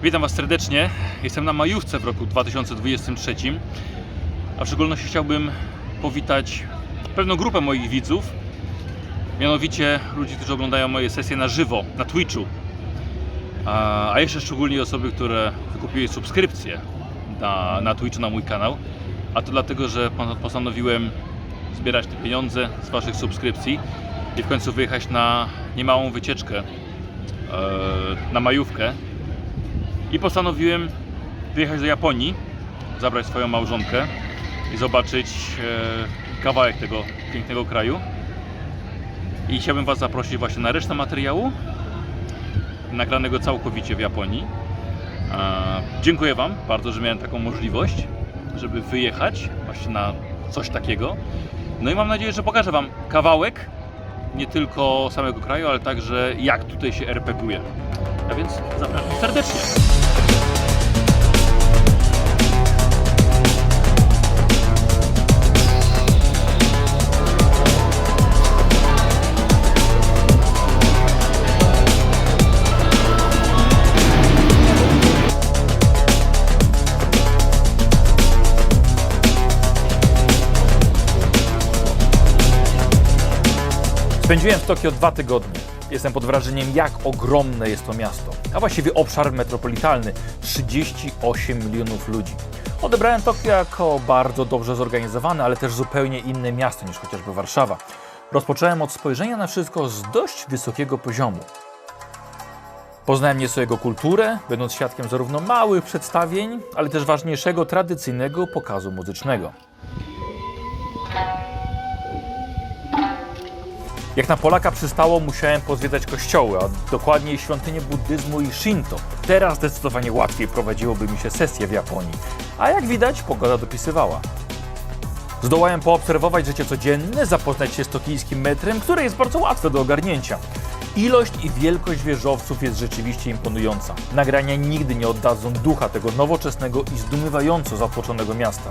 Witam Was serdecznie. Jestem na majówce w roku 2023, a w szczególności chciałbym powitać pewną grupę moich widzów, mianowicie ludzi, którzy oglądają moje sesje na żywo, na Twitchu, a jeszcze szczególnie osoby, które wykupiły subskrypcję na Twitchu, na mój kanał, a to dlatego, że postanowiłem zbierać te pieniądze z Waszych subskrypcji i w końcu wyjechać na niemałą wycieczkę na majówkę. I postanowiłem wyjechać do Japonii, zabrać swoją małżonkę i zobaczyć kawałek tego pięknego kraju. I chciałbym Was zaprosić właśnie na resztę materiału, nagranego całkowicie w Japonii. Dziękuję Wam bardzo, że miałem taką możliwość, żeby wyjechać właśnie na coś takiego. No i mam nadzieję, że pokażę Wam kawałek nie tylko samego kraju, ale także jak tutaj się RPGuje. A więc zapraszam serdecznie. Spędziłem w Tokio 2 tygodnie. Jestem pod wrażeniem, jak ogromne jest to miasto, a właściwie obszar metropolitalny, 38 milionów ludzi. Odebrałem Tokio jako bardzo dobrze zorganizowane, ale też zupełnie inne miasto niż chociażby Warszawa. Rozpocząłem od spojrzenia na wszystko z dość wysokiego poziomu. Poznałem nieco jego kulturę, będąc świadkiem zarówno małych przedstawień, ale też ważniejszego tradycyjnego pokazu muzycznego. Jak na Polaka przystało, musiałem pozwiedzać kościoły, a dokładniej świątynie buddyzmu i Shinto. Teraz zdecydowanie łatwiej prowadziłoby mi się sesje w Japonii, a jak widać, pogoda dopisywała. Zdołałem poobserwować życie codzienne, zapoznać się z tokijskim metrem, które jest bardzo łatwe do ogarnięcia. Ilość i wielkość wieżowców jest rzeczywiście imponująca. Nagrania nigdy nie oddadzą ducha tego nowoczesnego i zdumiewająco zatłoczonego miasta.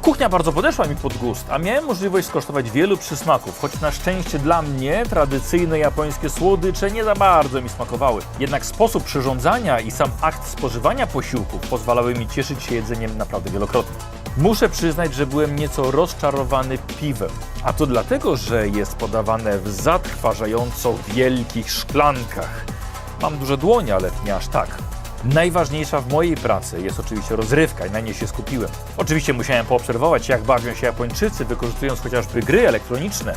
Kuchnia bardzo podeszła mi pod gust, a miałem możliwość skosztować wielu przysmaków, choć na szczęście dla mnie tradycyjne japońskie słodycze nie za bardzo mi smakowały. Jednak sposób przyrządzania i sam akt spożywania posiłków pozwalały mi cieszyć się jedzeniem naprawdę wielokrotnie. Muszę przyznać, że byłem nieco rozczarowany piwem, a to dlatego, że jest podawane w zatrważająco wielkich szklankach. Mam duże dłonie, ale nie aż tak. Najważniejsza w mojej pracy jest oczywiście rozrywka i na niej się skupiłem. Oczywiście musiałem poobserwować, jak bawią się Japończycy, wykorzystując chociażby gry elektroniczne.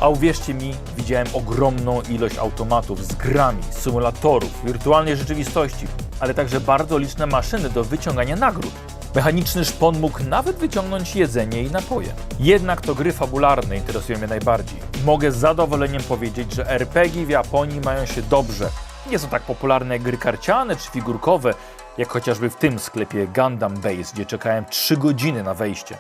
A uwierzcie mi, widziałem ogromną ilość automatów z grami, symulatorów, wirtualnej rzeczywistości, ale także bardzo liczne maszyny do wyciągania nagród. Mechaniczny szpon mógł nawet wyciągnąć jedzenie i napoje. Jednak to gry fabularne interesują mnie najbardziej. Mogę z zadowoleniem powiedzieć, że RPG w Japonii mają się dobrze. Nie są tak popularne jak gry karciane czy figurkowe, jak chociażby w tym sklepie Gundam Base, gdzie czekałem 3 godziny na wejście.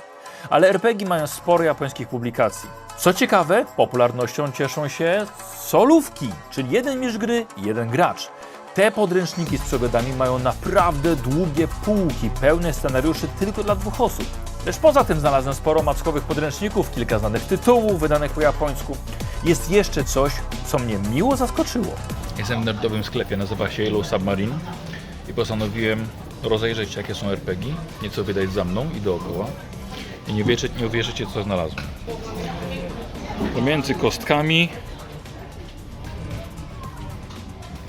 Ale RPG mają sporo japońskich publikacji. Co ciekawe, popularnością cieszą się solówki, czyli jeden mistrz gry i jeden gracz. Te podręczniki z przygodami mają naprawdę długie półki, pełne scenariuszy tylko dla 2 osób. Lecz poza tym znalazłem sporo mackowych podręczników, kilka znanych tytułów wydanych po japońsku. Jest jeszcze coś, co mnie miło zaskoczyło. Jestem w nerdowym sklepie, nazywa się Yellow Submarine i postanowiłem rozejrzeć się, jakie są RPG, nieco wydać za mną i dookoła. I nie uwierzycie, co znalazłem. Pomiędzy kostkami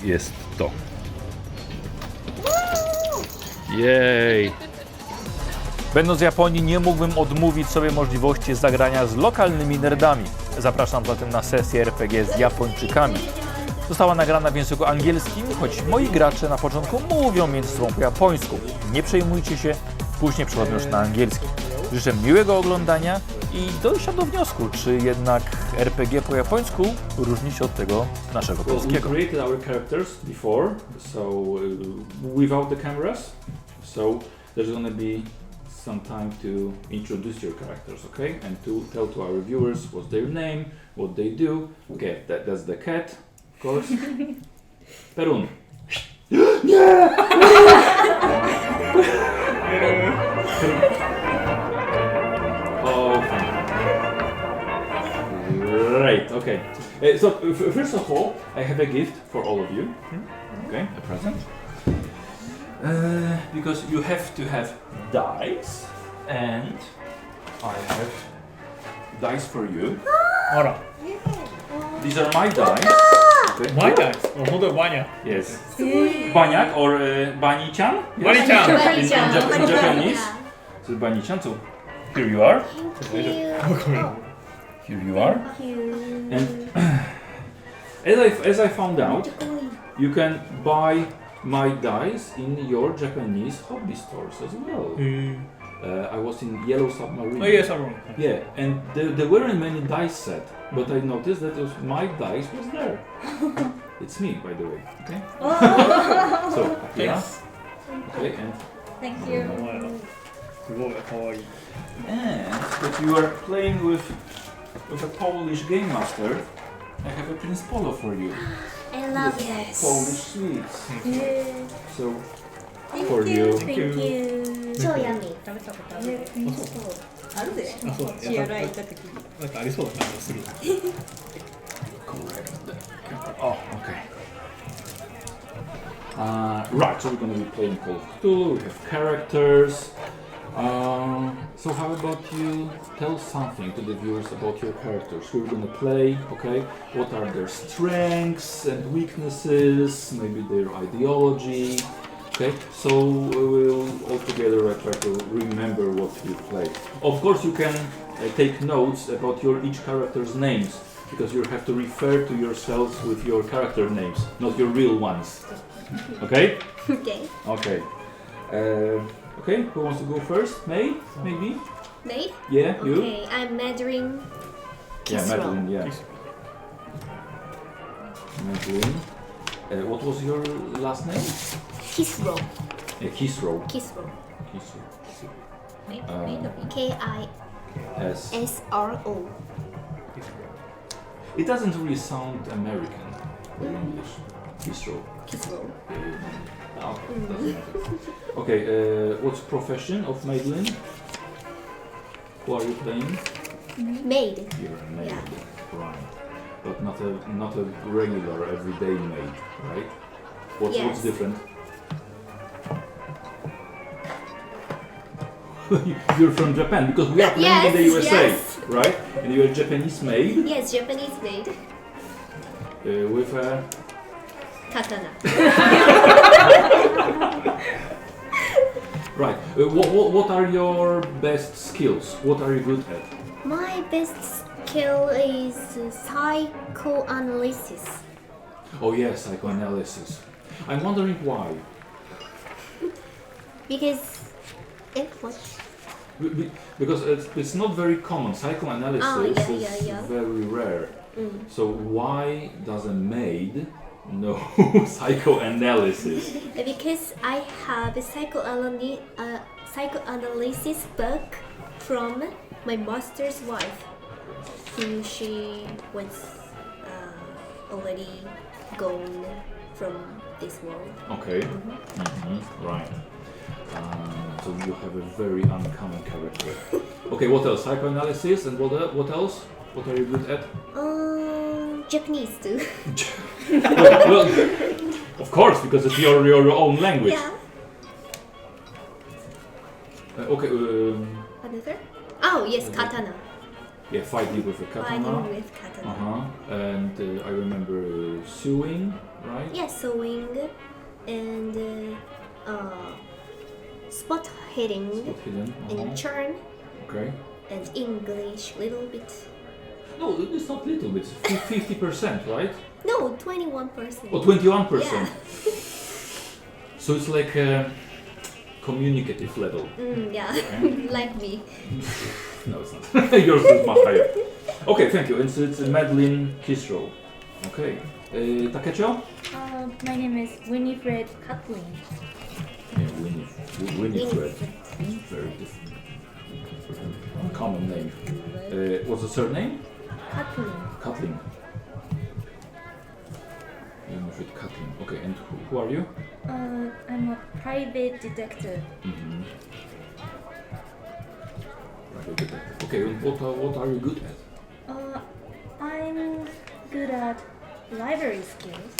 jest to. Jej! Będąc w Japonii, nie mógłbym odmówić sobie możliwości zagrania z lokalnymi nerdami. Zapraszam zatem na sesję RPG z Japończykami. Została nagrana w języku angielskim, choć moi gracze na początku mówią między sobą po japońsku. Nie przejmujcie się, później przechodzą już na angielski. Życzę miłego oglądania i dojścia do wniosku, czy jednak RPG po japońsku różni się od tego naszego polskiego. We created our characters before, so without the cameras, so there's gonna be some time to introduce your characters, okay? And to tell to our viewers what's their name, what they do. Okay, that's the cat, of course. Perun. Nie! Oh, great. Okay. So first of all, I have a gift for all of you. Okay, a present. Because you have to have dice, and I have dice for you. あら、 These are my dice. Okay. ワニャです。本当にワニャ。 Yes. Baniak or Bani-chan? Yes. ワニちゃん。 In Japanese. So Bani-chan. So here you are. ごめん。 Here you are. And as I found out, you can buy my dice in your Japanese hobby stores as well. I was in Yellow Submarine. Oh yes, I'm wrong. Yeah, and there weren't many dice set, but I noticed that my dice was there. It's me, by the way. Okay. So, yeah. Thanks. Okay, and お前らすごい可愛い。 that you are playing with a Polish game master. I have a Prince Polo for you. I love With it. Polish sweets. So for Thank you. you. Thank you. 超ヤミー。あるで。あ、そうだ。シアラ行った時に。なんかありそうな感じがする。 Oh, okay. Right, so we're going to be playing Call of Cthulhu. We have characters. So how about you tell something to the viewers about your characters? Who you're going to play? Okay. What are their strengths and weaknesses? Maybe their ideology. Okay. So we will all together try to remember what you play. Of course, you can take notes about your each character's names, because you have to refer to yourselves with your character names, not your real ones. Okay? Okay. Okay. Okay, who wants to go first? May? Maybe? May? Yeah, you? Okay, I'm Mandarin. Yeah, Kisro. Madeline, yeah. Madeline. What was your last name? Kisro. Kisro. Kisro. Kisro. K-I-S-R-O. S. It doesn't really sound American or English. Kisro. Kisro. Oh, doesn't matter. Okay, what's profession of Madeline? Who are you playing? Maid. You're a maid, Yeah. right? But not a regular everyday maid, right? What's Yes. different? You're from Japan because we are playing in the Yes, USA, yes. right? And you're a Japanese maid Yes, Japanese maid. with a. Katana. Right. What are your best skills? What are you good at? My best skill is psychoanalysis. Oh yes, psychoanalysis. I'm wondering why. Because what? Because it's not very common. Psychoanalysis yeah. is very rare. So why does a maid know psychoanalysis? Because I have a psychoanalysis book from my master's wife, who she was already gone from this world. Okay. Right. So you have a very uncommon character. Okay, what else? Psychoanalysis and what else? What are you good at? Japanese too. well, of course, because it's your own language. Yeah. Okay. Another? Oh yes, katana. Yeah, fighting with a katana. Fighting with katana. And I remember sewing, right? Yeah, sewing and spot hitting Spot hidden. and churn Okay. and English little bit. No, it's not little bit. 50%, right? No, 21%. Oh, 21%. Yeah. So it's like a communicative level. Yeah, like me. No, it's not. Yours is much higher. Okay, thank you. And so it's Madeline Kisro. Okay. Takecho? My name is Winifred Kathleen. Yeah, Winifred. Very different. Common name. What's the surname? Kathleen. Kathleen. Winifred Kathleen. Okay, and who are you? I'm a private detective. Okay, and what are you good at? I'm good at library skills,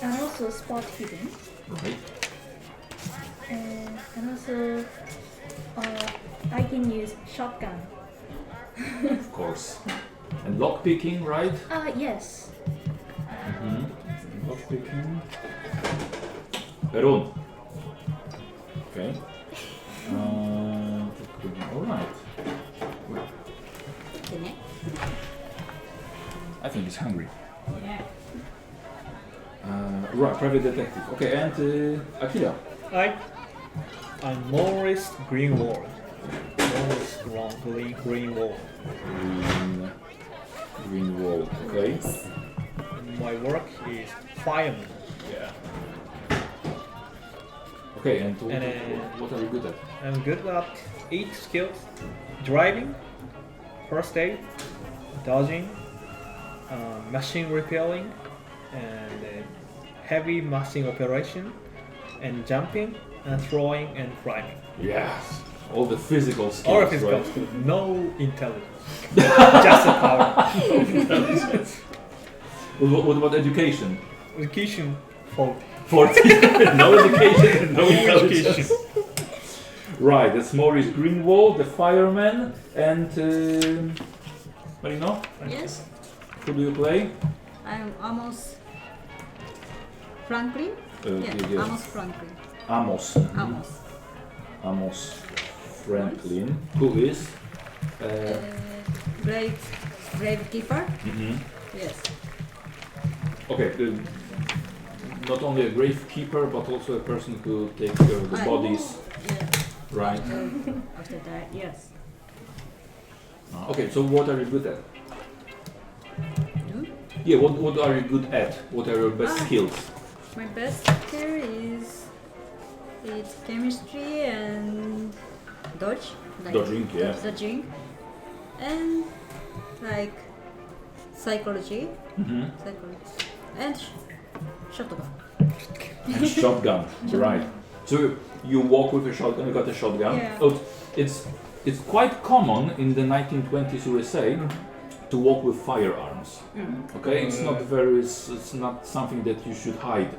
and also spot hidden. Right. And also I can use shotgun. Of course. And lock picking, right? Yes. Lock picking. Perun. Okay. All right. I think he's hungry. Yeah. Right, private detective. Okay, and Akira. I'm Morris Greenwald. Morris Greenwald. Green wall. Okay. My work is fireman. Yeah. Okay, and And, what are you good at? I'm good at 8 skills: driving, first aid, dodging, machine repairing, and heavy machine operation, and jumping, and throwing, and climbing. Yes. All the physical skills. All of his right? skills, no intelligence, just a power. What about education? Education 40. 40. No education and no Education. intelligence. Right, that's Maurice Greenwald, the fireman, and Marino, Yes. who do you play? I'm Amos Franklin. Yeah, Amos Franklin. Amos. Amos. Amos Franklin, who is Grave keeper. Yes. okay. Not only a gravekeeper, but also a person who takes care of the bodies. Yeah. Right. After that, yes. Okay, so what are you good at? Yeah, what are you good at? What are your best skills? My best skill is it's chemistry and dodge. Dodging, yeah. Dodging. And like psychology. Psychology. And shotgun. And shotgun, right. So you walk with a shotgun, you got a shotgun. Yeah. Oh, it's quite common in the 1920s USA to walk with firearms. Okay, it's not something that you should hide,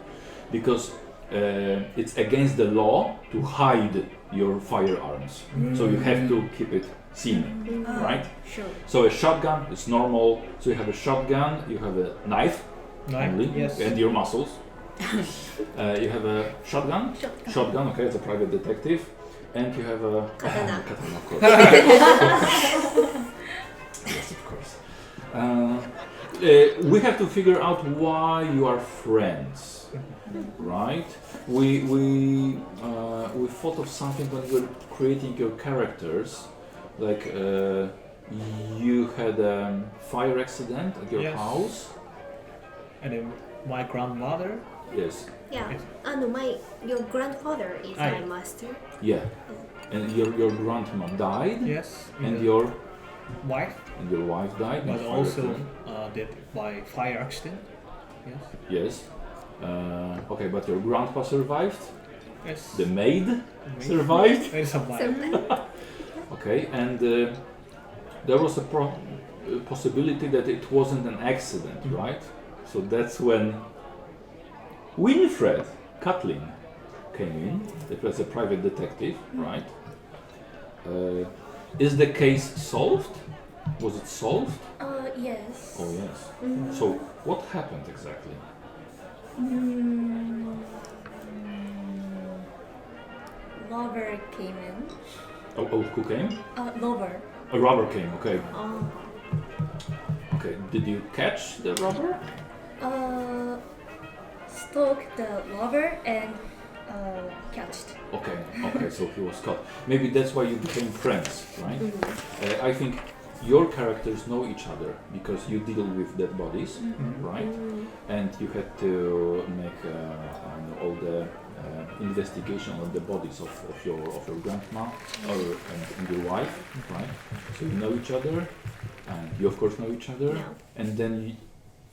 because it's against the law to hide your firearms. So you have to keep it seen, right? Sure. So a shotgun is normal. So you have a shotgun, you have a knife, only, Yes. and your muscles. You have a shotgun. Shotgun, okay, as a private detective, and you have a Katana. katana, of course. Yes, of course. We have to figure out why you are friends, right? We thought of something when we were creating your characters, like you had a fire accident at your Yes. house. And then my grandmother. Yes. Yeah. No, your grandfather is Aye. my master. Yeah. And your grandma died, Yes. and your wife wife died. in was fire also accident. dead by fire accident. Yes. Yes. Okay, but your grandpa survived. Yes. The maid survived. It survived. Okay, and there was a possibility that it wasn't an accident, right? So that's when Winifred Catlin came in. It was a private detective, right? Is the case solved? Was it solved? Yes. Oh yes. So what happened exactly? Lover came in. Oh, who came? Lover. A robber came. Okay. Oh. Okay. Did you catch the robber? Stalked the lover and catched. Okay. Okay. So he was caught. Maybe that's why you became friends, right? I think your characters know each other because you deal with dead bodies, right? And you had to make all the investigation of the bodies of your grandma and your wife, right? So you know each other, and you of course know each other, Yeah. and then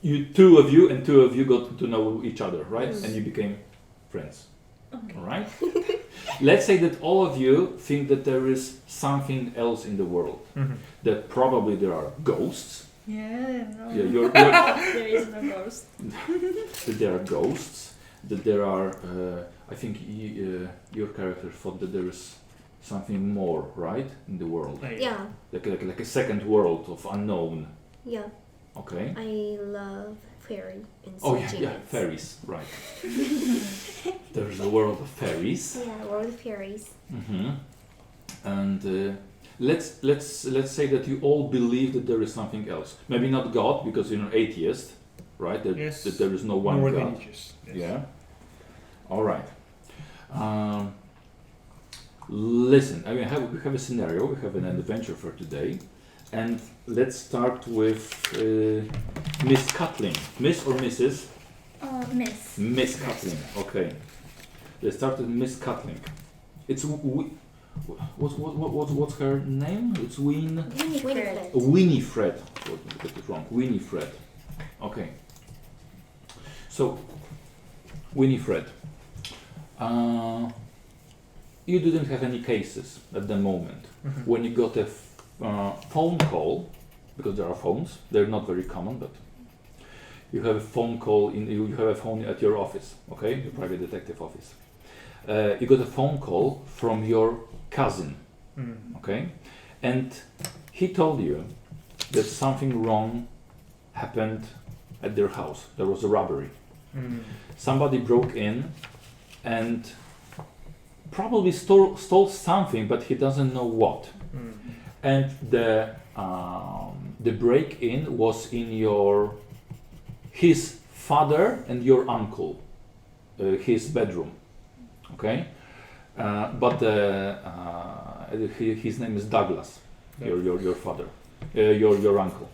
you two of you got to know each other, right? And you became friends. Okay. All right. Let's say that all of you think that there is something else in the world. That probably there are ghosts, Yeah, no. Yeah, you're There is no ghost. that there are ghosts. That there are. I think your character thought that there is something more, right, in the world, Yeah, like a second world of unknown. yeah. Okay. I love fairy and Oh yeah, searching yeah, it. fairies, right. There's a world of fairies. Yeah, world of fairies. Mm-hmm. And let's say that you all believe that there is something else. Maybe not God, because you're an atheist, right? Yes. That there is no one More God. religious. Yes. Yeah. All right. Listen, we have a scenario. We have an adventure for today, and let's start with Miss Cutling. Miss or Mrs. Miss. Miss Cutling. Okay. Let's start with Miss Cutling. It's what's her name? It's Winifred. Winifred. Oh, I got it wrong. Winifred. Okay. So, Winifred. You didn't have any cases at the moment. Mhm. When you got a phone call, because there are phones, they're not very common, but you have a phone call you have a phone at your office, okay, your private detective office. You got a phone call from your cousin, okay, and he told you that something wrong happened at their house. There was a robbery. Somebody broke in and probably stole something, but he doesn't know what. And the break-in was in his father and your uncle, his bedroom. Okay, but his name is Douglas, your father, your uncle,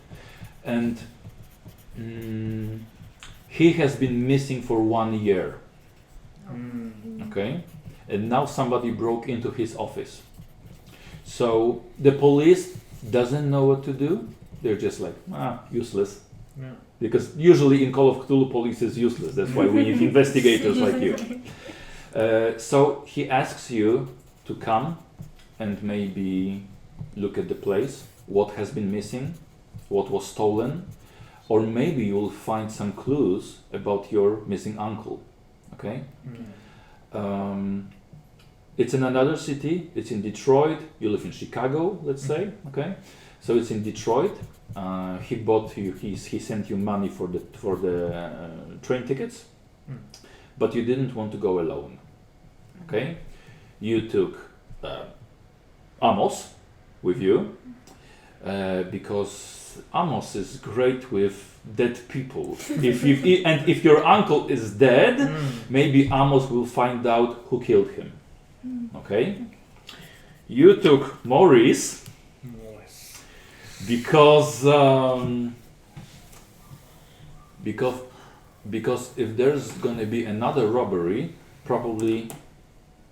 and he has been missing for 1 year. Okay, and now somebody broke into his office. So the police doesn't know what to do. They're just like, useless. Yeah. Because usually in Call of Cthulhu, police is useless. That's why we need investigators like you. So he asks you to come and maybe look at the place, what has been missing, what was stolen, or maybe you'll find some clues about your missing uncle. Okay? It's in another city. It's in Detroit. You live in Chicago, let's say. Okay, so it's in Detroit. He bought you. He sent you money for the train tickets, but you didn't want to go alone. Okay, you took Amos with you because Amos is great with dead people. If your uncle is dead, maybe Amos will find out who killed him. Okay, you took Maurice because if there's gonna be another robbery, probably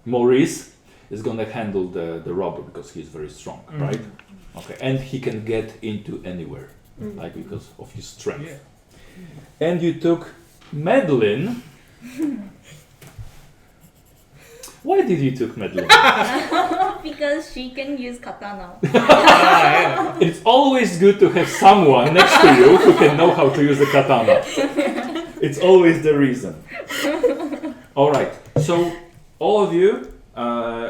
Maurice is gonna handle the robber because he's very strong, right? Okay, and he can get into anywhere, like because of his strength. Yeah. And you took Madeline. Why did you took Madeline? Because she can use katana. It's always good to have someone next to you who can know how to use a katana. It's always the reason. All right. So all of you,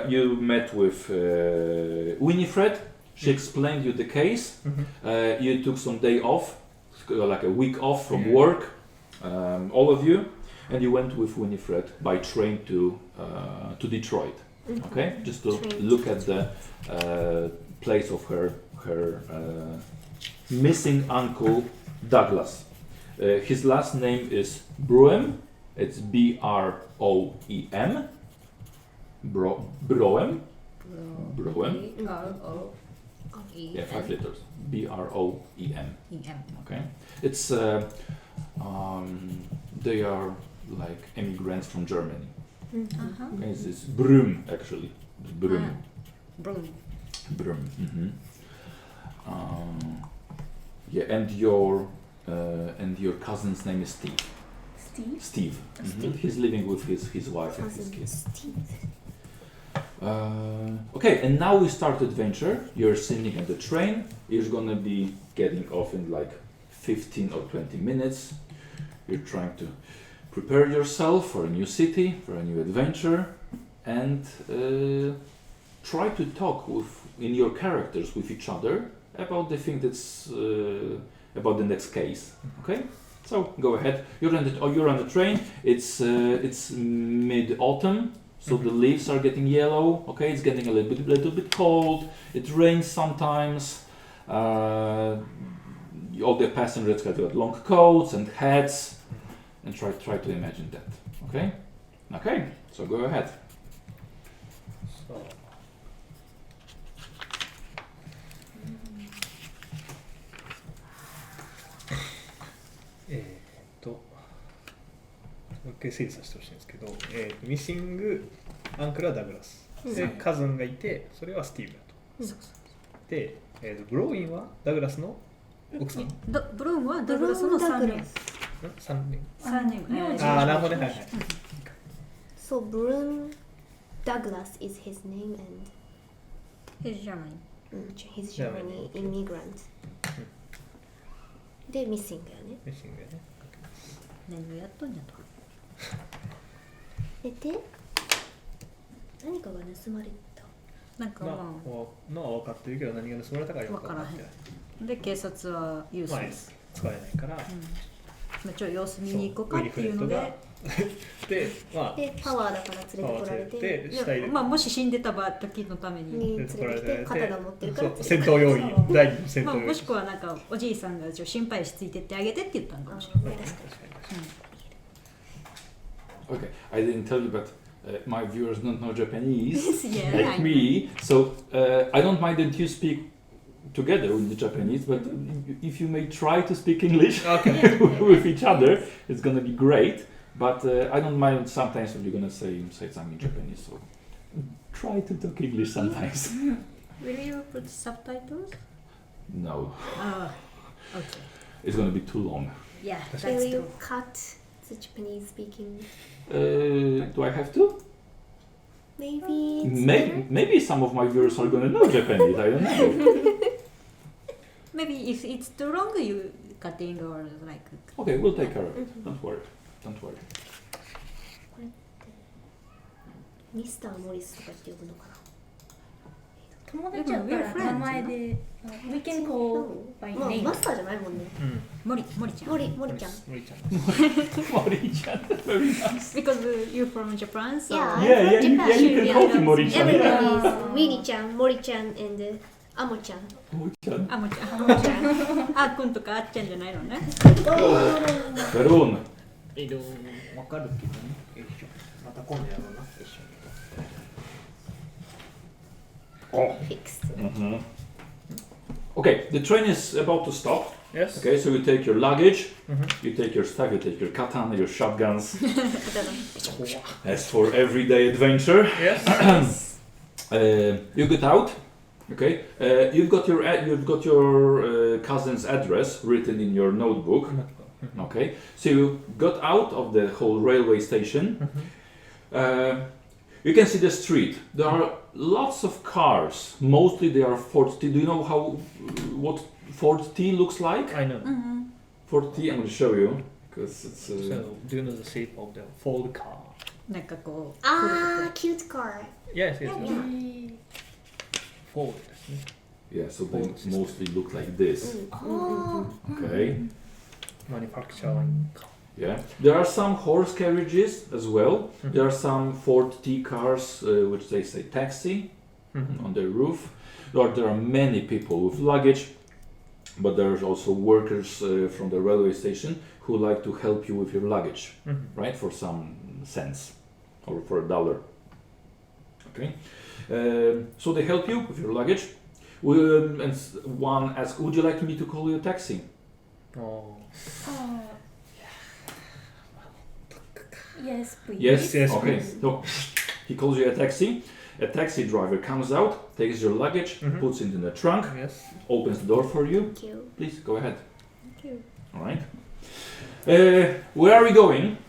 you met with Winifred. She explained you the case. You took some day off, like a week off from work. All of you. And you went with Winifred by train to Detroit, okay? Just to look at the place of her missing uncle Douglas. His last name is Broem. It's B-R-O-E-M. Broem. Yeah, 5 letters. B-R-O-E-M. Okay. It's they are like immigrants from Germany. Okay, this is Brüm actually. Brüm. Brüm. Yeah, and your cousin's name is Steve. Steve. He's living with his wife and his kids. Okay, and now we start adventure. You're sitting at the train. You're gonna be getting off in like 15 or 20 minutes. You're trying to prepare yourself for a new city, for a new adventure, and try to talk in your characters with each other about the thing that's about the next case. Okay, so go ahead. You're on the train. It's mid-autumn, so the leaves are getting yellow. Okay, it's getting a little bit cold. It rains sometimes. All the passengers have got long coats and hats, and try to imagine that. Okay, so go ahead. そうもう一回整理させてほしいんですけど、ミッシングアンクルはダグラス、でカズンがいて、それはスティーブだと。で、ブローインはダグラスの奥さん。ブローンはダグラスの3人。3人。ああ、なるほどね。はいはい。So Broom Douglas is his name and He's Germany. he's Germany immigrant. で、ミッシングやね。ミッシングやね。何をやっとんやと。で、何かが盗まれた。なんかまあ、まこうのは分かってるけど、何が盗まれたかよく分からない。あ、で警察はユースまあです。使えないから。ちょ様子見に行こうかっていうので、で、まあ、で、パワーだから連れてこられて、で、死体で。まあもし死んでた時のために、連れてきて、肩が持ってるからそう戦闘要員、第二の戦闘まあ要員。もしくはなんかおじいさんが心配しついてってあげてって言ったのかもしれない。Okay, I didn't tell you, but my viewers don't know Japanese Yeah, like me, so I don't mind that you speak together with the Japanese, but if you may try to speak English with each other, it's gonna be great. But I don't mind sometimes when you're gonna say something in Japanese, so try to talk English sometimes. Will you put subtitles? No, Okay. it's gonna be too long. Yeah, that's Will you true. cut the Japanese speaking? Do I have to? Maybe it's better? Maybe some of my viewers are gonna know Japanese, I don't know. Maybe if it's too long, you cutting or like. Okay, we'll take care of it. Don't worry. Don't worry. ミスターモリスとかって呼ぶのかな。友達やったら名前で We can call by まあ name. マスターじゃないもんね。森ちゃん。森ちゃん。森ちゃん。Mori-chan, very nice. Because you're from Japan, so. Yeah, I'm Yeah, from Japan. you can call him Mori-chan. Everybody is Winnie-chan, Mori-chan, and Amo-chan. Mori-chan. あもちゃん。 Amo-chan. あっくんとかあっちゃんじゃないのね。 Varun. 分かるけどね。よいしょ。また今度やろうな。一緒に。 Oh. Fixed. Okay, the train is about to stop. Yes. Okay, so you take your luggage, you take your stuff, you take your katana, your shotguns. As for everyday adventure, Yes. you get out. Okay, you've got your cousin's address written in your notebook. Okay, so you got out of the whole railway station. You can see the street. There are lots of cars. Mostly they are Ford T. Do you know what Ford T looks like? I know. Ford T. I'm going to show you because it's. So, do you know the shape of the Ford car? なんかこう。 Ah, cute car. Yes, yes, yes. Ford ですね。 Yeah, so they mostly look like this. Okay. Manufacturing car. Yeah. There are some horse carriages as well. There are some Ford T cars, which they say taxi, on their roof. There are many people with luggage, but there's also workers from the railway station who like to help you with your luggage, right? For some cents or for $1. Okay. So they help you with your luggage. And one asks, would you like me to call you a taxi? Oh. Yes, please. Yes. Yes, Okay. please. So he calls you a taxi. A taxi driver comes out, takes your luggage, puts it in the trunk, Yes. opens the door for you. Thank you. Please go ahead. Thank you. All right. Where are we going?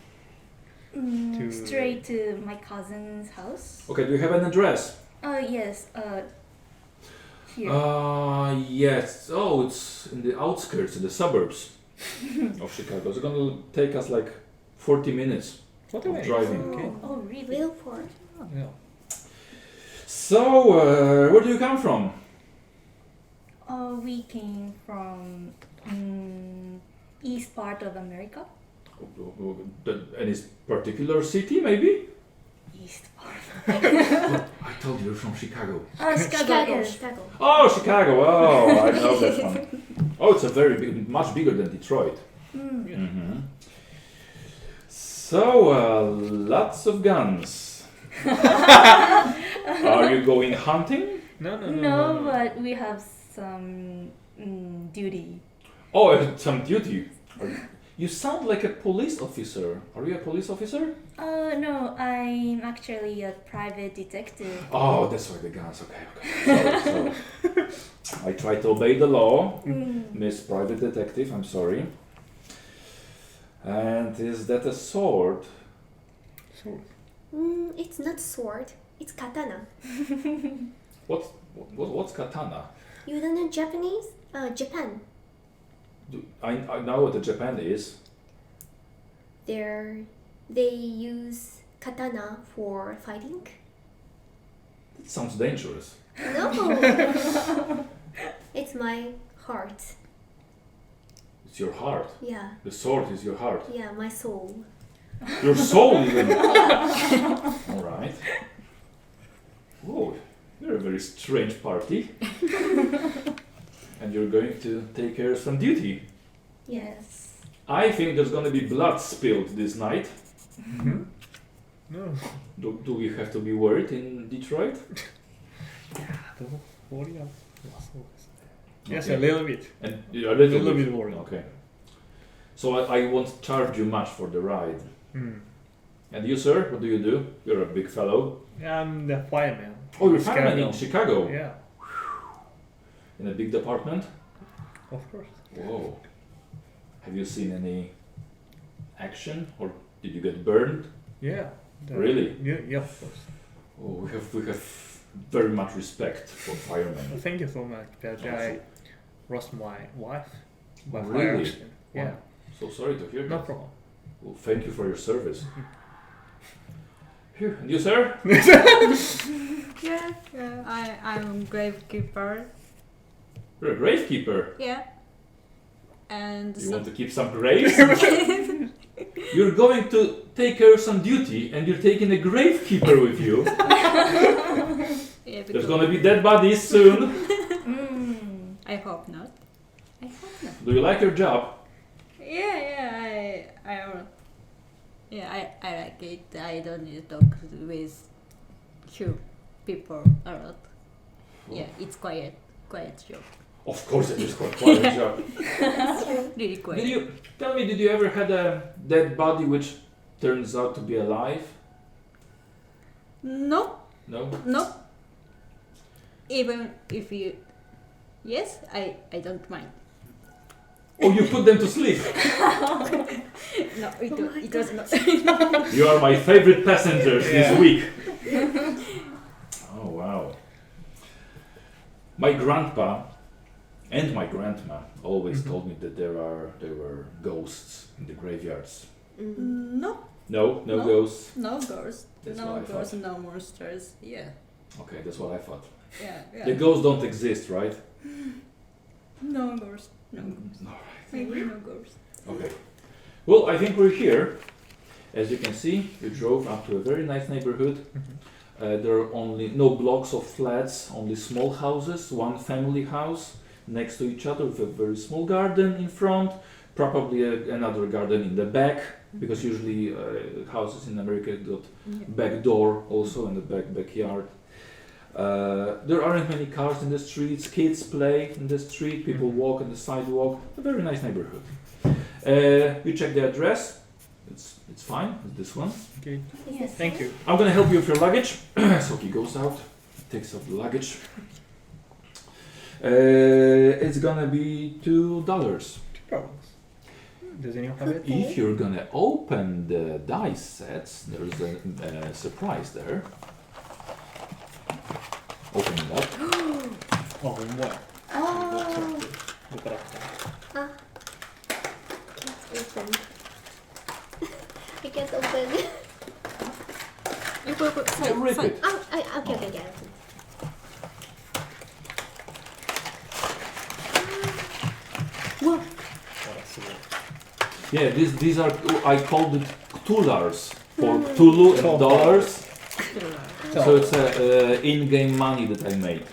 Straight to my cousin's house. Okay. Do you have an address? Yes. Here. Yes. Oh, it's in the outskirts, in the suburbs. of Chicago. It's going to take us like 40 minutes What of driving. Okay. Oh, really? Real port. Yeah. So, where do you come from? We came from east part of America. Any particular city, maybe? East part. I told you you're from Chicago. Chicago. Yes. Chicago. Oh, Chicago. Oh, I know that one. Oh, it's a very big, much bigger than Detroit. Mm. Mm-hmm. So, lots of guns. Are you going hunting? No, but we have some duty. Oh, some duty. You sound like a police officer. Are you a police officer? No, I'm actually a private detective. Oh, that's why the guns. Okay. Sorry. I try to obey the law, Miss Private Detective. I'm sorry. And is that a sword? It's not sword. It's katana. What's katana? You don't know Japanese? Japan. I know what the Japan is. They use katana for fighting. It sounds dangerous. No. It's my heart. It's your heart. Yeah. The sword is your heart. Yeah, my soul. Your soul even. All right. Oh, you're a very strange party. And you're going to take care of some duty. Yes. I think there's going to be blood spilled this night. No. Do we have to be worried in Detroit? Don't worry. Yes, Okay. a little bit. And a A little little bit. bit worried. Okay. So I won't charge you much for the ride. Mm. And you, sir, what do you do? You're a big fellow. I'm the fireman. Oh, you're fireman in Chicago. Yeah, In a big department. of course. Whoa. Have you seen any action, or did you get burned? Yeah. Really? Yeah, of course. Oh, we have very much respect for firemen. Thank you so much. But I lost my wife by Oh, fire really? accident. Yeah, Wow. So sorry to hear no that. problem. Well, thank you for your service. Phew. And you, sir? Yeah. I'm gravekeeper. You're a gravekeeper. Yeah. And You want to keep some graves? You're going to take care of some duty, and you're taking a gravekeeper with you. yeah, There's gonna be dead bodies soon. I hope not. I hope not. Do you like your job? I like it. I don't need to talk with few people a lot. Yeah, it's quiet job. Of course, it is quite quiet job. Really quiet. Did you ever had a dead body which turns out to be alive? No. No? Even if you, yes, I don't mind. Oh, you put them to sleep. No, it was not. You are my favorite passengers this week. Oh, wow. My grandpa and my grandma always told me that there were ghosts in the graveyards. No No ghosts. No ghosts. That's No what I ghosts, thought. no monsters. Yeah. Okay, that's what I thought. Yeah. The ghosts don't exist, right? No ghosts. No ghosts. Alright. Maybe no ghosts. Okay. Well, I think we're here. As you can see, we drove up to a very nice neighborhood. There are only no blocks of flats, only small houses, one family house next to each other with a very small garden in front, probably another garden in the back, because usually houses in America got back door also in the backyard. There aren't many cars in the streets, kids play in the street, people walk on the sidewalk. A very nice neighborhood. You check the address, it's fine, it's this one. Okay. Yes. Thank you. I'm gonna help you with your luggage. So he goes out, takes out the luggage. It's gonna be $2. Problems. Does anyone have it? If you're gonna open the dice sets, there's a surprise there. Open it up. Oh, what? Oh. can't open. You put Rip it. Okay. Whoa. Yeah, these are, I called it Cthulars for Cthulhu and dollars. So it's a in-game money that I made.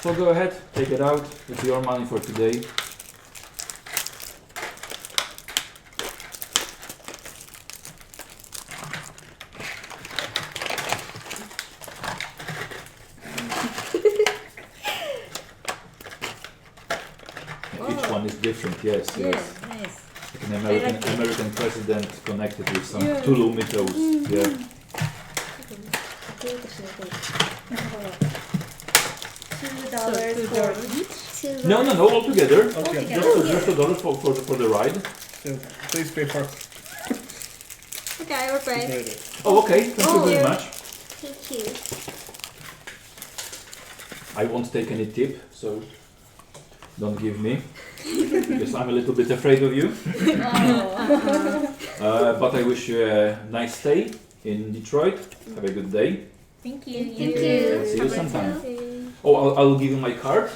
So go ahead, take it out. It's your money for today. Each one is different, yes. Yes, nice. Like an American president connected with some Cthulhu mythos. Yeah. $2 for each. No, all together. Okay. Just $2 for the ride. So please pay first. Okay, I will pay. Oh, okay. Thank you very yeah. much. Thank you. I won't take any tip, so don't give me, because I'm a little bit afraid of you. But I wish you a nice stay in Detroit. Have a good day. Thank you. Thank you. See you sometime. Oh, I'll give you my card.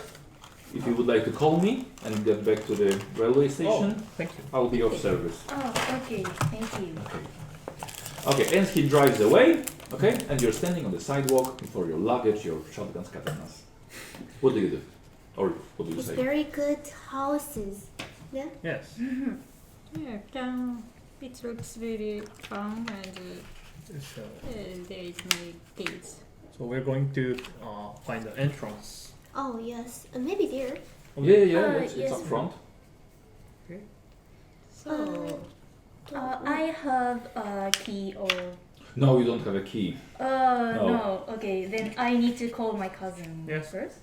If you would like to call me and get back to the railway station, Thank you. I'll be of service. Oh, okay. Thank you. Okay, and he drives away. Okay, and you're standing on the sidewalk for your luggage, your shotguns, katanas. What do you do? Or what do you It's say? very good houses. Yeah. Yes. Yeah, it looks very fun and So, there is my kids. so we're going to find the entrance. Oh yes. Maybe there. Yeah, it's yes. up front. So, I have a key or. No, you don't have a key. No. Okay, then I need to call my cousin Yes. first.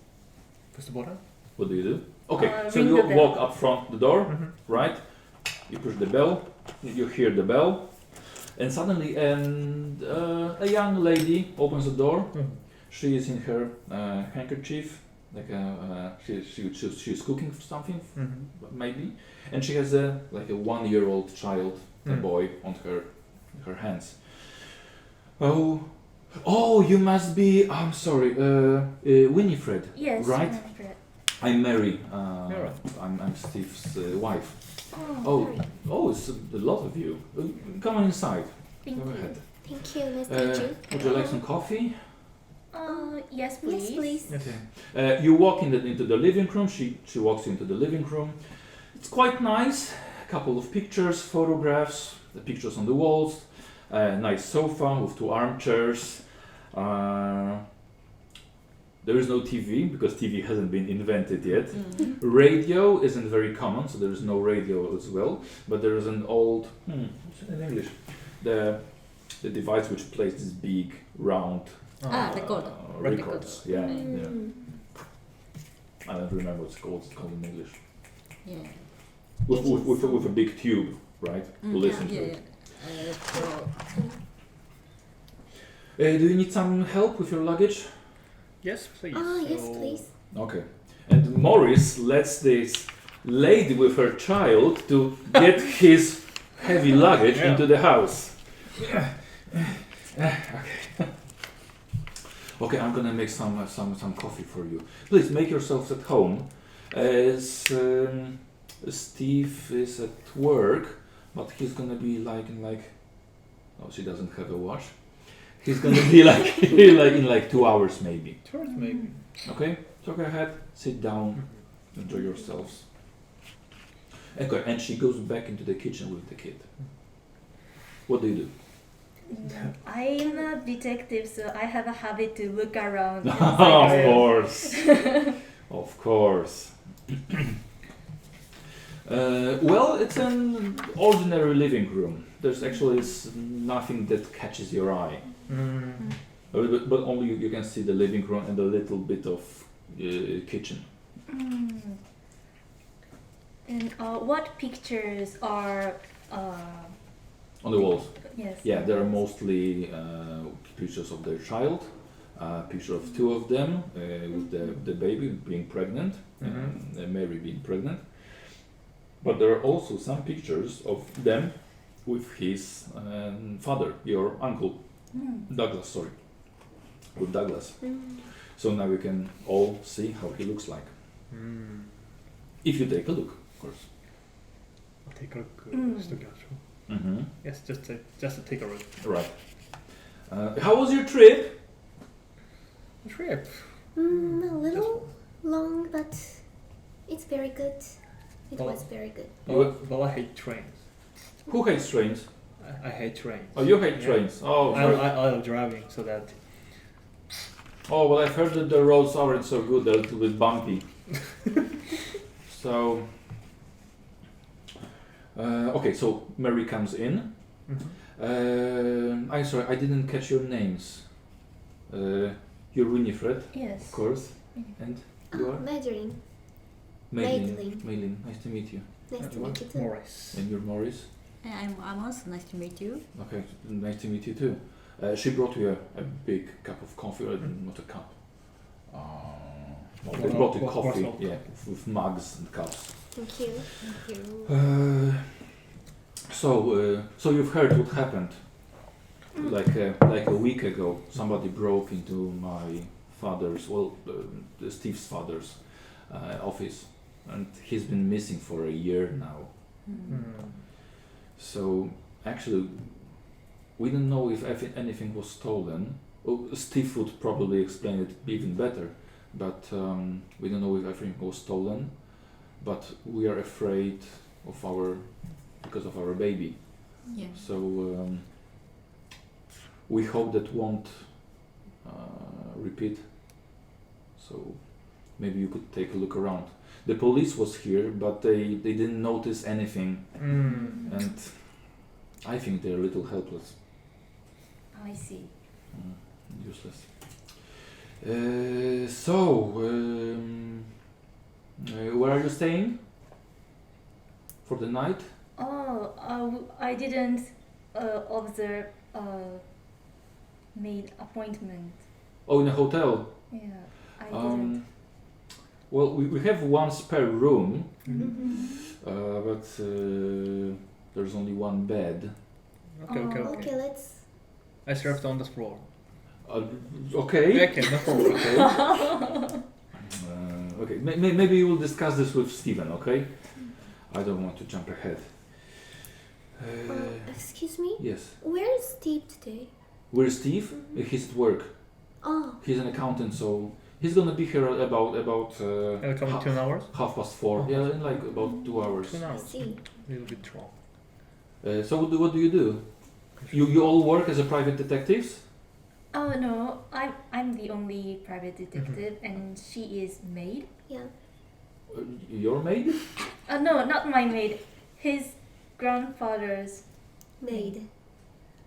Push the button. What do you do? Okay, so Ring you the bell. walk up front the door, Mhm. right? You push the bell, you hear the bell, and suddenly a young lady opens the door. Mhm. She is in her handkerchief, like she's cooking something, maybe, and she has a 1-year-old child, a Mm. boy, on her hands. Oh, you must be. I'm sorry, Winifred. Yes. Right. Manfred. I'm Mary. You're right. I'm Steve's wife. Oh. Oh, it's a lot of you. Come on inside. Thank Go you. ahead. Thank you. Nice to meet you. Would you like some coffee? Yes, please. Yes, please. Okay. You walk into the living room. She walks into the living room. It's quite nice. A couple of pictures, photographs, the pictures on the walls. A nice sofa with 2 armchairs. There is no TV because TV hasn't been invented yet. Radio isn't very common, so there is no radio as well. But there is an old, what's it in English? The device which plays this big round recorder. records. Yeah, Mm. yeah. I don't remember what it's called. It's called in English. Yeah. With a big tube, right? To listen to it. Do you need some help with your luggage? Yes, please. Yes, So- please. Okay. And Morris lets this lady with her child to get his heavy luggage Yeah. into the house. Okay, I'm gonna make some coffee for you. Please make yourselves at home. As Steve is at work, but he's gonna be like. Oh, she doesn't have a watch. He's gonna be in 2 hours maybe. Sure, maybe. Okay, so go ahead, sit down, enjoy yourselves. Okay, and she goes back into the kitchen with the kid. What do you do? I'm a detective, so I have a habit to look around. Of course, of course. Well, it's an ordinary living room. There's actually nothing that catches your eye. But only you can see the living room and a little bit of kitchen. And what pictures are? On the walls. Yes. Yeah, there are mostly pictures of their child, picture of 2 of them with the baby being pregnant, and Mary being pregnant. But there are also some pictures of them with his father, your uncle, Douglas, sorry. With Douglas. So now we can all see how he looks like. If you take a look, of course. I'll take a look. Yes, just to take a look. Right. How was your trip? Trip. A little long, but it's very good. It was very good. But I hate trains. Who hates trains? I hate trains. Oh, you hate trains. Oh, I love driving, so that. oh, well, I've heard that the roads aren't so good. They're a little bit bumpy. So, okay. So Mary comes in. I'm sorry, I didn't catch your names. You're Winifred, Yes. of course, and you are Madeline. Madeline. Madeline, nice to meet you. Nice to meet you too. Morris. And you're Morris. I'm Amos. Nice to meet you. Okay, nice to meet you too. She brought you a big cup of coffee, not a cup. Well, they brought you coffee, yeah, with mugs and cups. Thank you. So you've heard what happened. Like a week ago, somebody broke into my father's, Steve's father's office, and he's been missing for a year now. So actually, we don't know if anything was stolen. Well, Steve would probably explain it even better, but we don't know if everything was stolen. But we are afraid because of our baby. Yeah. So we hope that won't repeat. So maybe you could take a look around. The police was here, but they didn't notice anything, and I think they're a little helpless. I see. Useless. Where are you staying for the night? I didn't observe maid appointment. Oh, in a hotel. Yeah, I didn't. Well, we have one spare room, but there's only one bed. Okay, I slept on the floor. Okay. Okay, no problem. Okay. Maybe you will discuss this with Steven. Okay. I don't want to jump ahead. Excuse me? Yes. Where is Steve today? Where's Steve? He's at work. Oh. He's an accountant, so he's gonna be here about Come in 2 hours? 4:30. Yeah, in like about 2 hours. 2 I hours. see. A little bit wrong. So what do you do? You all work as a private detectives? Oh no, I'm the only private detective, and she is maid. Yeah. Your maid? No, not my maid. His grandfather's Maid.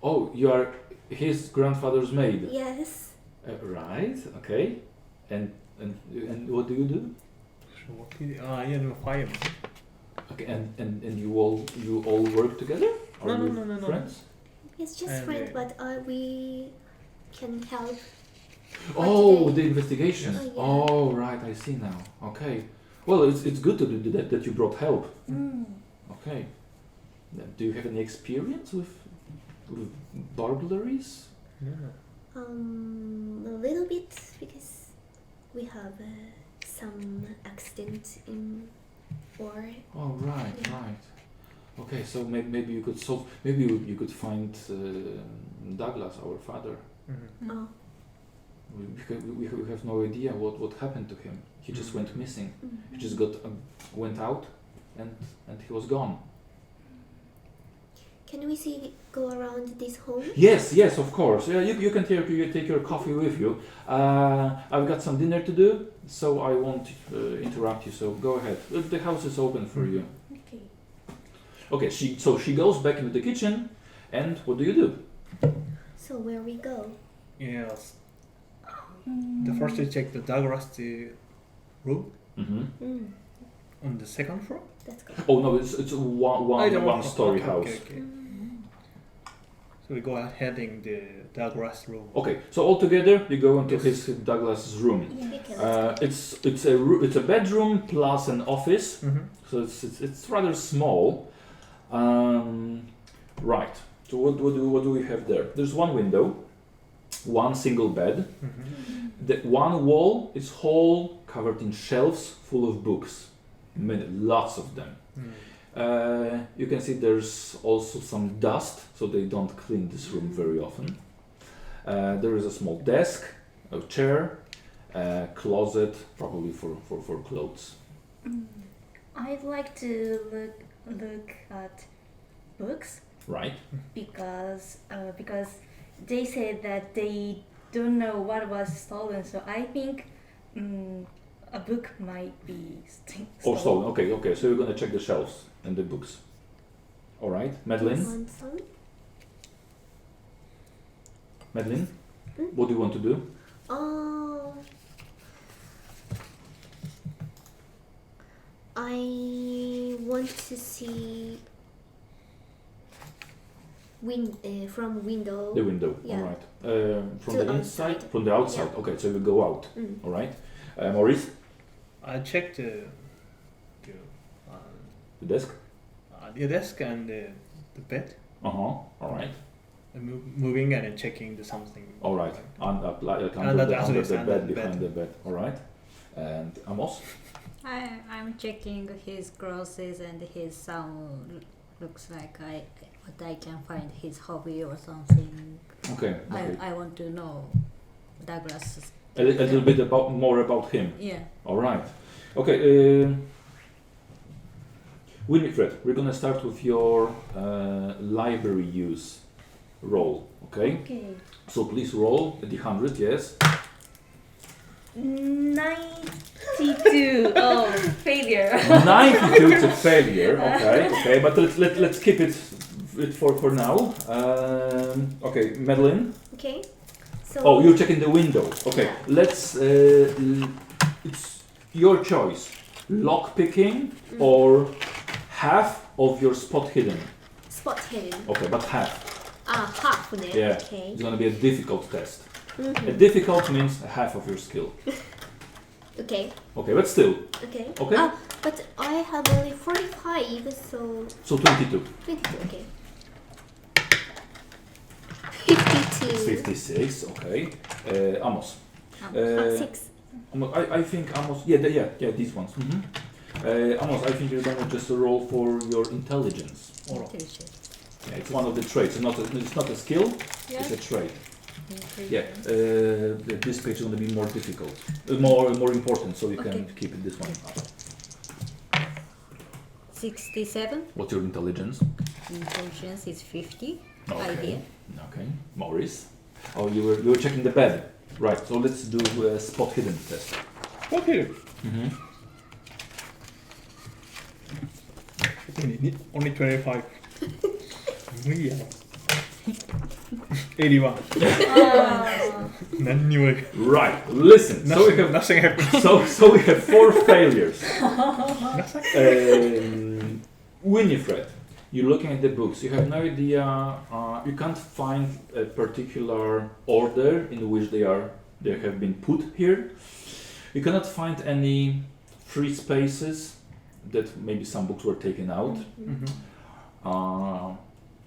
Oh, you are his grandfather's maid. Yes. Right. Okay. And what do you do? Fireman. Okay. And you all work together? Are you No. friends? It's just And, friend, but we can help. Oh, the investigation. Oh, yeah. Oh, right. I see now. Okay. Well, it's good to do that you brought help. Okay. Do you have any experience with burglaries? Yeah. A little bit, because we have some accident in war. Oh, right, Yeah. right. Okay, so maybe you could solve. Maybe you could find Douglas, our father. Oh. We have no idea what happened to him. He just went missing. He just went out, and he was gone. Can we go around this home? Yes, of course. Yeah, you can take your coffee with you. I've got some dinner to do, so I won't interrupt you. So go ahead. The house is open for you. Okay. Okay. She goes back into the kitchen, and what do you do? So where we go? Yes. The first we check the Douglas room on the second floor. Let's go. Oh no, it's one story house. Okay. So we go ahead in the Douglas room. Okay, so all together you go into Yes. his Douglas's room. Okay, let's It's a bedroom plus an office, Mm-hmm. so it's rather small. Right. So what do we have there? There's one window, one single bed. Mm-hmm. The one wall is whole covered in shelves full of books, lots of them. Mm. You can see there's also some dust, so they don't clean this room very often. There is a small desk, a chair, a closet, probably for clothes. I'd like to look at books Right. because they said that they don't know what was stolen. So I think a book might be Or stolen. Okay. So you're gonna check the shelves and the books. All right, Madeline. want some? Madeline, what do you want to do? I want to see from window. The window. Yeah. All right. From To the inside, outside. from the outside. Yeah. Okay, so you go out. Mm. All right. Maurice, I checked the desk. the desk and the bed. All right. I'm moving and then checking the something. All right. Under Under the the bed, bed. behind the bed. All right. And Amos. I'm checking his clothes and his son looks like what I can find his hobby or something. Okay. I want to know Douglas. A little bit more about him. Yeah. All right. Okay. Winifred, we're gonna start with your library use roll. Okay. Okay. So please roll the 100. Yes. 92. Oh, failure. 92 is a failure. Okay. But let's keep it for now. Okay, Madeline. Okay. So. Oh, you're checking the window. Okay. Yeah. Let's. It's your choice. Lock picking or half of your spot hidden. Spot hidden. Okay, but half. Half of it. Yeah. Okay. It's gonna be a difficult test. Mhm. A difficult means half of your skill. Okay. Okay, but still. Okay. Okay. But I have only 45, so So 22. 22. Okay. 52. 56. Okay. Amos. 6. I think Amos. Yeah, these ones. Amos, I think you're gonna just roll for your intelligence. Yeah, it's one of the traits. It's not a skill. It's a trait. Yeah. This page is gonna be more difficult, more important. So you can keep it this one. 67. What's your intelligence? Intelligence is 50. Okay. Idea. Okay. Maurice. Oh, you were checking the bed. Right. So let's do a spot hidden test. Okay. Mm-hmm. Only 25. Yeah. 81.何にも Right. Listen. So we have nothing happened. so we have 4 failures. Winifred, you're looking at the books. You have no idea. You can't find a particular order in which they have been put here. You cannot find any free spaces that maybe some books were taken out. Mm-hmm.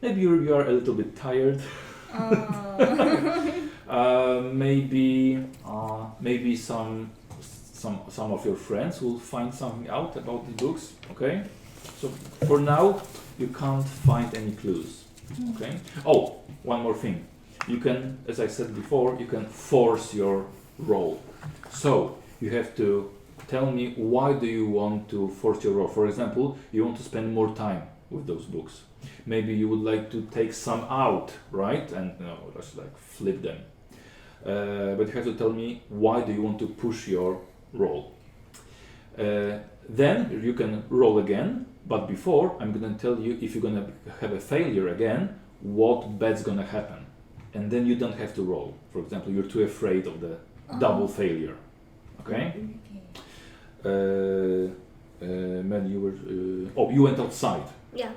Maybe you are a little bit tired. Maybe some of your friends will find something out about the books. Okay, so for now you can't find any clues. Okay. Oh, one more thing. You can, as I said before, you can force your roll. So you have to tell me why do you want to force your roll. For example, you want to spend more time with those books. Maybe you would like to take some out, right? And just like flip them. But you have to tell me why do you want to push your roll. Then you can roll again, but before I'm gonna tell you if you're gonna have a failure again, what bad's gonna happen. And then you don't have to roll. For example, you're too afraid of the double failure. Okay? Mel, you were... you went outside. Yeah.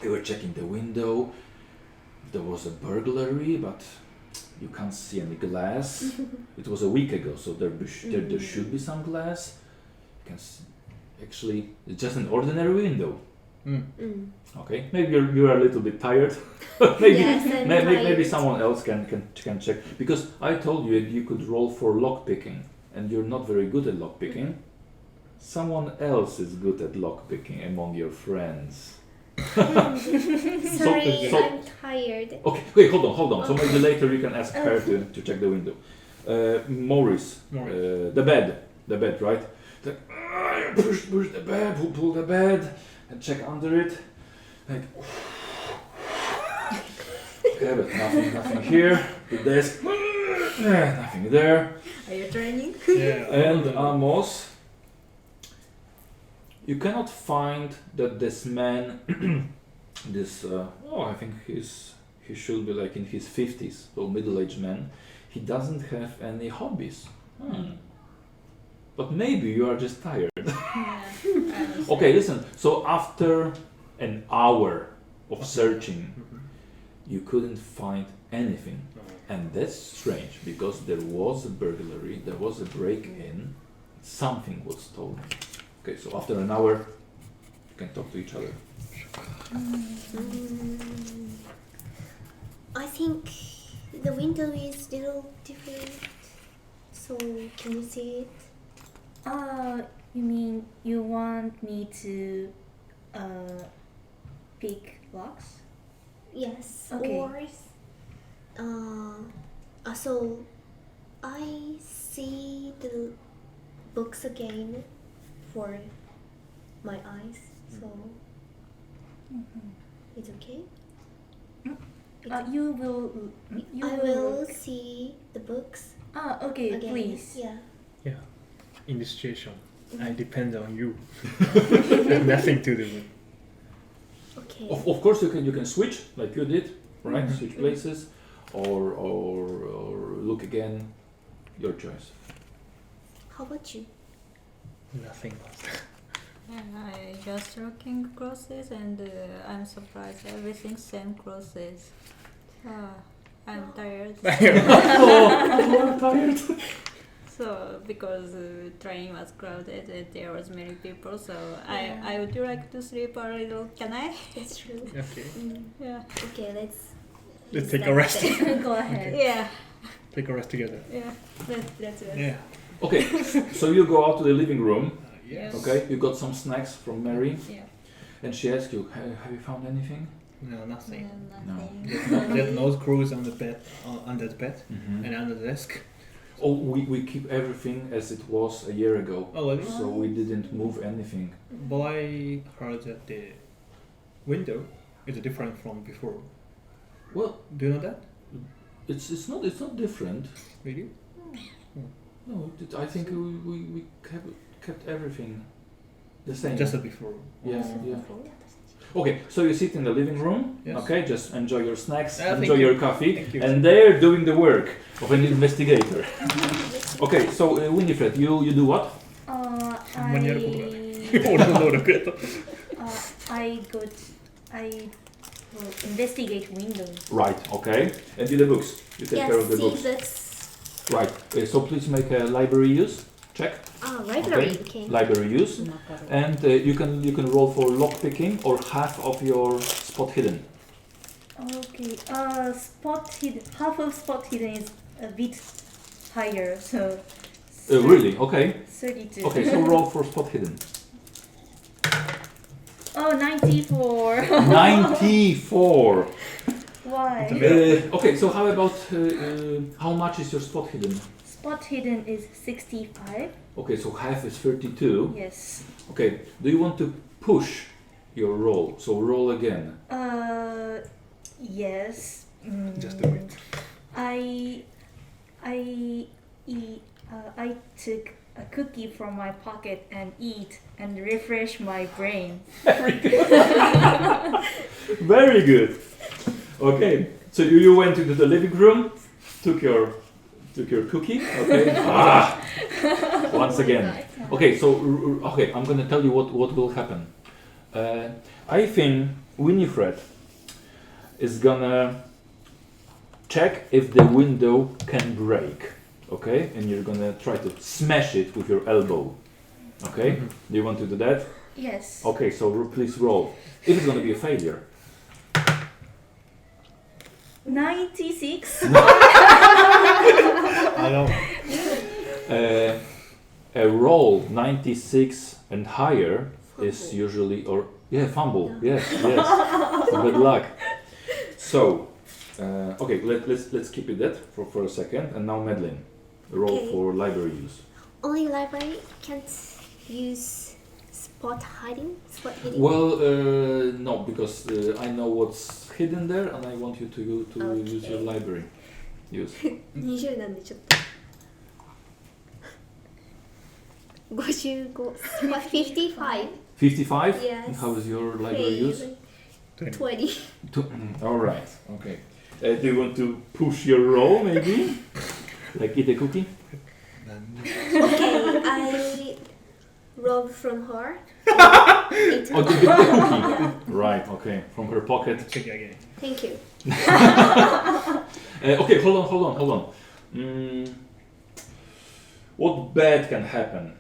You were checking the window. there was a burglary, but you can't see any glass. It was a week ago, so there should be some glass. You can see, actually, it's just an ordinary window. Okay, maybe you are a little bit tired. maybe Yes, I'm maybe tired. someone else can check, because I told you you could roll for lock picking, and you're not very good at lock picking. Someone else is good at lock picking among your friends. Sorry, so- I'm tired. Okay, wait, hold on. So maybe later you can ask her to check the window. Maurice, the bed, right? Push the bed, pull the bed, and check under it. Like, okay, but nothing here. The desk, nothing there. Are you training? Yeah. And Amos, you cannot find that this man, I think he should be like in his 50s, so middle-aged man. He doesn't have any hobbies. But maybe you are just tired. Okay, listen. So after an hour of searching, you couldn't find anything. And that's strange, because there was a burglary, there was a break-in, something was stolen. Okay, so after an hour, you can talk to each other. I think the window is little different. So can you see it? You mean you want me to pick locks? Yes. Okay. Or so I see the books again for my eyes. So it's okay. You will. I will see the books Okay, again. please. Yeah. In this situation, I depend on you. I have nothing to do with. Okay. Of course, you can switch like you did, right? Switch places, or look again. Your choice. How about you? Nothing else. I just looking crosses and I'm surprised everything same crosses. I'm tired. I'm tired. So because train was crowded and there was many people, so I would like to sleep a little. Can I? That's true. Okay. Yeah. Okay, let's Let's take a rest. Go ahead. Yeah. Take a rest together. Yeah. That's it. Yeah. Okay, so you go out to the living room. Yes. Okay, you got some snacks from Mary, Yeah. and she asks you, have you found anything? No, nothing. Nothing. There's no screws on the bed, under the bed, Mm-hmm. and under the desk. Oh, we keep everything as it was a year ago. Oh, really? So we didn't move anything. But I heard that the window is different from before. Well, Do you know that? it's not different. Really? No, I think we kept everything the same. Just as before. Yeah, Oh. yeah. Okay, so you sit in the living room. Yes. Okay, just enjoy your snacks, Thank enjoy you. your coffee, Thank you. and they're doing the work of an investigator. Okay, so Winifred, you do what? ほんまにやることがね。俺の能力やと。I will investigate windows. Right. Okay, and do the books. You take care yes, of the see books. books. Right. So please make a library use check. Library. Okay. Library use, and you can roll for lock picking or half of your spot hidden. Okay. Spot hidden. Half of spot hidden is a bit higher, so. Really? Okay. 32. Okay. So roll for spot hidden. Oh, 94. 94. Why? Okay. So how about how much is your spot hidden? Spot hidden is 65. Okay. So half is 32. Yes. Okay. Do you want to push your roll? So roll again. Yes. Just do it. I took a cookie from my pocket and eat and refresh my brain. Very good. Okay. So you went into the living room, took your cookie. Okay. Once again. Okay. So okay, I'm gonna tell you what will happen. I think Winifred, is gonna check if the window can break, okay? And you're gonna try to smash it with your elbow, okay? Do you want to do that? Yes. Okay, so please roll. If it's gonna be a failure. 96. I know. A roll 96 and higher is usually, or fumble. Yes. Good luck. So, okay, let's keep it that for a second. And now Madeline, roll Okay. for library use. Only library can't use spot hiding. Well, no, because I know what's hidden there, and I want you to use your library use. 20なんでちょっと。55. 55. 55. Yes. And how is your library use? 20. All right. Okay. Do you want to push your roll, maybe? Like eat a cookie? Okay, I robbed from her. Oh, the cookie. Right. Okay. From her pocket. Check it again. Thank you. Okay. Hold on. What bad can happen?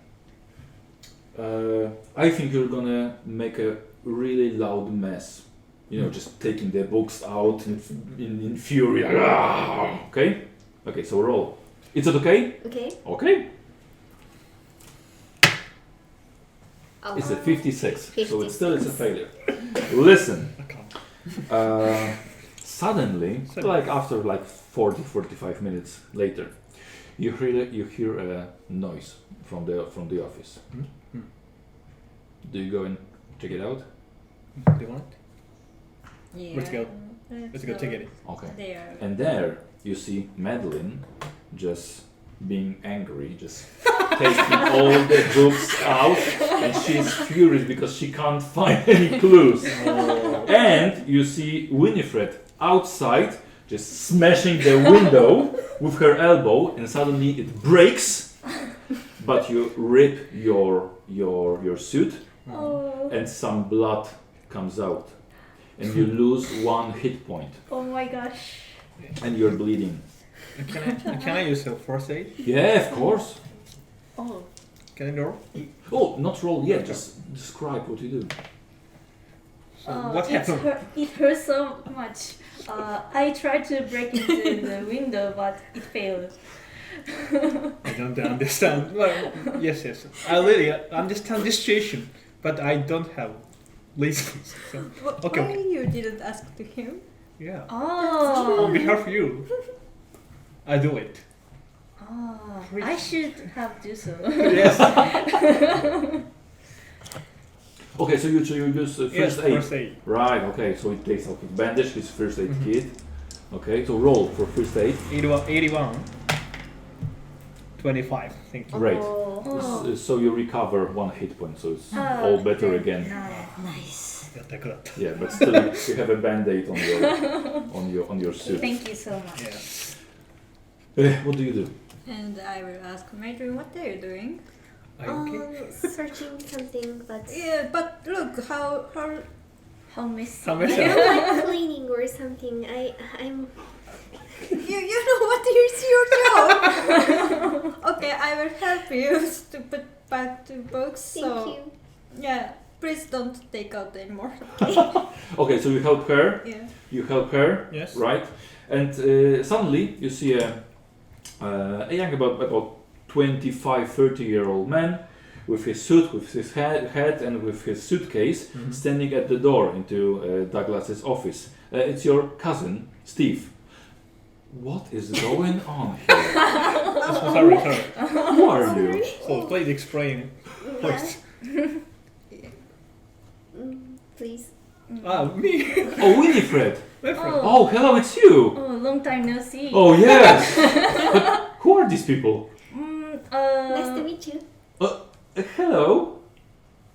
I think you're gonna make a really loud mess. You know, just taking the books out in fury. Okay? Okay, so roll. Is it okay? Okay. Okay. Oh. It's a 56. So it's still a 56. failure. Listen. I can't. Suddenly, like after 40-45 minutes later, you hear a noise from the office. Do you go and check it out? Do you want it? Yeah. Let's go. Let's go check it. Okay. There. And there you see Madeline just being angry, just taking all the books out, and she's furious because she can't find any clues. And you see Winifred outside just smashing the window with her elbow, and suddenly it breaks, but you rip your suit, and some blood comes out, and you lose 1 hit point, Oh my gosh. and you're bleeding. Can I use a first aid? Yeah, of course. Oh. Can I roll? Oh, not roll yet, just describe what you do. So what happened? It hurts so much. I tried to break into the window, but it failed. I don't understand. Well, yes. I really understand this situation, but I don't have reasons. So, okay. Why you didn't ask to him? Yeah. Oh. On behalf of you, I do it. Oh. I should have do so. Yes. Okay, so you use first Yes, aid. first aid. Right, okay, so it takes out his bandage, his first aid kit. Okay, so roll for first aid. 81. 25. Thank you. Great. Oh. So you recover 1 hit point, so it's Oh, all better okay. again. Nice. やったくらった。 Yeah, but still you have a band-aid on your suit. Thank you so much. Yeah. What do you do? And I will ask Marjorie, what are you doing? Are you okay? Searching something, but Yeah, but look how How messy. How messy? like cleaning or something. I'm. you know what is your job. Okay, I will help you to put back the books. Thank so you. yeah, please don't take out anymore. Okay, so you help her. Yeah. You help her. Yes. Right? And suddenly you see a young about 25-30-year-old man with his suit, with his hat and with his suitcase standing at the door into Douglas's office. It's your cousin, Steve. What is going on here? Sorry. Who are you? So please explain first. Please. Me. Oh, Winifred! My friend. Oh, hello, it's you! Oh, long time no see. Oh, yes! But who are these people? Nice to meet you. Hello?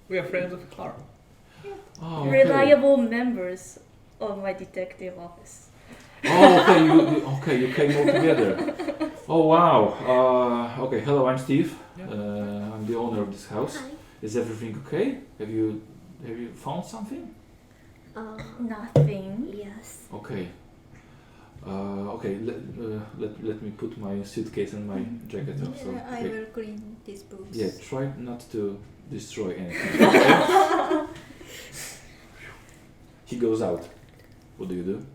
We are friends of her. Oh, okay. Reliable members of my detective office. Oh, okay, you came all together. Oh, wow. Okay, hello, I'm Steve. Yeah. I'm the owner of this house. Hi. Is everything okay? Have you found something? Nothing. Yes. Okay. Okay. Let me put my suitcase and my jacket off. So, I okay. will clean these books. Yeah. Try not to destroy anything. Okay? He goes out. What do you do?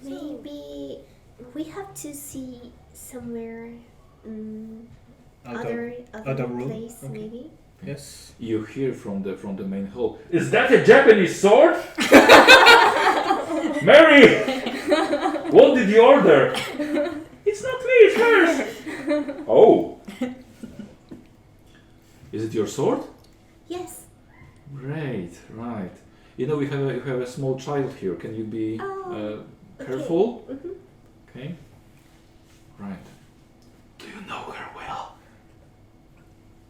Maybe we have to see somewhere Other other room? place Okay. maybe. Yes. You hear from the main hall. Is that a Japanese sword? Mary, what did you order? It's not me. It's hers. Oh. Is it your sword? Yes. Great. Right. You know we have a small child here. Can you be Okay. careful? Mhm. Okay. Right. Do you know her well?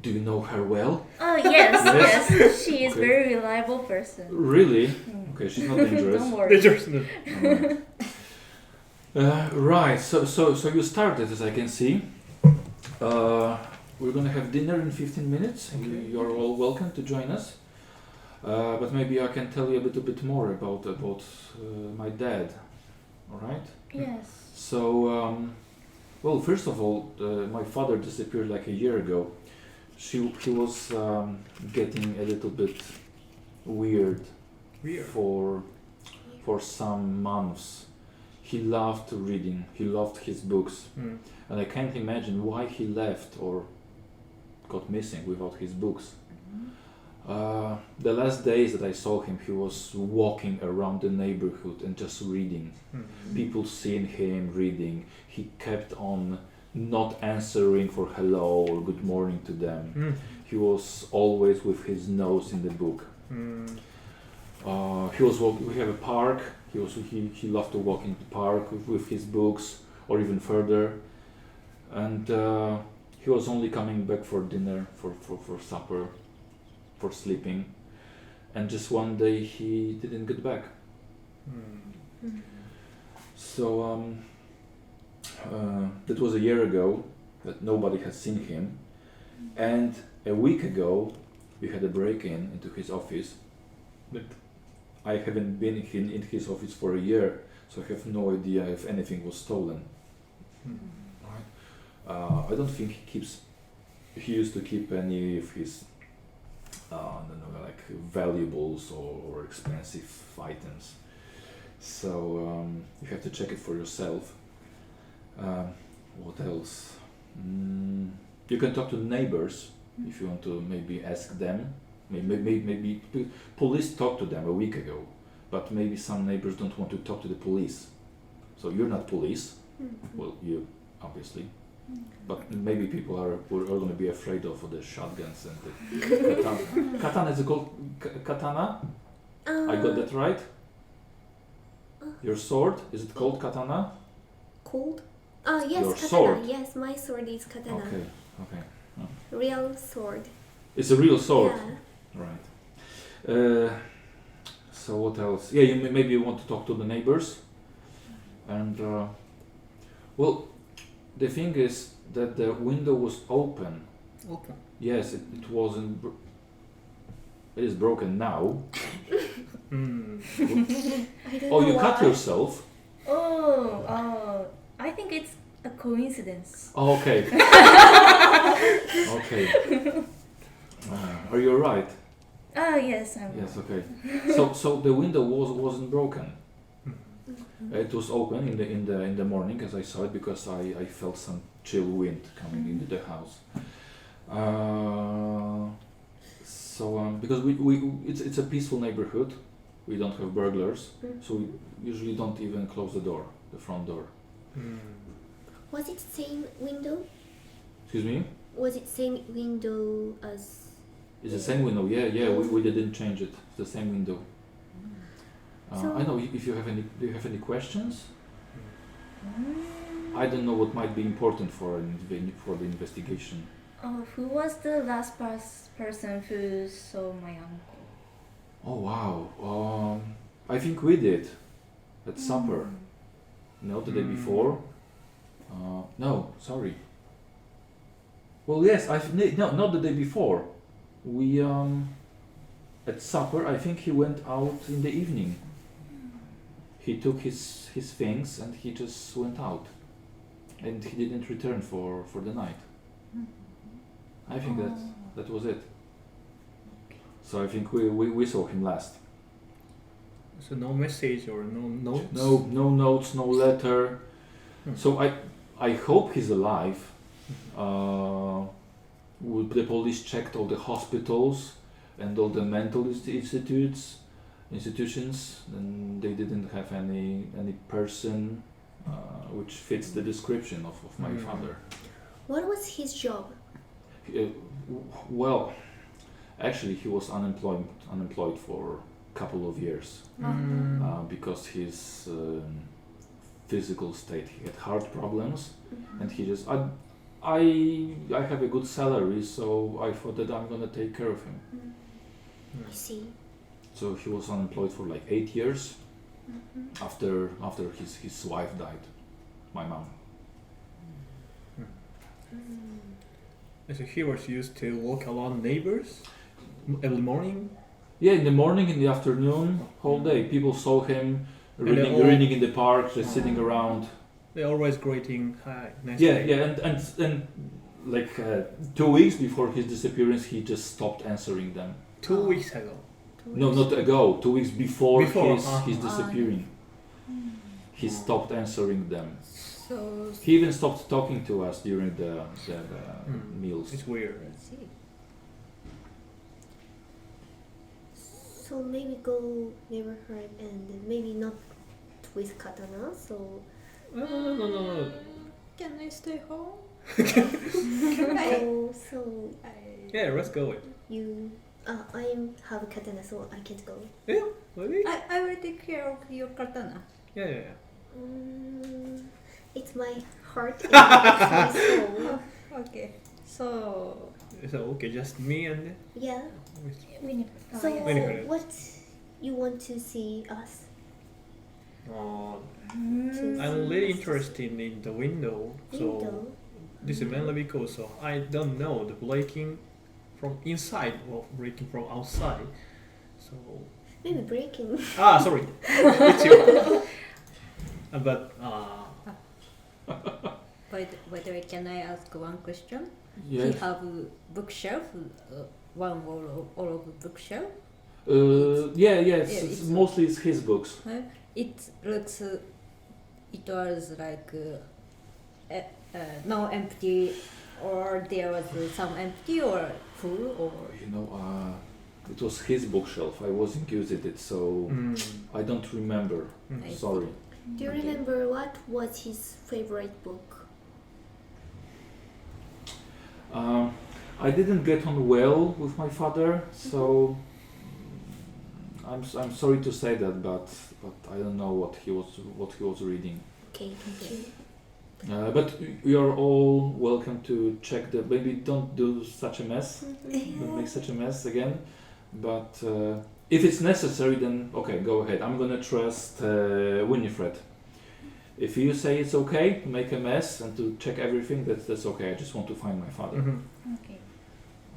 Do you know her well? Oh yes, Yes? yes. She is Okay. very reliable person. Really? Okay, she's not dangerous. Don't worry. Dangerous. No. Right. So you started, as I can see. We're gonna have dinner in 15 minutes. Okay. You're all welcome to join us. But maybe I can tell you a little bit more about my dad. All right. Yes. So, well, first of all, my father disappeared like a year ago. He was getting a little bit weird Weird. for some months. He loved reading. He loved his books, Mm. and I can't imagine why he left or got missing without his books. The last days that I saw him, he was walking around the neighborhood and just reading. Mm. People seeing him reading. He kept on not answering for hello or good morning to them. Mm. He was always with his nose in the book. Mm. He was we have a park. He loved to walk in the park with his books or even further. And he was only coming back for dinner, for supper, for sleeping. And just one day he didn't get back. Mm. So that was a year ago that nobody had seen him, and a week ago we had a break-in into his office. But I haven't been in his office for a year, so I have no idea if anything was stolen. Mm. Right? I don't think he used to keep any of his I don't know, like valuables or expensive items. So you have to check it for yourself. What else? You can talk to neighbors if you want to maybe ask them. Maybe police talked to them a week ago, but maybe some neighbors don't want to talk to the police. So you're not police. Well, you obviously. But maybe people are going to be afraid of the shotguns and the katana. Katana, is it called katana? I got that right? Your sword, is it called katana? Cold? Oh yes, Your katana. sword. Yes, my sword is katana. Okay. Real sword. It's a real sword. Yeah. Right. So what else? Yeah, maybe you want to talk to the neighbors. And, well, the thing is that the window was open. Open. Yes, it wasn't. It is broken now. Mm. I don't Oh, know you why. cut yourself? I think it's a coincidence. Oh, okay. Okay. Are you alright? Oh yes, I'm. Yes, okay. So the window wasn't broken. It was open in the morning as I saw it because I felt some chill wind coming into the house. Because it's a peaceful neighborhood, we don't have burglars, so we usually don't even close the front door. Mm. Was it same window? Excuse me? Was it same window as? It's the same window. Yeah. We didn't change it. It's the same window. So- I know if you have any. Do you have any questions? I don't know what might be important for the investigation. Oh, who was the last person who saw my uncle? Oh wow. I think we did at supper. No, the day before. No, sorry. Well, yes. No, not the day before. We at supper, I think he went out in the evening. He took his things and he just went out. And he didn't return for the night. I think that was it. So I think we saw him last. So no message or no notes? No notes, no letter. So I hope he's alive. The police checked all the hospitals and all the mental institutions, and they didn't have any person which fits the description of my father. What was his job? Well, actually, he was unemployed for a couple of years because his physical state. He had heart problems, and he just I have a good salary, so I thought that I'm gonna take care of him. I see. So he was unemployed for like 8 years after his wife died, my mom. So he was used to walk around neighbors every morning? Yeah, in the morning, in the afternoon, whole day. People saw him reading in the park, just sitting around. They're always greeting, hi, nice Yeah, day. yeah, and like 2 weeks before his disappearance, he just stopped answering them. 2 weeks ago. No, not ago. 2 weeks before Before, his disappearing, he stopped answering them. So He even stopped talking to us during the meals. It's weird. let's see. So maybe go neighborhood and maybe not with katana. So No. Can I stay home? oh, so Yeah, let's go. you I have katana, so I can't go. Yeah, maybe? I will take care of your katana. Yeah. It's my heart and it's my soul. Okay. So So, okay, just me and... Yeah. we So Neighborhood. what you want to see us? I'm really interested in the window. So, Window. this is mainly because I don't know the breaking from inside or breaking from outside. So, Maybe breaking. sorry. It's you. But, by the way, can I ask one question? Yeah. He have a bookshelf, one wall all of bookshelf. It's mostly it's his books. It looks, it was like no empty, or there was some empty or full, or It was his bookshelf. I wasn't using it, so I don't remember. I Sorry. Do you remember what was his favorite book? I didn't get on well with my father, so I'm sorry to say that, but I don't know what he was reading. Okay, thank you. But you're all welcome to check the. Maybe don't do such a mess. Don't make such a mess again. But if it's necessary, then okay, go ahead. I'm gonna trust Winifred. If you say it's okay to make a mess and to check everything, that's okay. I just want to find my father.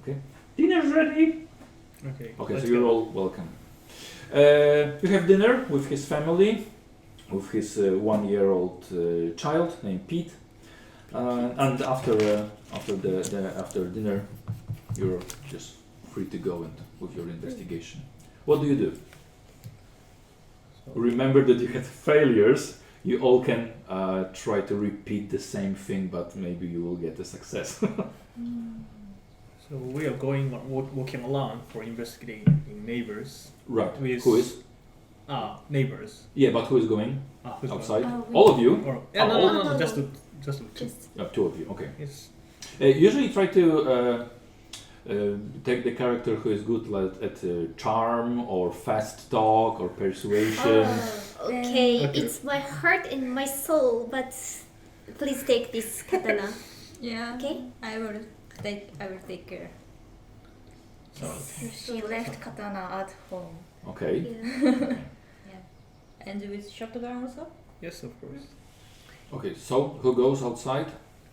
okay. Dinner's ready. Okay, Okay, let's so you're go. all welcome. You have dinner with his family, with his 1-year-old child named Pete, and after dinner, you're just free to go and with your investigation. What do you do? Remember that you had failures. You all can try to repeat the same thing, but maybe you will get a success. So we are going walking around for investigating neighbors. Right. With Who is? Neighbors. Yeah, but who is going Who's outside? going? All of you? Or, Oh, no, just two. Just 2 of you. Okay. Yes. Usually try to take the character who is good at charm or fast talk or persuasion. okay, Okay. it's my heart and my soul, but please take this katana. Yeah. Okay? I will take care. So, She left katana at home. Okay. Yeah. And with shotgun also. yes, of course. Okay, so who goes outside?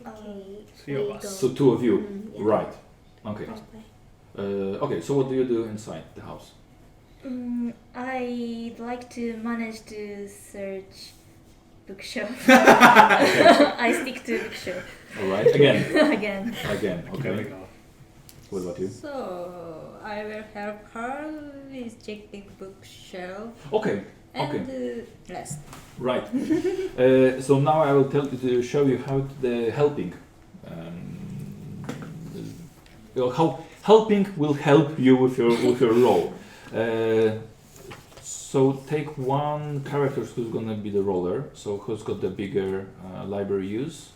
Okay. Three of we us. go. So 2 of you. Yeah. Right. Okay. Bye. Okay, so what do you do inside the house? I'd like to manage to search bookshelf. I stick to bookshelf. All right. Again. Again. Again. Okay. What about you? So I will help her with checking bookshelf Okay. and rest. Right. So now I will show you how the helping. How helping will help you with your role. So take one character who's gonna be the roller. So who's got the bigger library use?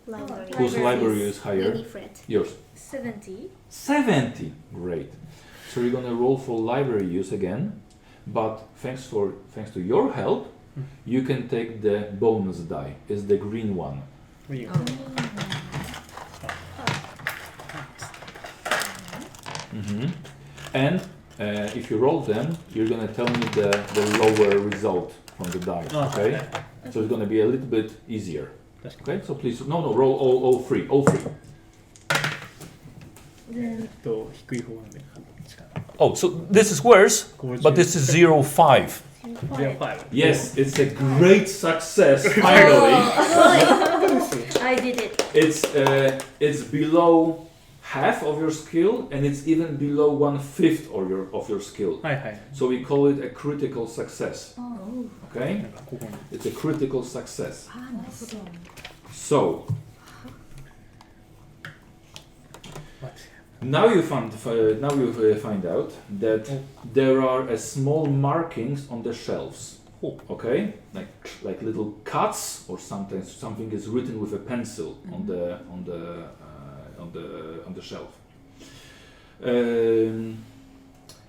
Library. Whose library use higher? Winifred. Yours. 70. 70. Great. So you're gonna roll for library use again, but thanks to your help, you can take the bonus die. It's the green one. And if you roll them, you're gonna tell me the lower result from the dice. Okay. So it's gonna be a little bit easier. Okay. So please, roll all three. All three. Then 低い方なんで Oh, so this is worse, but this is 0.5. 0.5 Yes, it's a great success. Finally, I did it. it's below half of your skill, and it's even below 1/5 of your skill. はいはい So we call it a critical success. Oh. Okay, なんかここに it's a critical success. あ、なるほど。 So now you find out that there are small markings on the shelves. Okay, like little cuts, or sometimes something is written with a pencil on the shelf.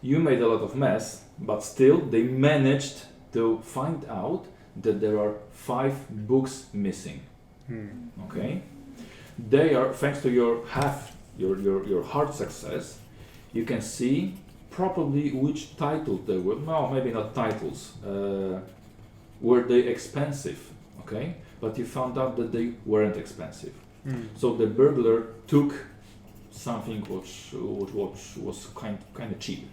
You made a lot of mess, but still they managed to find out that there are 5 books missing. Okay, they are, thanks to your hard success, you can see probably which titles they were. No, maybe not titles. Were they expensive? Okay, but you found out that they weren't expensive. So the burglar took something which was kind of cheap.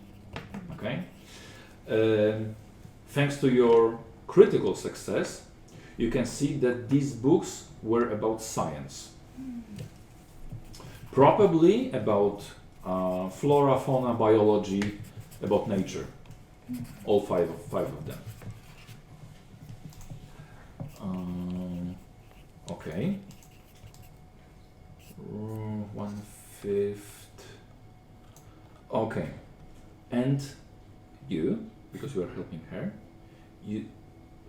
Okay. Thanks to your critical success, you can see that these books were about science. Probably about flora, fauna, biology, about nature. All five of them. Okay. 1/5. Okay. And you, because you are helping her, you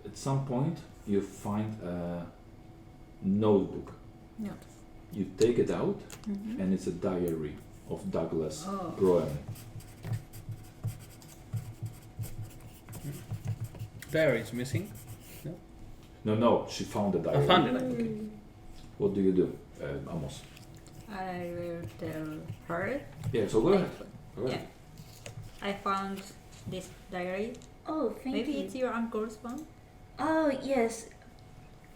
at some point you find a notebook. Yeah. You take it out, and it's a diary of Douglas Broem. Diary is missing. No, she found the diary. I found it. Okay. What do you do, Amos? I will tell her. Yeah, so go ahead. Go ahead. I found this diary. Oh, thank Maybe you. it's your uncle's one. Oh, yes.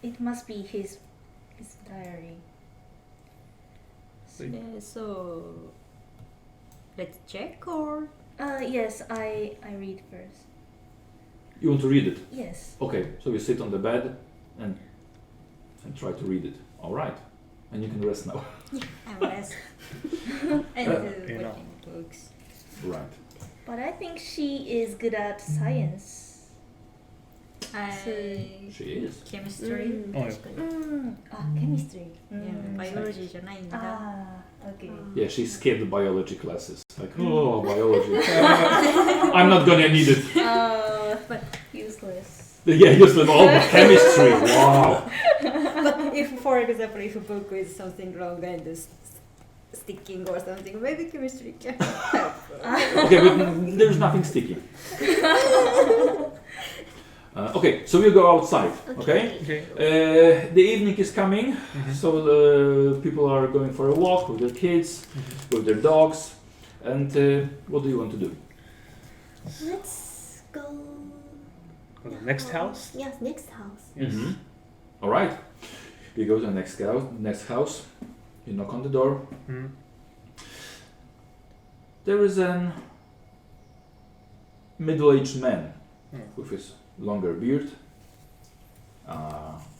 It must be his diary. So let's check, or Yes, I read first. You want to read it? Yes. Okay, so you sit on the bed and try to read it. All right, and you can rest now. I'm rest and watching books. Right. But I think she is good at science. She is. Chemistry. Chemistry. Biology じゃないんだ。 Okay. Yeah, she skipped biology classes. Like, oh, biology. I'm not gonna need it. But useless. Yeah, useless. Oh, chemistry. Wow. But if, for example, if a book is something wrong and is sticking or something, maybe chemistry can help. Okay, but there's nothing sticky. Okay, so we go outside. Okay. The evening is coming, so people are going for a walk with their kids, with their dogs, and what do you want to do? Let's go. To the next house. Yes, next house. Yes. All right. You go to the next house. You knock on the door. There is an middle-aged man Hmm. with his longer beard,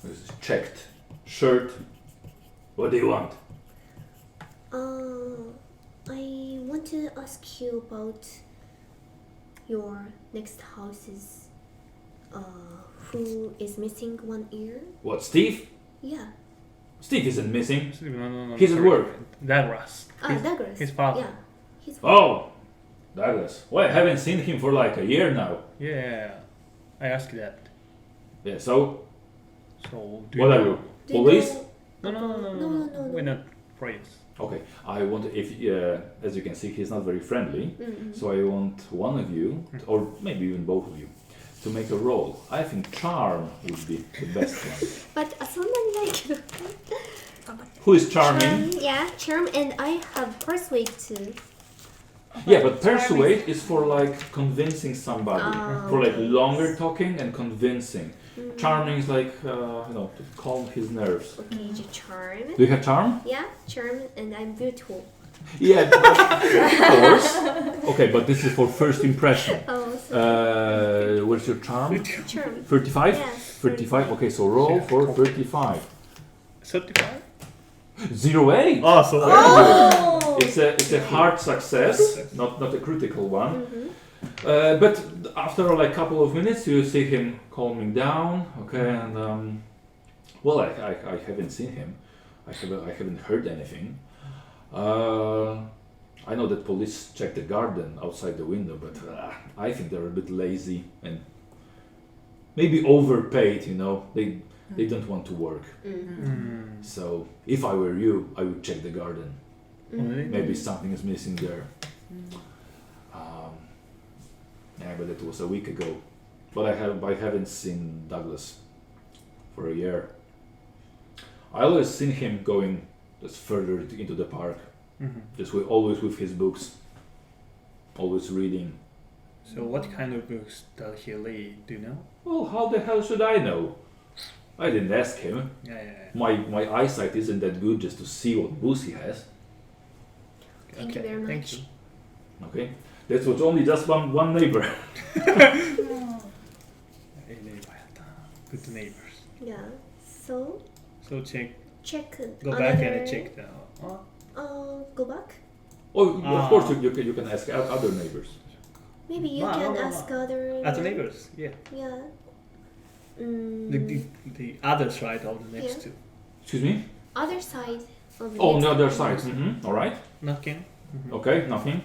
with his checked shirt. What do you want? I want to ask you about your next house's who is missing one ear? What, Steve? Yeah. Steve isn't missing. No. He's at sorry. work. Douglas. Douglas. his father. Yeah. His Oh, Douglas. Well, I haven't seen him for like a year now. Yeah, I asked that. Yeah, so So do what are know- you? Do you Police? know- No. We're not police. Okay, I want, if as you can see, he's not very friendly. Mm-mm. So I want one of you, or maybe even both of you, to make a roll. I think charm would be the best one. But someone like Who is charming? charm, and I have persuade too. Yeah, but persuade is for like convincing somebody, for like okay. longer talking and convincing. Charming is like to calm his nerves. Okay, charm. Do you have charm? Yeah, charm, and I'm beautiful. Yeah, of course. Okay, but this is for first impression. Oh, so What's your charm? charm. 35? Yes. 35. Okay, so roll for 35. 35? 08. Oh, so Oh. It's a hard success, not a critical one. Mhm. But after like a couple of minutes, you see him calming down. Okay, and well, I haven't seen him. I haven't heard anything. I know that police check the garden outside the window, but I think they're a bit lazy and maybe overpaid. They don't want to work. Mm. So if I were you, I would check the garden. Really? Maybe something is missing there. Yeah, but that was a week ago. But I haven't seen Douglas for a year. I always seen him going just further into the park, just always with his books, always reading. So what kind of books does he read? Do you know? Well, how the hell should I know? I didn't ask him. Yeah. My eyesight isn't that good just to see what books he has. Thank you very Thank much. you. Okay, that was only just one neighbor. Good neighbors. Yeah. So So check. Go another. back and check the. Go back. Oh, of course you can ask other neighbors. Maybe you can ask other. Other neighbors. Yeah. Yeah. The other side of the next Yeah. two. Excuse me. Other side of the. Oh, on next the other one. side. All right. Knocking. Okay, nothing.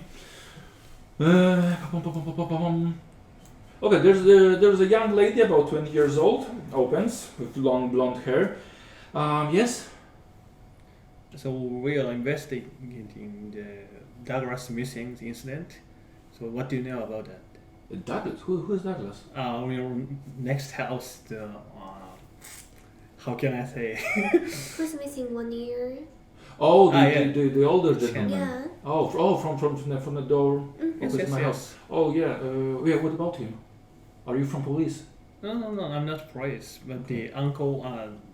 Okay, there's a young lady about 20 years old, opens with long blonde hair. Yes. So we are investigating the Douglas missing incident. So what do you know about that? Douglas. Who's Douglas? Our next house. How can I say? Who's missing 1 year? Oh, yeah. the older gentleman. Yeah. Oh, from the door. Yes, opposite my house. Oh yeah. Yeah. What about him? Are you from police? No, I'm not police, but the uncle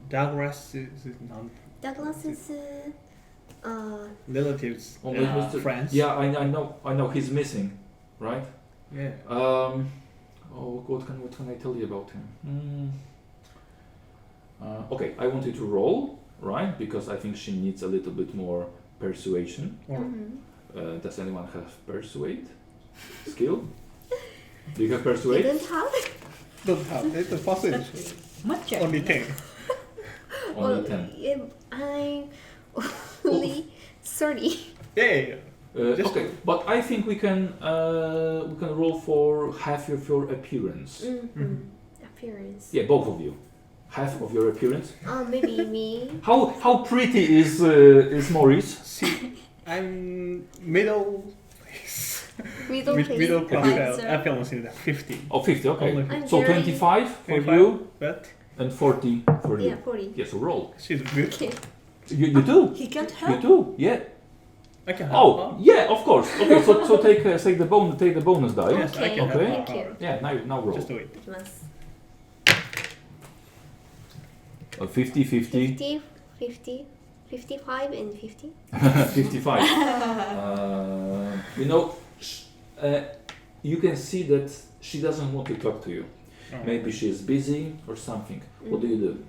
Douglas is Douglas's relatives, Oh, Mr. friends. Yeah, I know. He's missing, right? Yeah. Oh, what can I tell you about him? Okay, I want you to roll, right? Because I think she needs a little bit more persuasion. Or Does anyone have persuade skill? Do you have You persuade? don't have? don't have it's a percentage. Much. Only 10. Only 10. Yeah, I'm only 30. Yeah. Just- Okay, but I think we can roll for half of your appearance. Appearance. Yeah, both of you. Half of your appearance. Maybe me. How pretty is Maurice? See, I'm middle Middle place. middle class. Sir. Appearance is 50. Oh, 50, okay. Only I'm So very- 25 for 25, you but and 40 for you. Yeah, 40. Yeah, so roll. she's beautiful. Okay. You do? He can't You help. do? Yeah. I can help Oh, her. yeah, of course. Okay, so take the bonus die. Yes, I can Okay. help Thank her. Yeah, now roll. Just do it. 50, 50, 50, 50, 55 and 50. 55. You can see that she doesn't want to talk to you. Maybe she is busy or something. What do you do?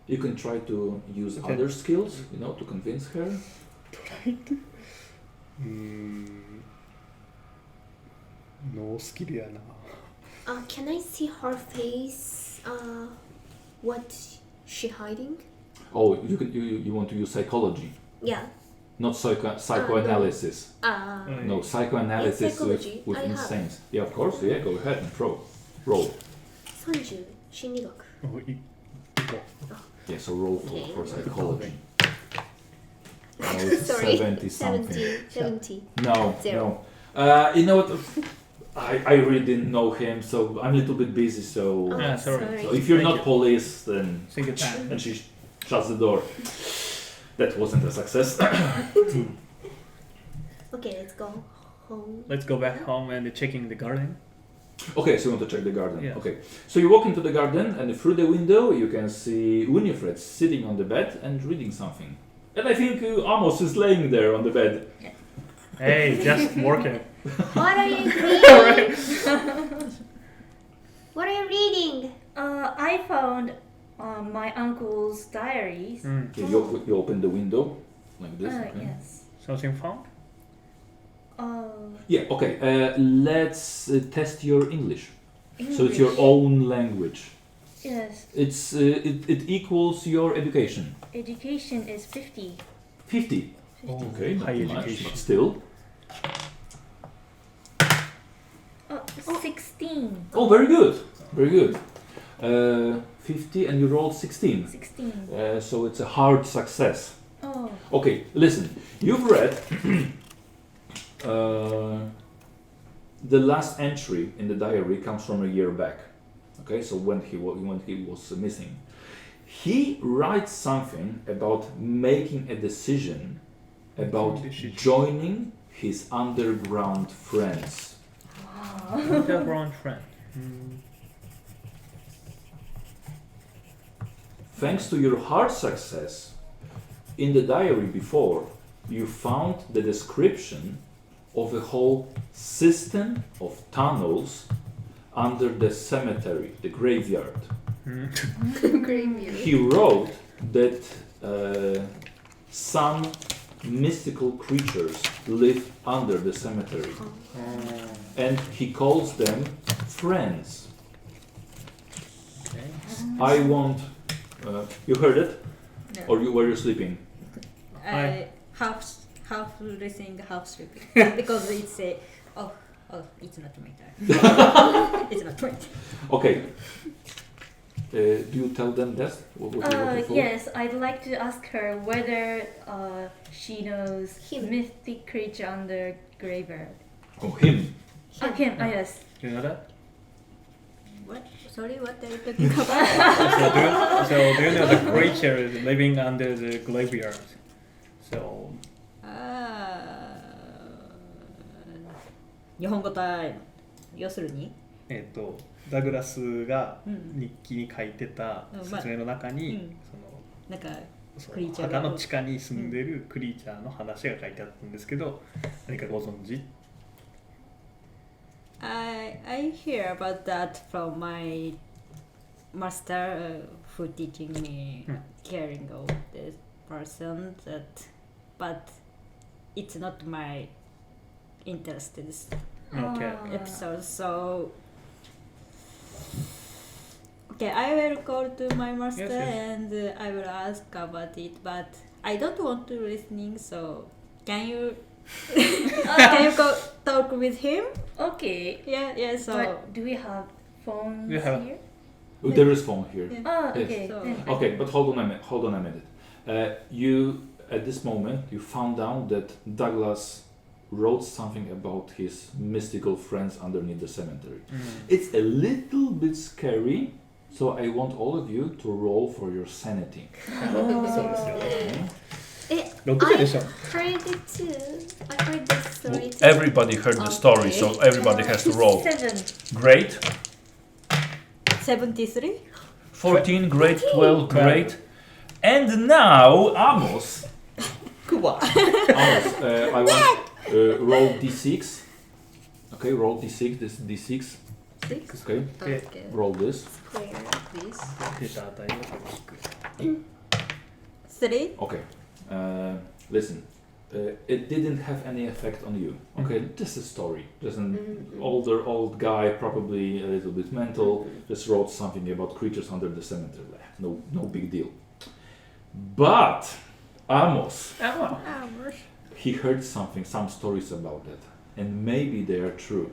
You can try to use other skills, to convince her. No skill やな。 Can I see her face? What she hiding? Oh, you want to use psychology, Yeah. not psychoanalysis. No, psychoanalysis Yeah, psychology. with I have. insane. Yeah, of course. Yeah, go ahead and roll. 30心理学。Yeah, so roll Okay. for psychology. No, it's Sorry. 70 something. 70. No, Zero. no. You know what? I really didn't know him, so I'm a little bit busy. So, Ah, sorry. so if you're Thank not you. police, then Take your time. and she shuts the door. That wasn't a success. Okay, let's go home. Let's go back home and checking the garden. Okay, so you want to check the garden. Yeah. Okay, so you walk into the garden, and through the window you can see Winifred sitting on the bed and reading something. And I think Amos is laying there on the bed. Hey, just working. What are you reading? What are you reading? I found my uncle's diaries. Okay, you open the window like this. Okay. Yes. Something found? Yeah. Okay. Let's test your English. So it's your own language. Yes. It's it equals your education. Education is 50. 50. Oh, Okay, not high too much, education. but still. 16. Oh, very good. Very good. 50 and you rolled 16. 16. So it's a hard success. Oh. Okay, listen. You've read the last entry in the diary comes from a year back. Okay, so when he was missing, he writes something about making a decision about joining his underground friends. Underground friend. Thanks to your hard success, in the diary before, you found the description of a whole system of tunnels under the cemetery, the graveyard. Graveyard. He wrote that some mystical creatures live under the cemetery, and he calls them friends. Okay. I want. You heard it, No. or were you sleeping? I half listening, half sleeping because it's a it's not my turn. It's not my turn. Okay. Do you tell them that? What you're looking for? Yes, I'd like to ask her whether she knows Him. mythic creature under graveyard. Oh, him. Him. Yes. You know that? What? Sorry, what are you talking about? So do you know the creature is living under the graveyard? So 日本語タイム。要するに、ダグラスがうん日記に書いてた説明の中に、なんかそクリーチャーがの墓の地下に住んでるクリーチャーの話が書いてあったんですけど、何かご存知？ I hear about that from my master who teaching me caring of this person but it's not my interested Okay. episode, so okay, I will call to my master Yes, yes. and I will ask about it, but I don't want to listening, so can you go talk with him? Okay. Yeah, so But do we have phones We have- here? There is phone here. Yeah. Oh, Yes. okay. So- then- Okay, but hold on a minute. You at this moment you found out that Douglas wrote something about his mystical friends underneath the cemetery. It's a little bit scary, so I want all of you to roll for your sanity. そうですよね。Eh, 6でしょ。 heard it too. I heard this story too. Everybody heard the story, so everybody has to roll. 7. Great. 73. 14, great. 12, great. And now, Amos, Kuba. Amos, I want roll d6. Okay, roll d6. This is d6. 6? Okay, Okay. roll this. Square this. 出た値を聞く。 3? Okay, listen. It didn't have any effect on you. Okay, just a story. Just an old guy, probably a little bit mental, just wrote something about creatures under the cemetery. No big deal. But Amos, he heard some stories about that, and maybe they are true.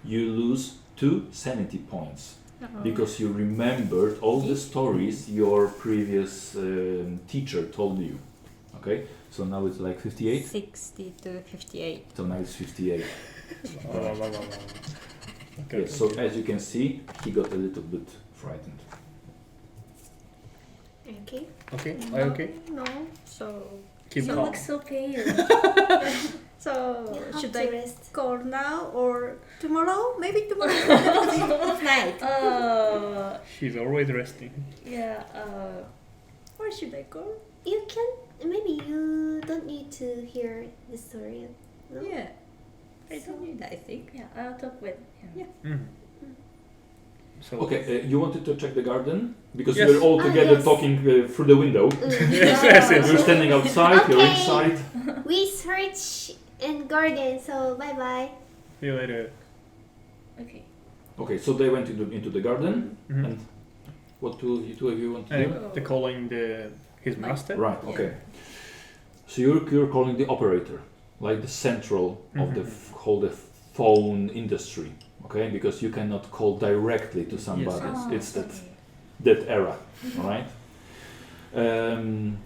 You lose 2 sanity points because you remembered all the stories your previous teacher told you. Okay, so now it's like 58. 60 to 58. So now it's 58. まあまあまあまあ。Yes, so as you can see, he got a little bit frightened. Okay. Okay, are you okay? No. So Keep You calm. look so pale. so You should have to I rest. call now or tomorrow? Maybe tomorrow. Night. She's always resting. Yeah. Or should I call? You can. Maybe you don't need to hear the story. No? Yeah. I don't need that, I think. Yeah. I'll talk with him. Yeah. So Okay, you wanted to check the garden? Because Yes. we're all Ah, together yes. talking through the window. yes. You're standing outside, you're Okay. inside. We search in garden, so bye bye. See you later. Okay. Okay, so they went into the garden. Mhm. And what two of you want to do? And they're calling his master. Right, okay. So you're calling the operator, like the central of the whole phone industry, okay? Because you cannot call directly to somebody. It's that era, all right?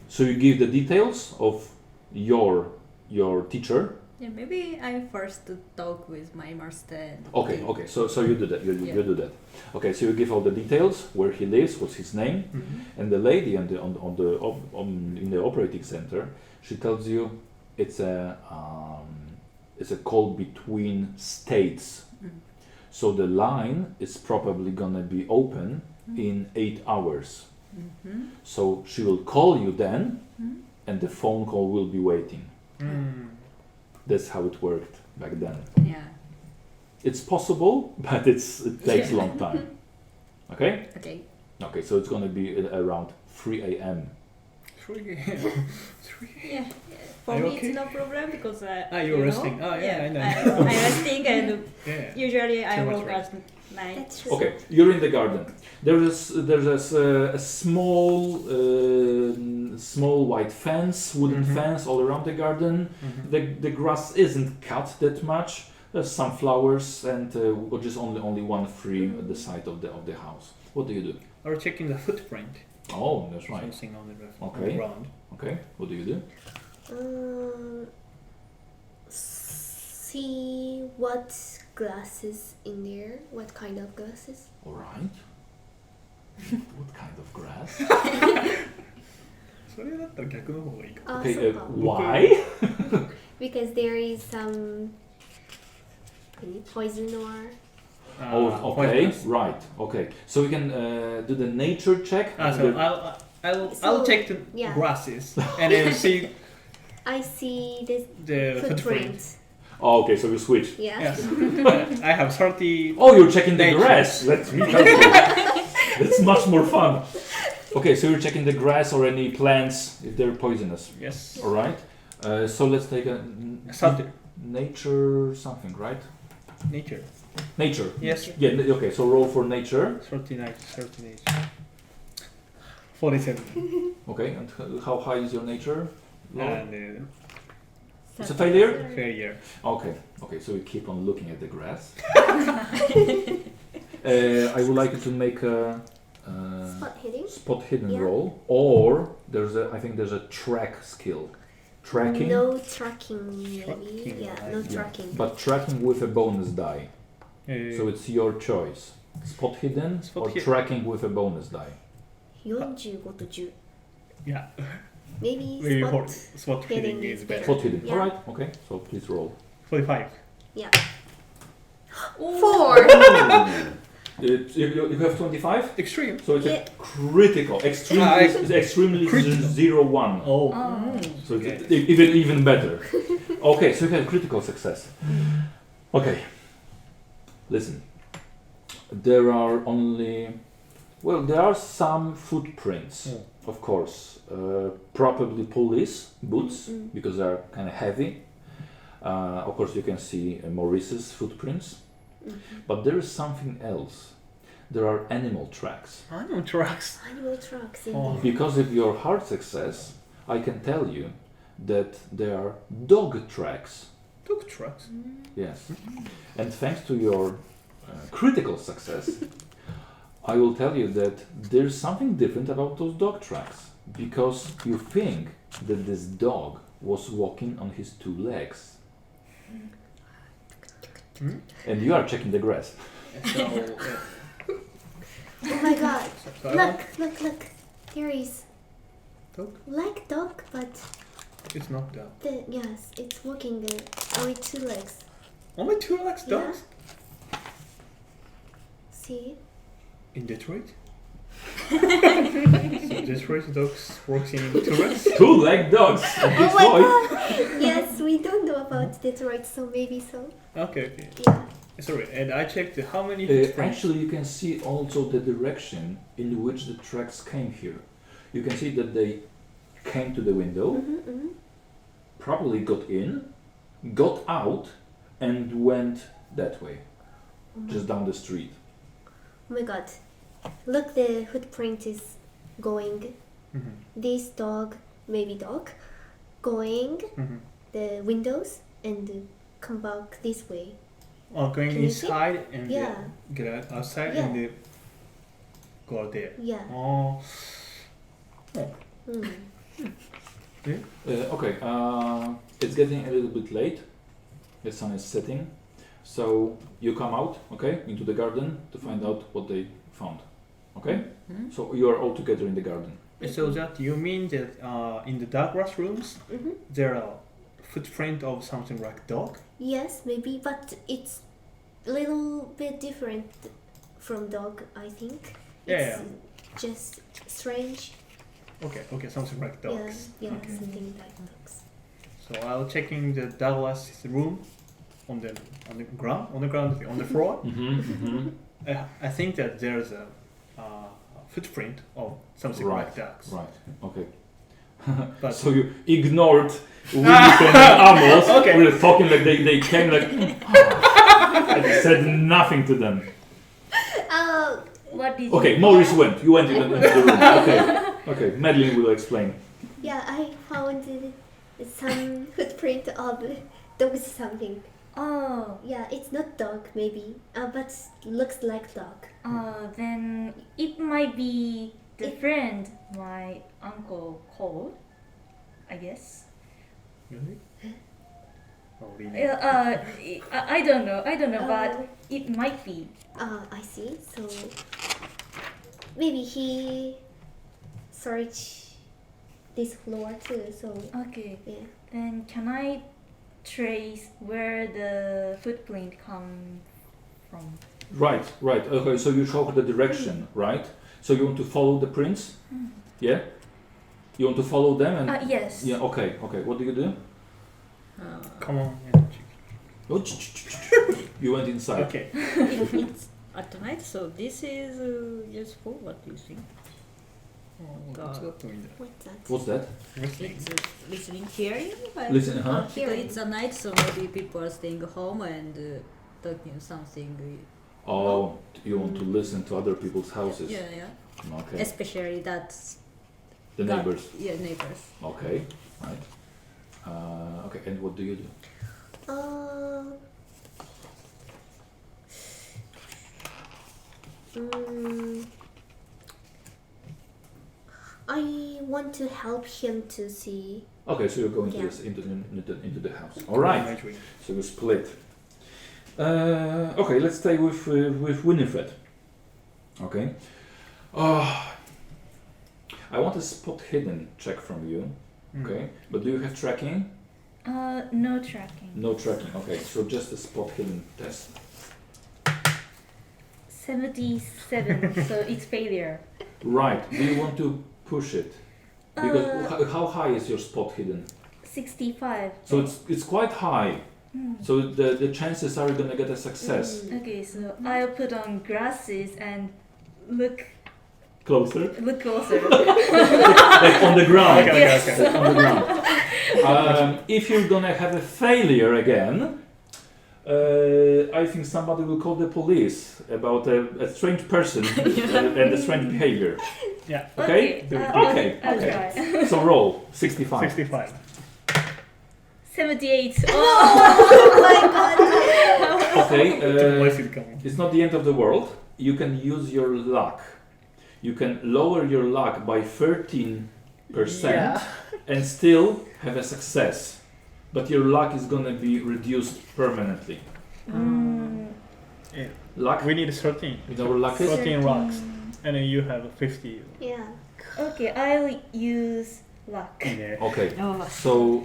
So you give the details of your teacher. Yeah, maybe I first to talk with my master. And Okay. So you do that. You do that. Okay. So you give all the details, where he lives, what's his name, and the lady in the operating center, she tells you it's a call between states. So the line is probably gonna be open in 8 hours. So she will call you then, and the phone call will be waiting. That's how it worked back then. Yeah. It's possible, but it takes a long time. Okay? Okay. Okay, so it's gonna be around 3 a.m. 3 Yeah. For Are you me, okay? it's no problem because you're you know, resting. Oh, yeah, I know. I'm resting and Yeah. usually I Too much work at night. That's true. Okay, you're in the garden. There's a small white fence, wooden fence all around the garden. The grass isn't cut that much. There's some flowers and just only one tree at the side of the house. What do you do? Or checking the footprint. Oh, that's right. Something on the Okay. ground. Okay, what do you do? See what glasses in there. What kind of glasses? All right. What kind of grass? それだったら逆の方がいいか。 Okay, somehow. why? Because there is some poison or Oh, okay, right, okay. So we can do the nature check. So I'll So, check the yeah. grasses and then see I see this the footprint. footprint. Oh, okay, so we switch. Yeah. Yes. I have 30. Oh, you're checking the Nature. grass. Let me help you. That's much more fun. Okay, so you're checking the grass or any plants if they're poisonous. Yes. All right. So let's take a Something. nature something, right? Nature. Nature. Yes. Yeah. Okay. So roll for nature. 39. 47. Okay. And how high is your nature? Roll? And It's a failure. failure. Okay. Okay. So we keep on looking at the grass. I would like you to make a Spot hitting? spot hidden Yeah. roll, or I think there's a track skill. Tracking, No tracking, maybe. Tracking, Yeah, right. no Yeah. tracking. but tracking with a bonus die. So it's your choice. Spot hidden Spot or hidden. tracking with a bonus die. 45と10. yeah. Maybe Maybe spot spot hitting hitting is is better. better. Spot hidden. Yeah. Alright, okay. So please roll. 45. Yeah. 4! You have 25? Extreme. So it's Yeah. a critical, extremely Critical. 0-1. Oh. So Okay. it's even better. Okay, so you have critical success. Okay. Listen. There are some footprints, of course. Probably police boots, because they are kind of heavy. Of course, you can see Maurice's footprints. But there is something else. There are animal tracks. Animal tracks. Animal trucks in Oh. there. Because of your hard success, I can tell you that there are dog tracks. Dog tracks. Yes. And thanks to your critical success, I will tell you that there's something different about those dog tracks. Because you think that this dog was walking on his 2 legs. And you are checking the grass. So, Oh my god. so I want- Look. There is Dog? like dog, but It's not dog. yes, it's walking only 2 legs. Only 2 legs Yeah. dogs? See? In Detroit? So Detroit dogs works in 2 legs? 2-leg dogs. Oh my Detroit. god! Yes, we don't know about Detroit, so maybe so. Okay. Yeah. Sorry, and I checked how many footprints. Actually, you can see also the direction in which the tracks came here. You can see that they came to the window, probably got in, got out, and went that way, just down the street. Oh my god. Look, the footprint is going. This dog, maybe dog, going the windows and come back this way. Oh, going Can you see? inside and Yeah. get out outside Yeah. and go out there. Yeah. Oh. Okay, it's getting a little bit late. The sun is setting, so you come out, okay, into the garden to find out what they found. Okay, so you are all together in the garden. So that you mean that in the dark grass rooms there are footprint of something like dog? Yes, maybe, but it's a little bit different from dog, I think. Yeah, It's just strange. Okay, something like dogs. Yeah, Okay. something like dogs. So I'll checking the Douglas room on the ground, on the floor. I think that there's a footprint of something like dogs. Right. Okay. But So you ignored Wilson and Amos. Okay. We were talking like they came like and said nothing to them. What did Okay, you Maurice went. You went into the room. Okay. Madeline will explain. Yeah, I found some footprint of dog something. Oh, Yeah, it's not dog maybe, but looks like dog. then it might be the friend my uncle called, I guess. really? Oh, really? I don't know, but it might be. I see. So maybe he searched this floor too. So Okay, yeah. then can I trace where the footprint come from? Right. Okay, so you show her the direction, right? So you want to follow the prints? Yeah? You want to follow them and Yes. yeah, okay. What do you do? Come on. And check. Oh, you went inside. Okay. It's at night, so this is useful. What do you think? What's that window? What's that? What's that? It's listening, hearing. But Listen, huh? because Hearing. it's a night, so maybe people are staying home and talking something. Oh, you want to listen to other people's houses? Yeah. Okay. Especially that's The neighbors. Yeah, neighbors. Okay. Right. Okay. And what do you do? I want to help him to see. Okay, so you're going to Yeah. this into the house. All right. Imagery. So you split. Okay, let's stay with Winifred. Okay. I want a spot hidden check from you. Okay. But do you have tracking? No tracking. No tracking. Okay. So just a spot hidden test. 77. So it's failure. Right. Do you want to push it? Because how high is your spot hidden? 65. So it's quite high. So the chances are you're gonna get a success. Okay, so I'll put on glasses and look Closer. closer. Like on the ground. Yes. On the ground. If you're gonna have a failure again, I think somebody will call the police about a strange person and a strange behavior. Yeah. Okay? Okay. I'll try. So roll 65. 65. 78. Oh my god. Okay. ちょっと燃えすぎかも。 It's not the end of the world. You can use your luck. You can lower your luck by 13% and still have a success. But your luck is gonna be reduced permanently. Yeah. Luck? We need 13. You know what luck is? 13 rocks. And then you have 50. Yeah. Okay, I'll use luck. Yeah. Okay. Oh, So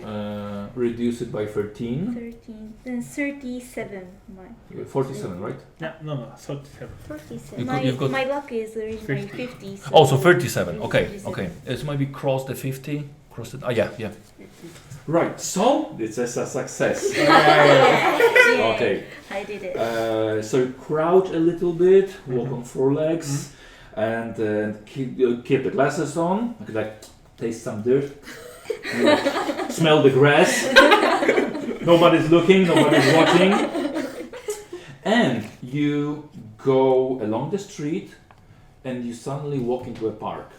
reduce it by 13. 13. Then 37. 47, right? No, 37. 47. My luck is originally 50. 50. So Oh, so 37. Okay, 37. okay. It might be cross the 50. Cross it. Yeah. Right. So this is a success. Yeah, Okay. I did it. So crouch a little bit, walk on four legs, and keep the glasses on. Like taste some dirt, smell the grass. Nobody's looking, nobody's watching, and you go along the street, and you suddenly walk into a park.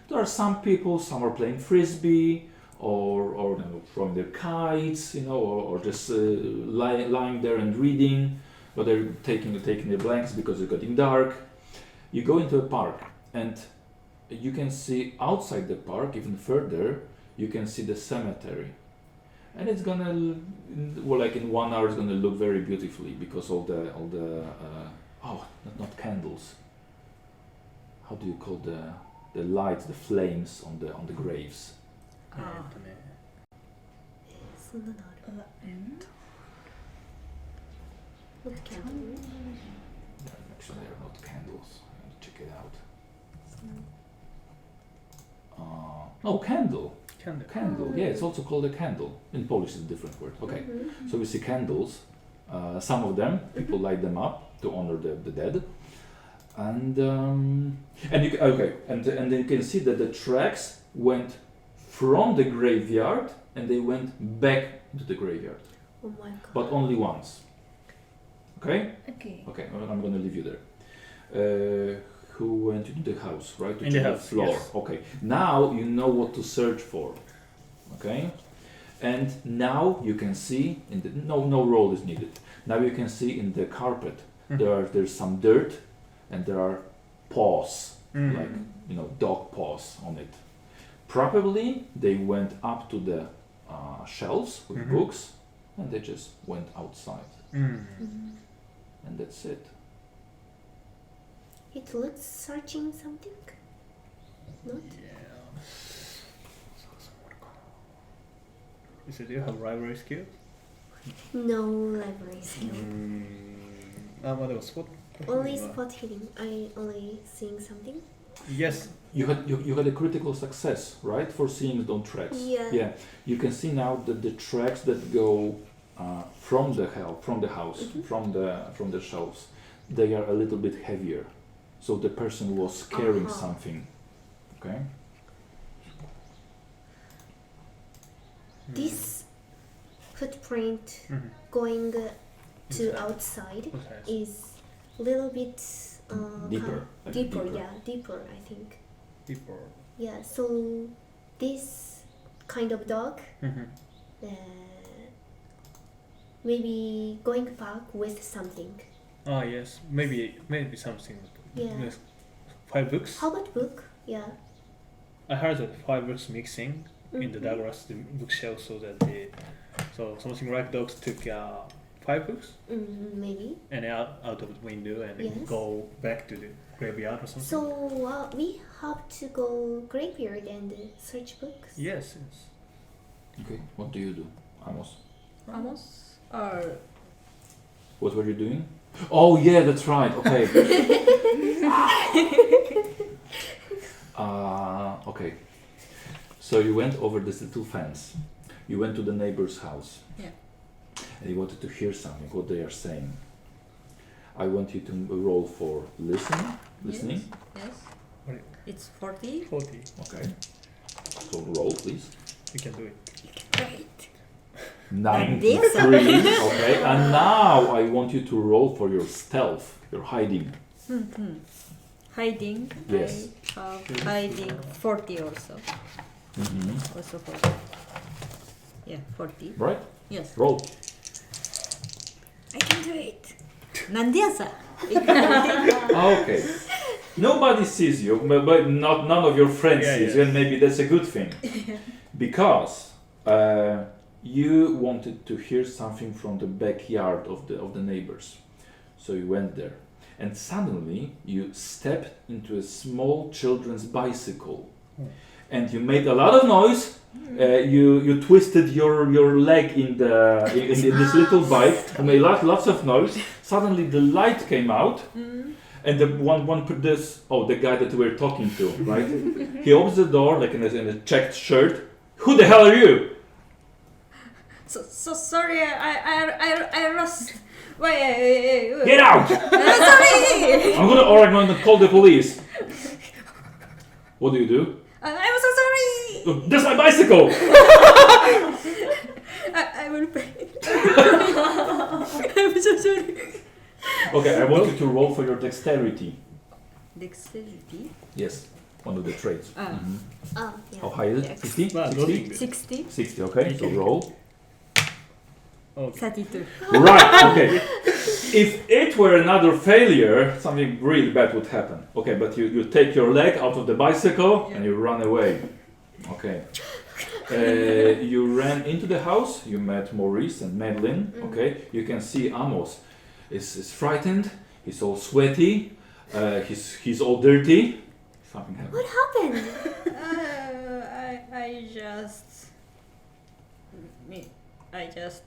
There are some people. Some are playing frisbee, or you know, throwing their kites, you know, or just lying there and reading, but they're taking their blanks because it's getting dark. You go into a park, and you can see outside the park, even further, you can see the cemetery, and it's gonna, well, like in 1 hour, it's gonna look very beautifully because all the not candles. How do you call the lights, the flames on the graves? そんなのある。Look at it. Actually, they're not candles. Check it out. No, candle. Candle. Yeah, it's also called a candle. In Polish, it's a different word. Okay. So we see candles. Some of them, people light them up to honor the dead. And you and then you can see that the tracks went from the graveyard and they went back to the graveyard, Oh my god. but only once. Okay. Okay. Okay. Well, I'm gonna leave you there. Who went into the house, right? To In the check house, floor. yes. Okay. Now you know what to search for. Okay. And now you can see in the no roll is needed. Now you can see in the carpet there's some dirt and there are paws, like you know, dog paws on it. Probably they went up to the shelves with books and they just went outside, and that's it. It looks searching something. Not? So do you have library skills? No library skill. まあでもスポット Only spot hitting. I only seeing something. Yes. You had a critical success, right, for seeing those tracks. Yeah. Yeah. You can see now that the tracks that go from the house, from the shelves, they are a little bit heavier. So the person was carrying something. Okay. This footprint going to outside is a little bit Deeper. deeper, I think. Deeper. Yeah, so this kind of dog maybe going back with something. Ah yes, maybe something. Yeah. Yes. 5 books. How about book? Yeah. I heard that 5 books mixing in the Douglas bookshelf, so something like dogs took 5 books Maybe. and out of the window and Yes. go back to the graveyard or something. So we have to go graveyard and search books. Yes. Okay. What do you do, Amos? Amos? What were you doing? Oh yeah, that's right. Okay. Okay. So you went over this little fence. You went to the neighbor's house. Yeah. And you wanted to hear something, what they are saying. I want you to roll for listening. Yes. Right. It's 40. 40. Okay. So roll, please. You can do it. Great. 93. Okay. And now I want you to roll for your stealth, your hiding. Hiding. Yes. I have hiding 40 also. Mm-hmm. Also 40. Yeah, 40. Right? Yes. Roll. I can do it. なんでやさ。 Okay. Nobody sees you, but none of your friends Yeah, sees yeah. you, and maybe that's a good thing. Because you wanted to hear something from the backyard of the neighbors. So you went there. And suddenly you stepped into a small children's bicycle. And you made a lot of noise. You twisted your leg in this little bike and made lots of noise. Suddenly the light came out, and the guy that we were talking to, right? He opens the door like in a checked shirt. Who the hell are you? So sorry, I lost. Wait. Get out! Sorry. I'm gonna call the police. What do you do? I'm so sorry. That's my bicycle. I will pay. I'm so sorry. Okay, I want you to roll for your dexterity. Dexterity. Yes, one of the traits. Mhm. Oh, yeah. How high is it? 60? 60? 60. 60, okay, so roll. Okay. 32. Right, okay. If it were another failure, something really bad would happen. Okay, but you take your leg out of the bicycle and you run away. Okay. You ran into the house, you met Maurice and Madeline. Okay, you can see Amos is frightened, he's all sweaty, he's all dirty. Something happened. What happened? I just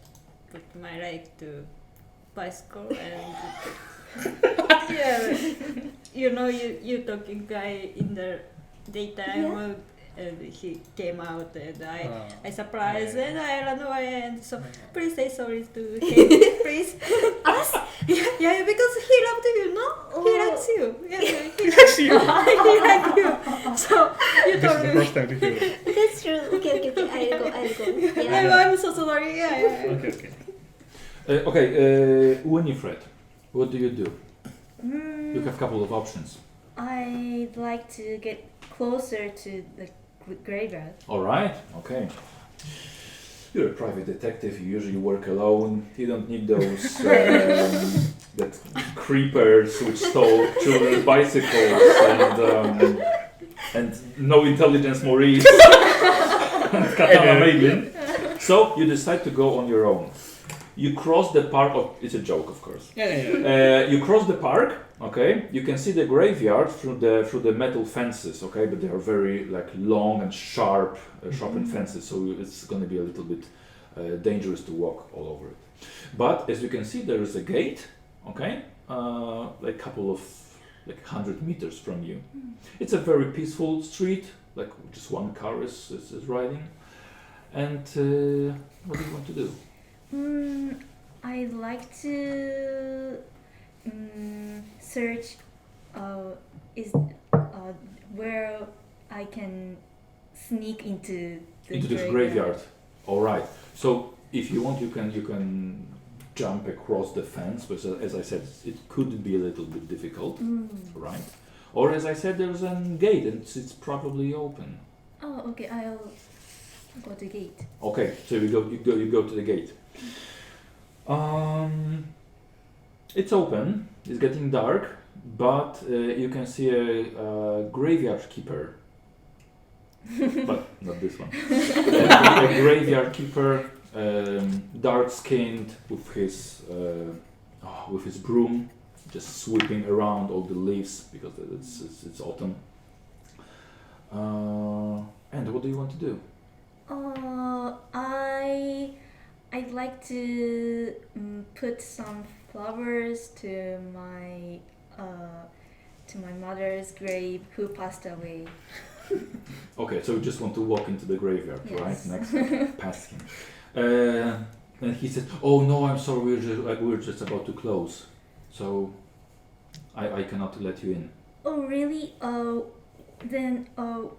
put my leg to bicycle and yeah, you talking guy in the daytime and he came out and I surprised and I ran away and so please say sorry to him, please. Us? Yeah, because he loved you, no? He likes you. Yeah, he Likes you. he likes you. So you This is told the me. first time to hear it. That's true. Okay. I'll go. Yeah. I'm so sorry. Yeah. Okay. Okay, Winifred, what do you do? You have a couple of options. I'd like to get closer to the graveyard. All right, okay. You're a private detective. You usually work alone. You don't need those that creepers which stole children's bicycles and no intelligence Maurice and Katana Maidlin. So you decide to go on your own. You cross the park. Oh, it's a joke, of course. Yeah. You cross the park. Okay, you can see the graveyard through the metal fences. Okay, but they are very like long and sharpened fences, so it's going to be a little bit dangerous to walk all over it. But as you can see, there is a gate. Okay, like couple of 100 meters from you. It's a very peaceful street. Like just one car is riding. And what do you want to do? I'd like to search where I can sneak into this graveyard. All right. So if you want, you can jump across the fence, but as I said, it could be a little bit difficult, right? Or as I said, there's a gate and it's probably open. Oh, okay. I'll go to the gate. Okay, so you go to the gate. It's open. It's getting dark, but you can see a graveyard keeper. But not this one. A graveyard keeper, dark-skinned, with his broom, just sweeping around all the leaves because it's autumn. And what do you want to do? I'd like to put some flowers to my mother's grave who passed away. Okay, so you just want to walk into the graveyard, Yes. right? Next, past him. And he said, "Oh no, I'm sorry, we're just about to close, so I cannot let you in." Oh really? Then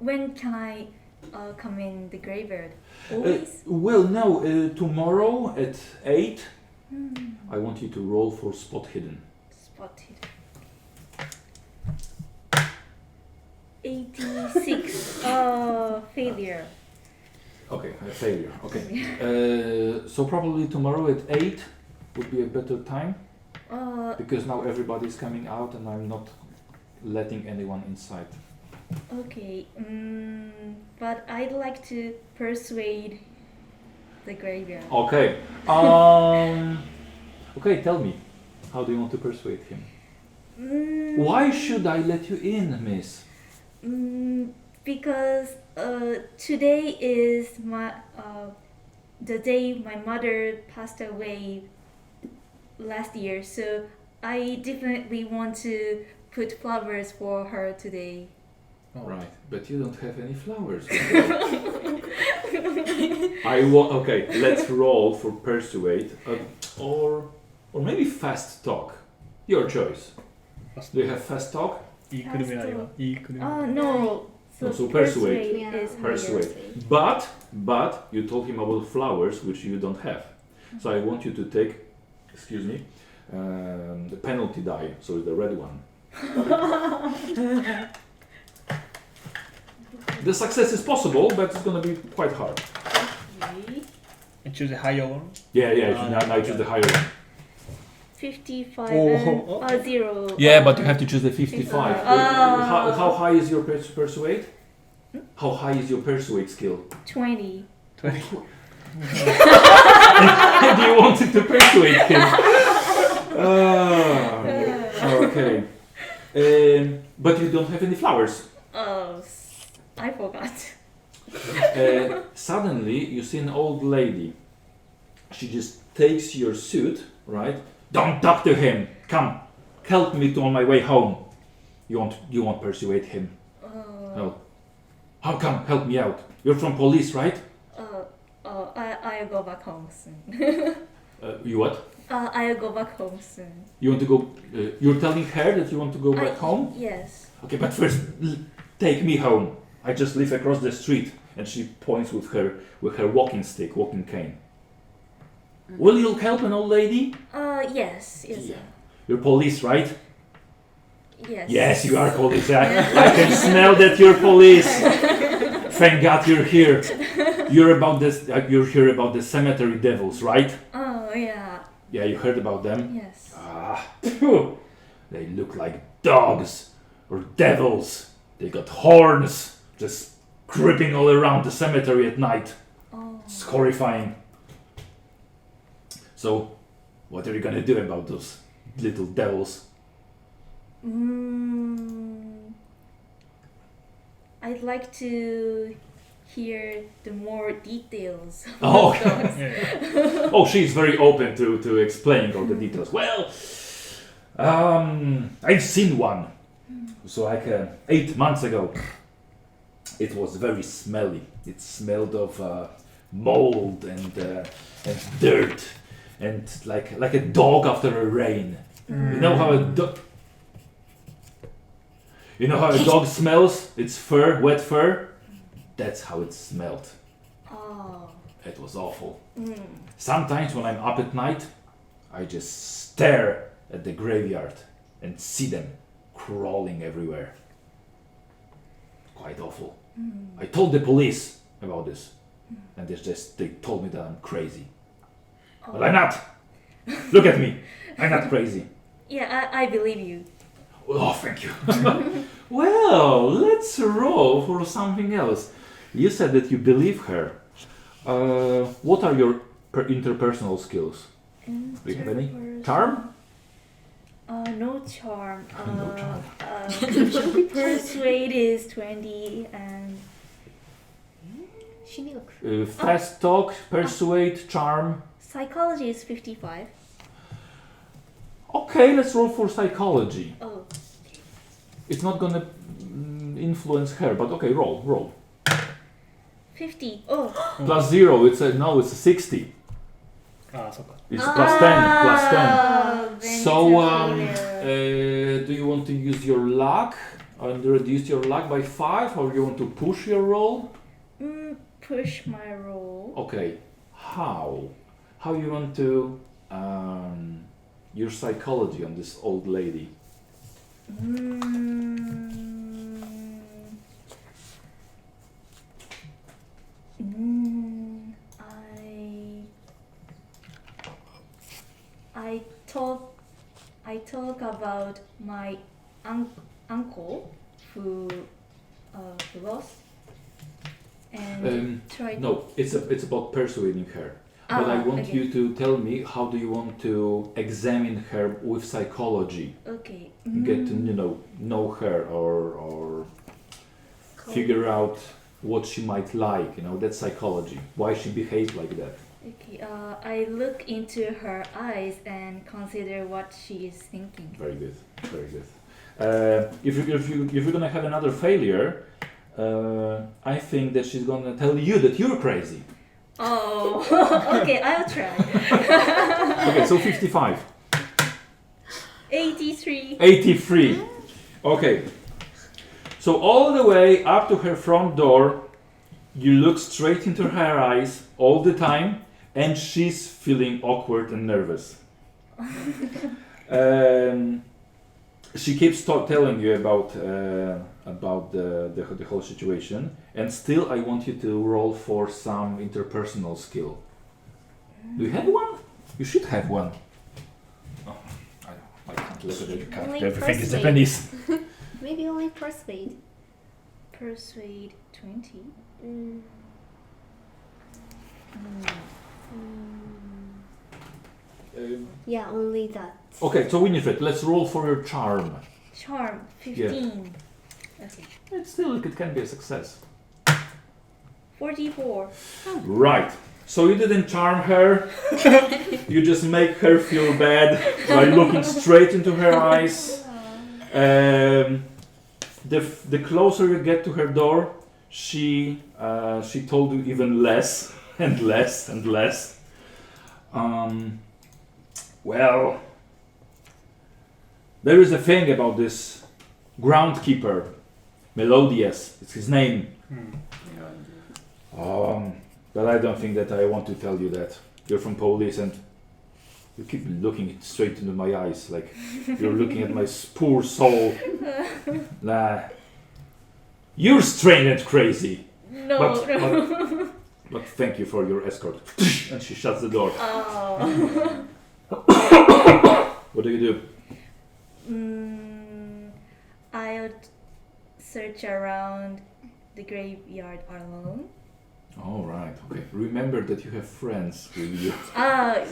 when can I come in the graveyard? Always? Well, no, tomorrow at 8, I want you to roll for spot hidden. Spotted. 86. Failure. Okay, a failure. Okay. So probably tomorrow at 8 would be a better time because now everybody's coming out and I'm not letting anyone inside. Okay. But I'd like to persuade the graveyard. Okay. Okay, tell me, how do you want to persuade him? Why should I let you in, miss? Because today is the day my mother passed away last year, so I definitely want to put flowers for her today. Right, but you don't have any flowers. Okay, let's roll for persuade or maybe fast talk. Your choice. Do you have fast talk? いいくるめあればいいくるめ No. So persuade. Yeah. is Persuade. Persuade. But you told him about flowers which you don't have. So I want you to take, excuse me, the penalty die, so the red one. The success is possible, but it's gonna be quite hard. Okay. And choose a higher one. Yeah, now choose the higher one. 55 Oh. and 0. Yeah, but you have to choose the 55. Ah. How high is your persuade? How high is your persuade skill? 20. 20. And you wanted to persuade him. Okay. But you don't have any flowers. Oh, I forgot. Suddenly, you see an old lady. She just takes your suit, right? Don't talk to him. Come, help me on my way home. You won't persuade him. No. How come? Help me out. You're from police, right? I'll go back home soon. You what? I'll go back home soon. You want to go? You're telling her that you want to go back home? Yes. Okay, but first, take me home. I just live across the street, and she points with her walking stick, walking cane. Will you help an old lady? Yes. Yeah. You're police, right? Yes. Yes, you are police. I can smell that you're police. Thank God you're here. You're here about the cemetery devils, right? Oh, yeah. Yeah, you heard about them? Yes. Phew. They look like dogs or devils. They got horns, just creeping all around the cemetery at night. Oh. It's horrifying. So, what are you gonna do about those little devils? I'd like to hear the more details. Oh, Yeah. oh, she's very open to explaining all the details. Well, I've seen one. So like 8 months ago, it was very smelly. It smelled of mold and dirt, and like a dog after a rain. You know how a dog smells? Its fur, wet fur. That's how it smelled. Oh. It was awful. Sometimes when I'm up at night, I just stare at the graveyard and see them crawling everywhere. Quite awful. I told the police about this, and they told me that I'm crazy. But I'm not. Look at me. I'm not crazy. Yeah, I believe you. Oh, thank you. Well, let's roll for something else. You said that you believe her. What are your interpersonal skills? Do you have any? Charm? No charm. No charm. Persuade is 20 and 心理学 Fast talk, persuade, charm. psychology is 55. Okay, let's roll for psychology. Oh, It's not gonna influence her, but okay, roll. 50. Oh. Plus 0, it's a 60. ああ、そっか。 It's plus 10, plus 10. Then So, it's a failure. do you want to use your luck and reduce your luck by 5, or you want to push your roll? Push my roll. Okay, how? How you want to your psychology on this old lady? I talk about my uncle who lost and try. No, it's about persuading her. But I want you to tell me, how do you want to examine her with psychology? Okay. Get to know her or figure out what she might like. That's psychology. Why she behaves like that. Okay. I look into her eyes and consider what she is thinking. Very good. Very good. If you're gonna have another failure, I think that she's gonna tell you that you're crazy. Oh, okay, I'll try. Okay, so 55. 83. 83. Okay. So all the way up to her front door, you look straight into her eyes all the time, and she's feeling awkward and nervous. She keeps telling you about the whole situation, and still I want you to roll for some interpersonal skill. Do you have one? You should have one. Oh, I can't look at it. Only Everything is persuade. Japanese. Maybe only persuade. Persuade 20. Yeah, only that. Okay, so Winifred, let's roll for your charm. Charm 15. Okay. It can be a success. 44. Right. So you didn't charm her. You just make her feel bad by looking straight into her eyes. The closer you get to her door, she told you even less and less and less. Well, there is a thing about this groundkeeper, Melodious, it's his name. But I don't think that I want to tell you that. You're from police and you keep looking straight into my eyes, like you're looking at my poor soul. Nah. You're strange and crazy. No, But thank you for your escort. And she shuts the door. Oh. What do you do? I'll search around the graveyard alone. All right. Okay. Remember that you have friends with you. Yeah.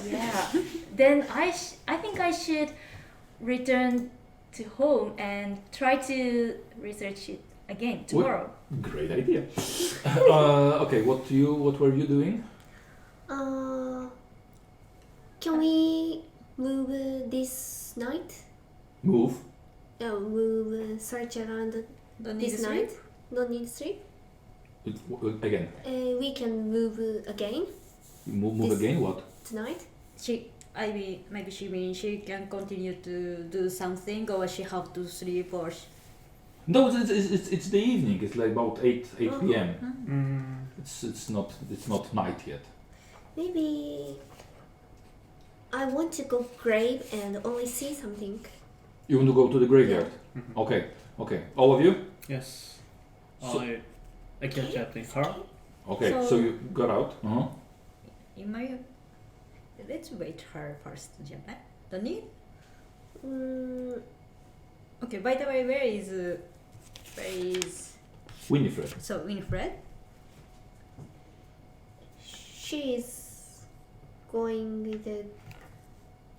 Then I think I should return to home and try to research it again tomorrow. Great idea. Okay. What were you doing? Can we move this night? Move. Search around Don't need this to night? sleep? Don't need sleep? Again. We can move again Move This- again. What? tonight? Maybe she means she can continue to do something, or she have to sleep, or No, it's the evening. It's like about 8 p.m. It's not night yet. Maybe I want to go grave and only see something. You want to go to the graveyard? Okay. All of you? Yes. So- I catch up with her. Okay. So you got out. in my let's wait her first, Japan. Don't need. Okay. By the way, where is Winifred. so Winifred? She is going to the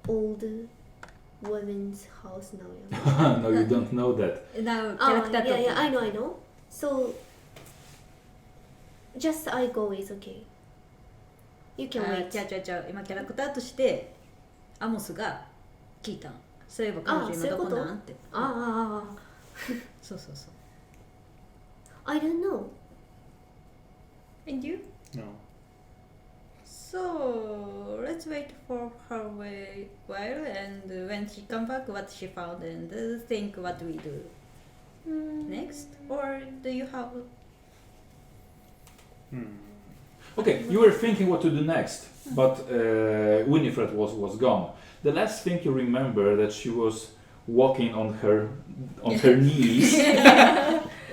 old woman's house now. Yeah. No, you don't know that. Now Yeah, I know. So just I go is okay. You can wait. じゃあ今キャラクターとしてアモスが聞いたそういえば彼女今どこそういうことなんってああ、そうそうそう I don't know. And you? No. So let's wait for her while and when she come back what she found and think what we do next or do you have Okay, you were thinking what to do next, but Winifred was gone. The last thing you remember that she was walking on her knees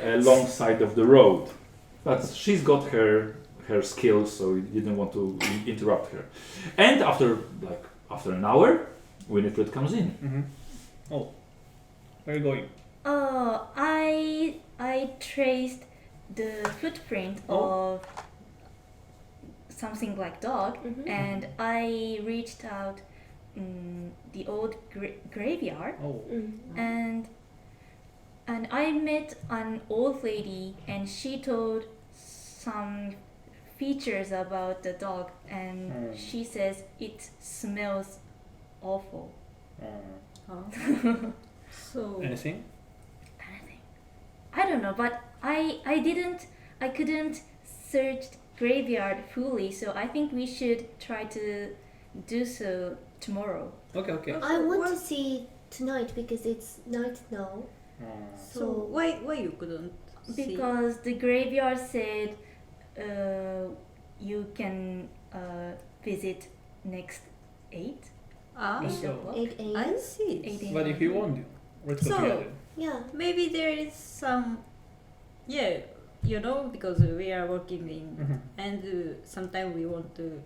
alongside of the road, but she's got her skills, so you didn't want to interrupt her. And after an hour, Winifred comes in. Oh, where are you going? I traced the footprint of something like dog, and I reached out the old graveyard, Oh, and I met an old lady, and she told some features about the dog, and she says it smells awful. so anything? I don't know, but I couldn't search graveyard fully, so I think we should try to do so tomorrow. Okay. I want to see tonight because it's night now. so why you couldn't see Because the graveyard said you can visit next 8 So- o'clock. 8 a.m. I see 8 a.m. But if you want, let's go So- together. Yeah. maybe there is some because we are working in and sometimes we want to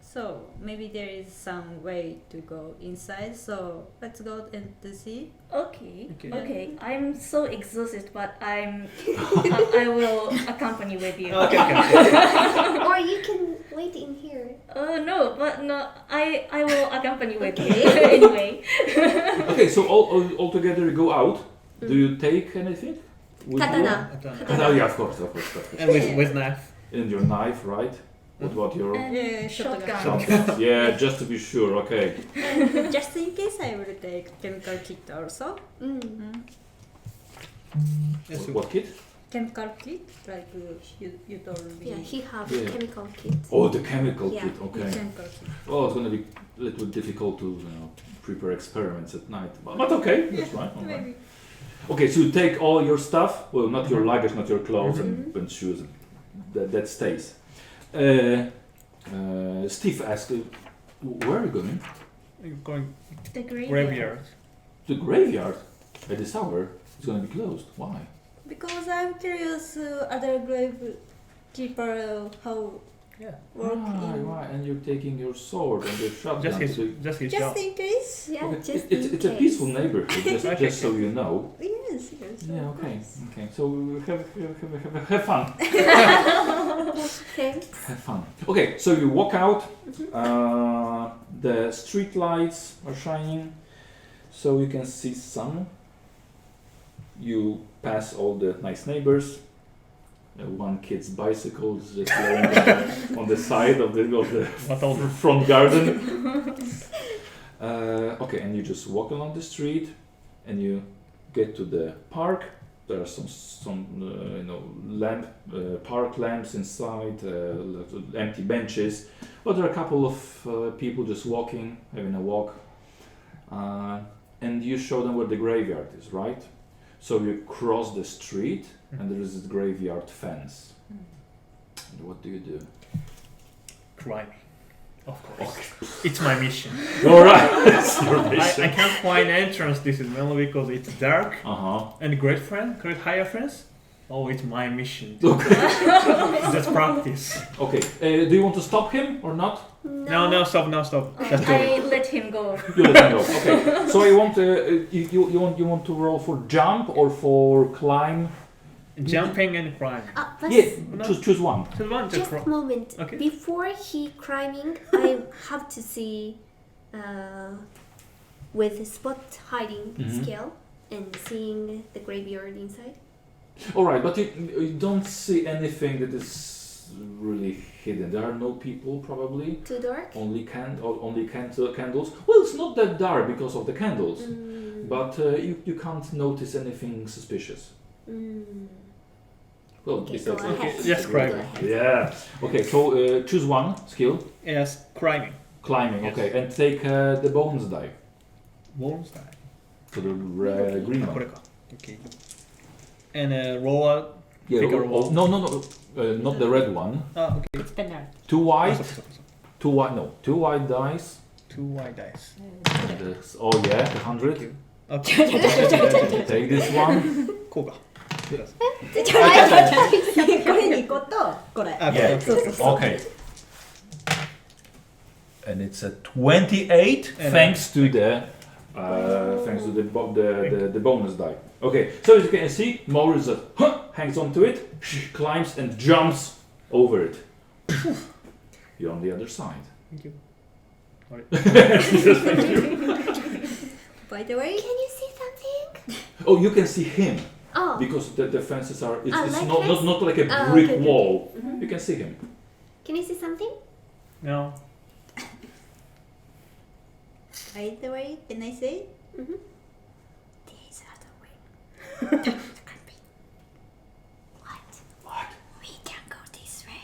so maybe there is some way to go inside so let's go and to see Okay. Okay. I'm so exhausted, but I will accompany with you. Okay. Or you can wait in here. No, I will accompany with you anyway. Okay, so all together you go out. Do you take anything? with you? Katana. Oh yeah, of course. And with knife. And your knife, right? What about your? And shotgun. shotgun. Yeah, just to be sure. Okay. And just in case I will take chemical kit also. Yes, What kit? Chemical kit, like you told me. Yeah, he have Yeah. chemical kit. Oh, the chemical Yeah. kit. Okay. Chemical kit. Oh, it's gonna be a little bit difficult to prepare experiments at night, but okay, that's fine. All right. Maybe. Okay, so you take all your stuff. Well, not your luggage, not your clothes and shoes. That stays. Steve asked, "Where are you going?" You're going The graveyard. The graveyard. At this hour, it's gonna be closed. Why? Because I'm curious other gravekeeper how Yeah. work in. Why? And you're taking your sword and your shotgun. Just his to- job. Just in case. Yeah, Okay, just it's a peaceful neighborhood, Okay. just so you know. Yes. Yeah, of okay, course. okay. So have fun. Thanks. Have fun. Okay, so you walk out. The street lights are shining, so you can see some. You pass all the nice neighbors. One kid's bicycle is just laying on the side of the What all? front garden. Okay, and you just walk along the street, and you get to the park. There are some park lamps inside, empty benches, but there are a couple of people just walking, having a walk. And you show them where the graveyard is, right? So you cross the street, and there is this graveyard fence. And what do you do? Climbing. Of course. It's my mission. All right, that's your mission. I can't find entrance. This is mainly because it's dark and great higher friends. Oh, it's my mission. Just practice. Okay, do you want to stop him or not? No, stop. Just do I it. let him go. You let me know. Okay. So you want to roll for jump or for climb? Jumping and climbing. But Yeah, choose one. Just one, just a moment. Okay. Before he climbing, I have to see with spot hiding skill and seeing the graveyard inside. All right, but you don't see anything that is really hidden. There are no people probably. Too dark? Only candles. Well, it's not that dark because of the candles, but you can't notice anything suspicious. Well, Okay, besides go that. ahead. Yes, Go correct. ahead. Yeah. Okay, so choose one skill. Yes, climbing. Climbing. Yes. Okay, and take the bonus die. Bonus die. So the green これ one. か。Okay. And roll out. Yeah. Take a roll. No. Not the red one. Ah, okay. It's penalty. Two white. そうそうそうそう Two white. No. Two white dice. Two white dice. And oh yeah, the 100. Okay. Take this one. こうか。これ2個とこれ。あ、 Yeah. そうそうそう Okay. And it's a 28 And thanks to the bonus die. Okay, so as you can see, Maurice hangs onto it, climbs and jumps over it. You're on the other side. Thank you. By the way, Can you see something? Oh, you can see him Oh, because the fences are. It's like not like a Ah, brick okay, okay, wall. Mhm. You can see him. Can you see something? No. by the way, can I say? Mm-hmm. There's other way. What? What? We can go this way.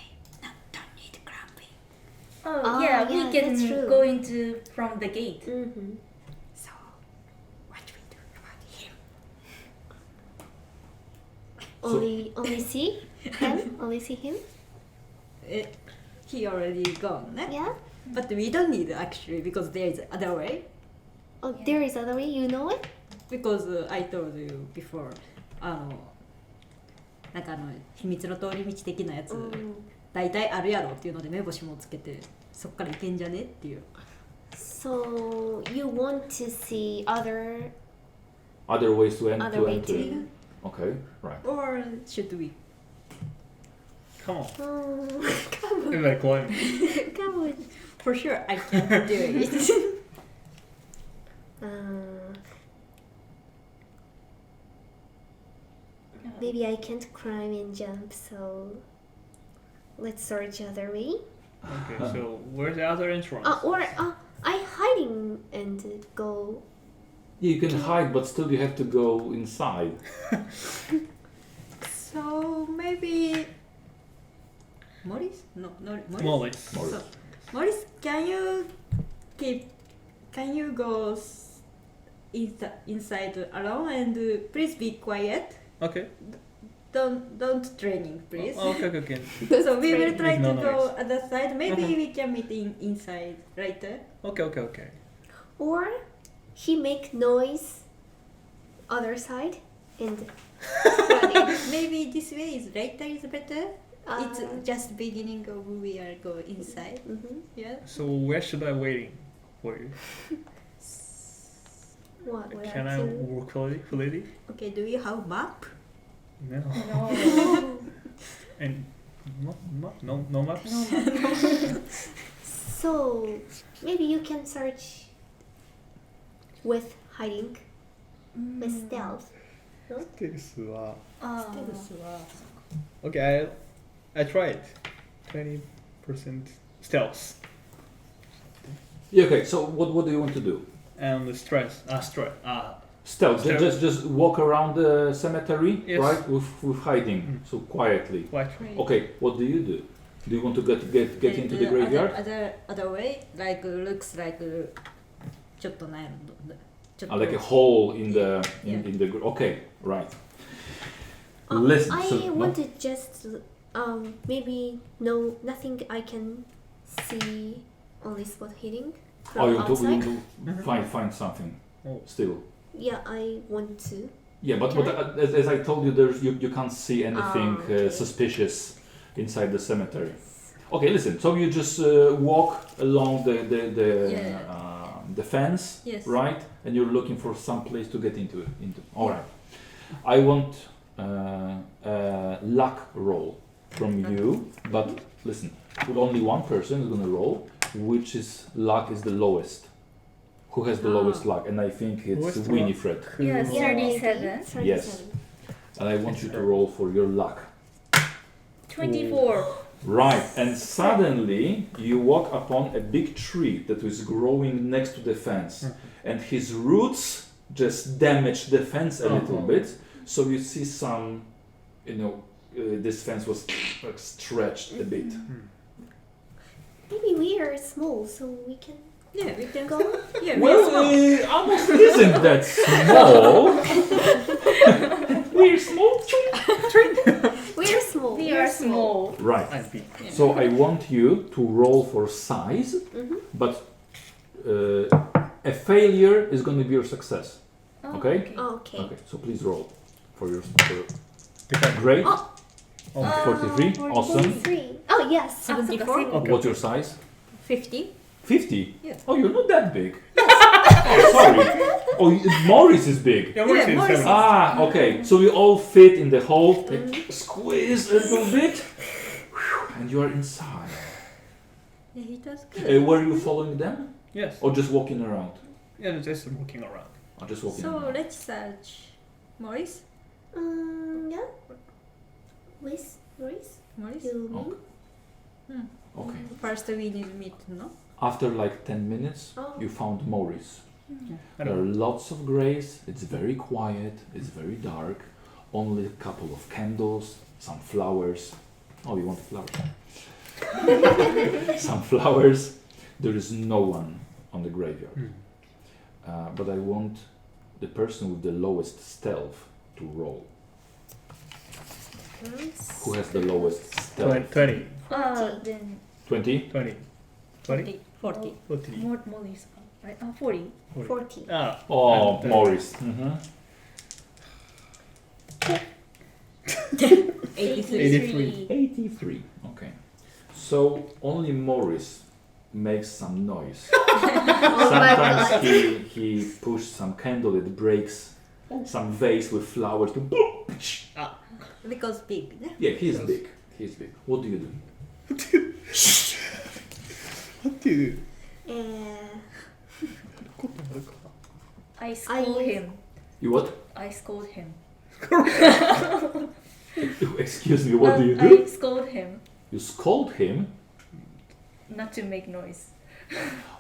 Don't need grumpy. Oh, Oh, yeah, we yeah, can that's true. go into from the gate. Mm-hmm. So, what we do about him? Only see him? Only see him? He already gone, ne? Yeah? But we don't need actually because there is other way. Oh, there is other way, you know it? Because I told you before, なんか秘密の通り道的なやつ、大体あるやろっていうので目星もつけて、そっから行けんじゃねっていう。So, you want to see other Ways to enter. way to... Okay, right. Or should we? Come on. Oh, come on, Everybody climb. come on. For sure, I can't do it. Maybe I can't climb and jump, so let's search other way. Okay, so where's the other entrance? I hiding and go. Yeah, you can hide, but still you have to go inside. So maybe Morris? No, Morris. Molly's. Morris. So, Morris, can you go inside alone and please be quiet. Okay. Don't training, please. Okay. So we will try Make to no go noise. other side. Maybe Mhm. we can meet inside right there. Okay. Or he make noise other side and Maybe this way is right there is better. uh, It's just beginning of we are go inside. mhm. Yeah. So where should I waiting for you? What Can I walk fully? Okay. Do you have map? No. No. And no maps? So maybe you can search with hiding, with stealth. This was- Uh, Okay, I tried. 20% stealth. Yeah, okay, so what do you want to do? And the stress. Stealth, Stealth. just walk around the cemetery, Yes. right? With hiding, so quietly. Quite. Okay, what do you do? Do you want to get into the graveyard? Other way, like looks like ちょっとなんやろちょっと Like a hole in the Yeah. in the okay, right. Listen, I so, want to just maybe nothing I can see only spot hitting from oh, you want outside. to find something Oh. still. Yeah, I want to. Yeah, but Can as I told you, you can't see anything okay. suspicious inside the cemetery. Okay, listen. So you just walk along the fence, Yes. right? And you're looking for some place to get into. All right. I want a luck roll from you, but listen. Only one person is gonna roll, which is luck is the lowest. Who has the lowest luck? And I think it's Lowest luck? Winifred. Yeah, Cool. 37. 37. Yes. And I want you to roll for your luck. 24. Right, and suddenly you walk upon a big tree that is growing next to the fence, and his roots just damage the fence a little bit. So you see some, this fence was like stretched a bit. Maybe we are small, so we can Yeah, we can go. Yeah, Well, Amos isn't that small. We're small. We are small. We are small. Right. I'm big. So I want you to roll for size, but a failure is going to be your success. Oh, Okay? Okay. Okay. So please roll for your Depends. great. Oh. 43. Awesome. 43. Oh, yes. 74. Okay. What's your size? 50. 50. Yes. Oh, you're not that big. Oh, sorry. Oh, Morris is big. Yeah, Morris Yeah, is Morris. 7. Ah, okay. So we all fit in the hole. Squeeze a little bit, and you are inside. Yeah, he does good. Were you following them, Yes. or just walking around? Yeah, just walking around. Or just walking So around. let's search Morris. Yeah. With Maurice? Morris. You mean? Okay. First we need meat, no? After like 10 minutes, Oh. you found Morris. I There are don't know. lots of grays. It's very quiet. It's very dark. Only a couple of candles, some flowers. Oh, you want flowers? Some flowers. There is no one on the graveyard. But I want the person with the lowest stealth to roll. Who has the lowest stealth? 20. Then 20? 20. 20? 40. 40. more is right. 40. 40. Ah. Oh, And, Morris. 83. 83. Okay. So only Morris makes some noise. Oh my Sometimes god. he pushes some candle, it breaks some vase with flowers. To boom. Because big. Yeah, he's big. He's big. What do you do? What do you do? I scold I- him. You what? I scold him. Excuse me, what do you I do? scold him You scold him? not to make noise.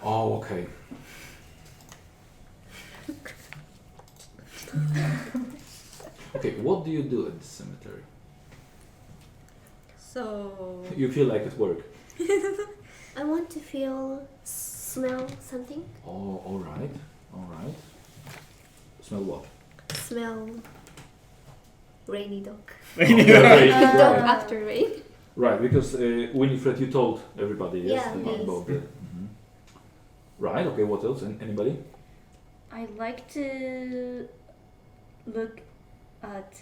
Oh, okay. Okay, what do you do at the cemetery? So You feel like at work. I want to smell something. Oh, alright. Alright. Smell what? Smell rainy dog. Rainy Dog dog. after rain. Right, because Winifred, you told everybody, yes, Yeah, about, yes. about the. Right. Okay. What else? Anybody? I like to look at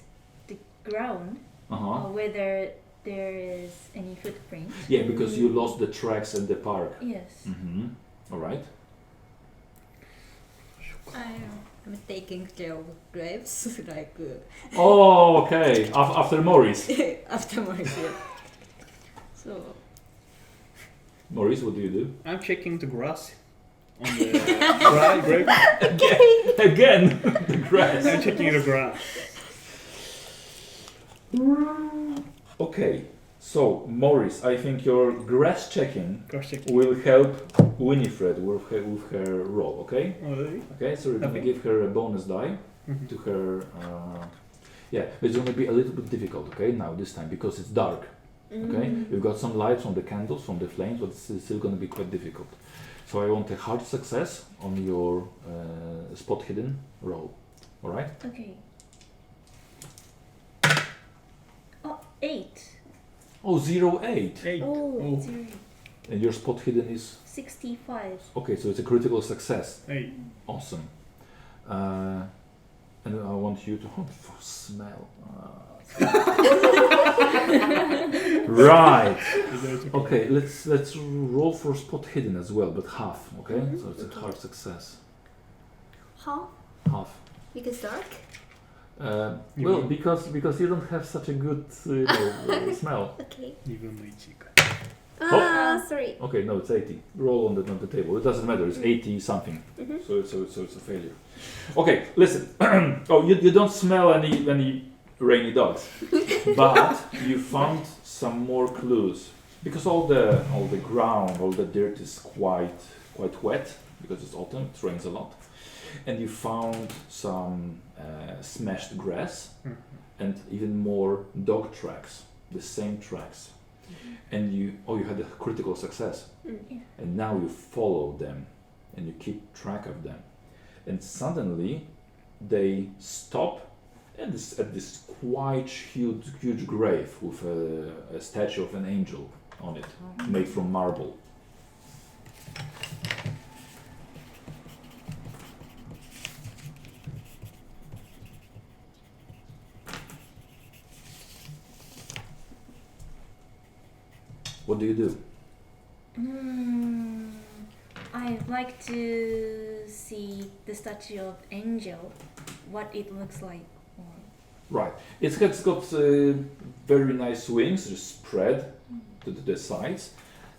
the ground whether there is any footprint. Yeah, because you lost the tracks in the park. Yes. All right. I'm taking care of graves, like Oh, okay. After Maurice. after my year. So Maurice, what do you do? I'm checking the grass on the dry grape. Again, the grass. I'm checking the grass. Okay. So, Maurice, I think your grass checking Grass checking. will help Winifred with her role. Okay. Oh, really? Okay. So we're gonna Okay. give her a bonus die. To her, yeah, it's going to be a little bit difficult, okay, now this time, because it's dark, okay? We've got some lights from the candles, from the flames, but it's still going to be quite difficult. So I want a hard success on your spot hidden roll, alright? Okay. Oh, 8. Oh, 08, 8. Oh. Oh, 0, and your spot hidden is, 65. okay, so it's a critical success, 8. awesome. And I want you to smell. Right. Okay, let's roll for spot hidden as well, but half. Okay, so it's a hard success. How? Half. Because dark? Well, because you don't have such a good smell. Okay. 2分の1か。 Sorry. Okay, no, it's 80. Roll on the table. It doesn't matter. It's 80 something. So it's a failure. Okay, listen. Oh, you don't smell any rainy dogs, but you found some more clues. because all the ground, all the dirt is quite wet because it's autumn, it rains a lot, and you found some smashed grass and even more dog tracks, the same tracks, and you had a critical success, and now you follow them and you keep track of them, and suddenly they stop at this quite huge grave with a statue of an angel on it, made from marble. What do you do? I'd like to see the statue of angel, what it looks like. Right. It's got very nice wings, just spread to the sides,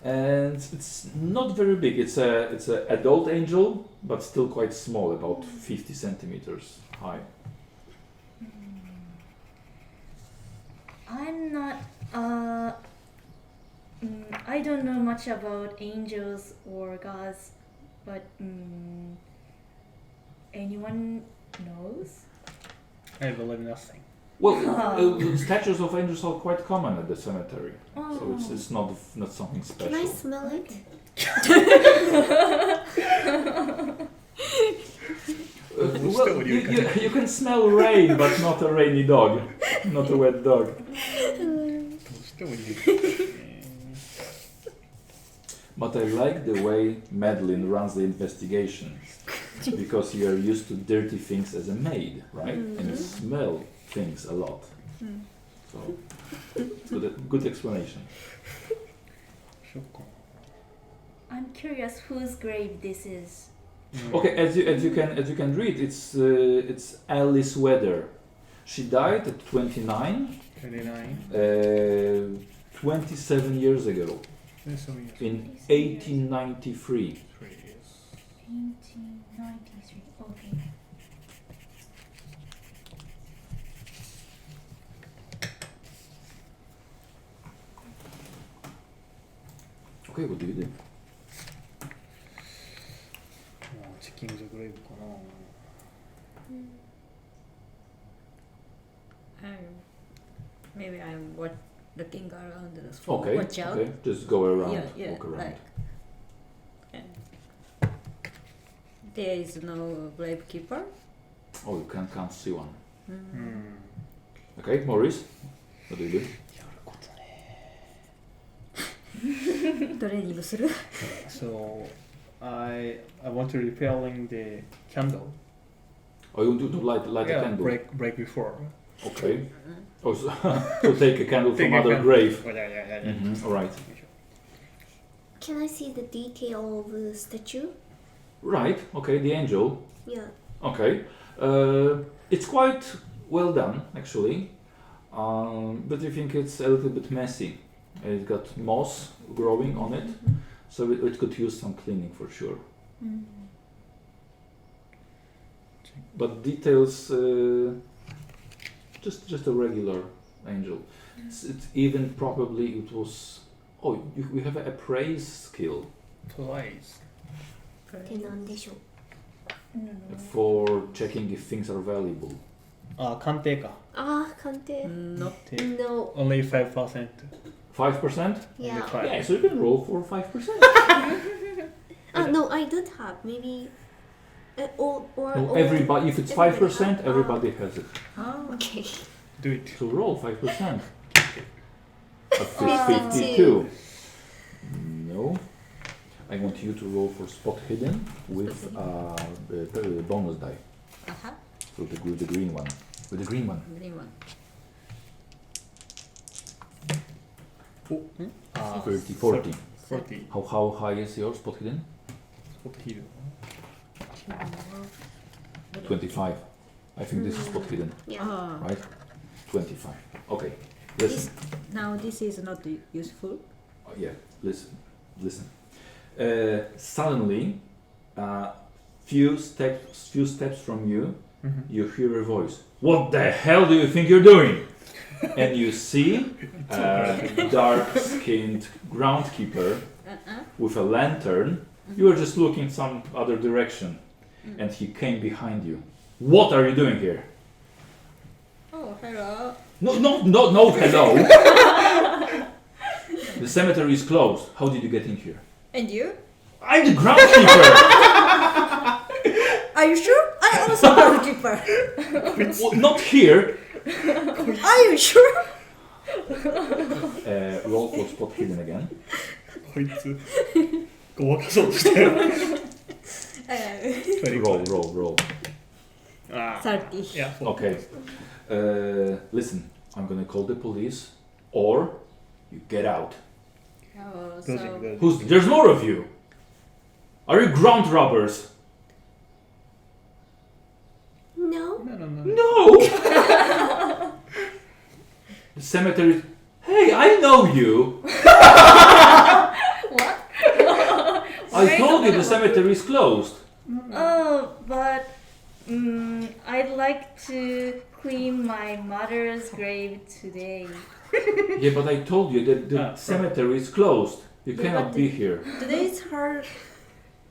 and it's not very big. It's a adult angel, but still quite small, about 50 centimeters high. I'm not. I don't know much about angels or gods, but anyone knows? I believe nothing. Well, statues of angels are quite common at the cemetery, so it's not something special. Can I smell it? Well, you can smell rain, but not a rainy dog, not a wet dog. But I like the way Madeline runs the investigation, because you are used to dirty things as a maid, right? And you smell things a lot. So, good explanation. I'm curious whose grave this is. Okay, as you can read, it's Alice Weather. She died at 29. 27 years ago. In 1893. 1893. Okay. Okay, what do you do? Maybe I'm looking around the Okay, watch out. okay, just go around, Yeah, walk around. like, and there is no gravekeeper. Oh, you can't see one. Okay, Maurice, what do you do? トレーニングする So I want to repelling the candle. Oh, you do light a candle. break before. Okay. Oh, so take a candle Take from a other candle. grave. Yeah. All right. Can I see the detail of the statue? Right. Okay, the angel. Yeah. Okay. It's quite well done, actually. But I think it's a little bit messy. It's got moss growing on it, so it could use some cleaning for sure. But details, just a regular angel. It's even probably it was. Oh, we have an appraise skill Twice. ってなんでしょう for checking if things are valuable. 鑑定か。ああ、鑑定。No. No. Only 5%. 5%? Yeah. Five. Yeah, so you can roll for 5%. No, I don't have. Maybe. Or No, everybody. If it's 5%, everybody has it. Okay. Do it. So roll 5%. Of 52. No. I want you to roll for spot hidden with the bonus die. So the green one. With the green one. Green one. 30, 40. 40. How high is your spot hidden? Spot hidden. 25. I think this is spot hidden, Yeah. right? 25. Okay. Listen. Now this is not useful. Yeah. Listen. Suddenly, few steps from you, you hear a voice. What the hell do you think you're doing? and you see a dark-skinned groundkeeper with a lantern. You were just looking some other direction, and he came behind you. What are you doing here? Oh, hello. No, hello. The cemetery is closed. How did you get in here? And you? I'm the groundkeeper. Are you sure? I'm also groundkeeper. Well, not here. Are you sure? Roll for spot hidden again. こいつごまかそうとしてる Roll. ああ 30. いや Okay. Listen, I'm gonna call the police, or you get out. Oh, どう so ぞ There's more of you. Are you ground robbers? No. No. The cemetery. Hey, I know you. What? I told you the cemetery is closed. Oh, but I'd like to clean my mother's grave today. Yeah, but I told you that the cemetery is closed. You Yeah, cannot but be here. today's her.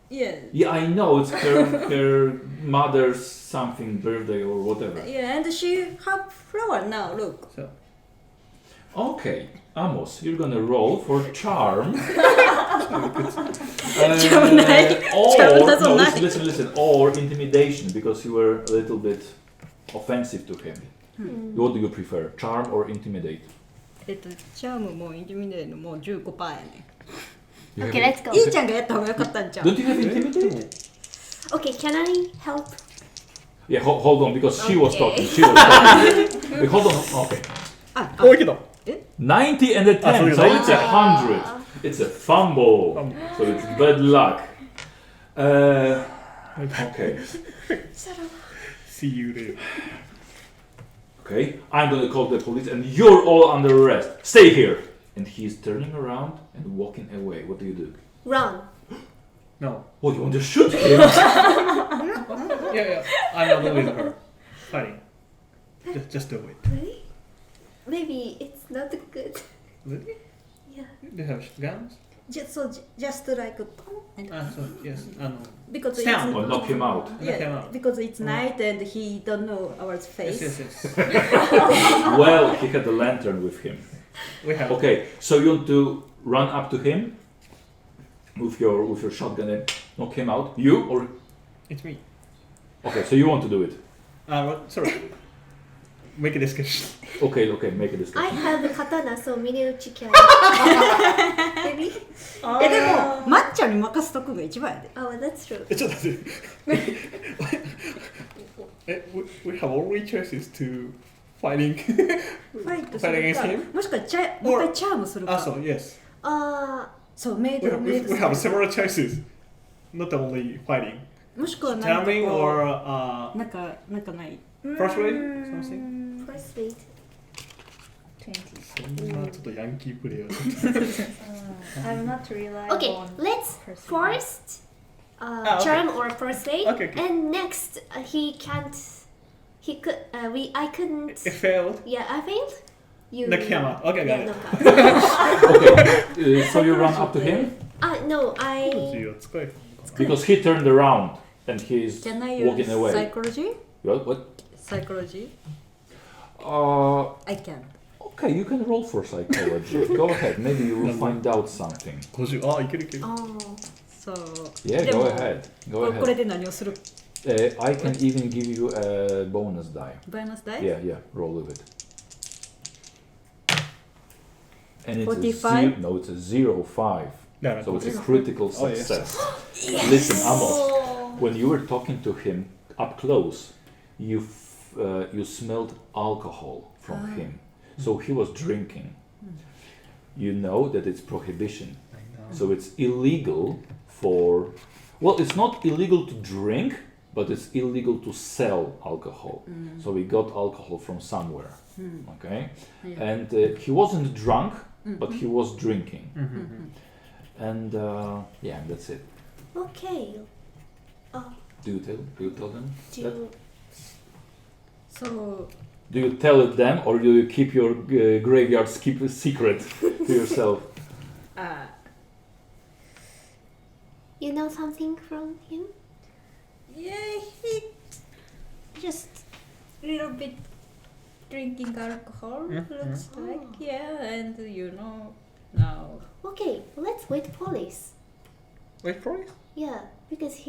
Yeah. Yeah, I know it's her mother's something birthday or whatever. Yeah, and she have flower now. Look. Okay, Amos, you're gonna roll for charm. Listen, or intimidation, because you were a little bit offensive to him. What do you prefer, charm or intimidate? チャームもインティミデートも15%やね。 You Okay, have- let's go. いいちゃんがやった方がよかったんちゃう Don't you have intimidate? Okay, can I help? Yeah, hold on, because she was Okay. talking. Wait, hold on. Okay. 多いけど 90 and a 10,そういう so の it's 100. It's a fumble, so it's bad luck. Okay. See you later Okay, I'm gonna call the police and you're all under arrest. Stay here. And he's turning around and walking away. What do you do? Run. No Oh, you want to shoot him? yeah I'm not with her fighting just do it Really? Maybe it's not good. really? Yeah. Do you have guns? Just like So yes because Stamp. it's Or knock him out? Knock him yeah, out. because it's night and he don't know our face. yes Well, he had the lantern with him. we have Okay, so you want to run up to him with your shotgun and knock him out? You or it's me okay? So you want to do it? sorry make a discussion Okay, make a I discussion. have a katana, so Minuchi can. Maybe? でもマッチョに任せとくが一番やで。 Oh, that's true. ちょっと待ってwe have only choices to fighting ファイトす Fight る against か him? もしくはもう一回チャームするか。 so yes そうメイ we ド have, メ we, イド we have several choices not only fighting もしくはなんか charming こ or うなんかない。 persuade something First wait. 20. そんなちょっとヤンキープレイヤー I'm not relying Okay, on let's persuasion. first okay. charm or persuade, Okay. and next he can't. He could. I couldn't. it failed Yeah, I failed. You. knock him out okay got Yeah, it no. Okay, so you run up to him No, I. 銃を使え because he turned around and he's Can I walking use away. psychology? What? Psychology? I can. Okay, you can roll for psychology. Go ahead. Maybe you will find out something. 50あいけるいける Oh. So Yeah, で go も ahead. こ Go れ ahead. で何をする I can even give you a bonus die. ボーナスダイ Yeah, roll with it. And it's 45? no, it's a 0-5. だから So it's a critical Oh, yes. success. Listen, Amos, when you were talking to him up close, you smelled alcohol from him. So he was drinking. You know that it's prohibition. So it's illegal for, well, it's not illegal to drink, but it's illegal to sell alcohol. So we got alcohol from somewhere, okay? Yeah. And he wasn't drunk, but he was drinking. And yeah, that's it. Okay. Do you tell them? Do that? you, So Do you tell it them or do you keep your graveyard secret to yourself? You know something from him? Yeah, he just little bit drinking alcohol, looks like. Yeah, and now. Okay, let's wait police. Wait for it? Yeah, because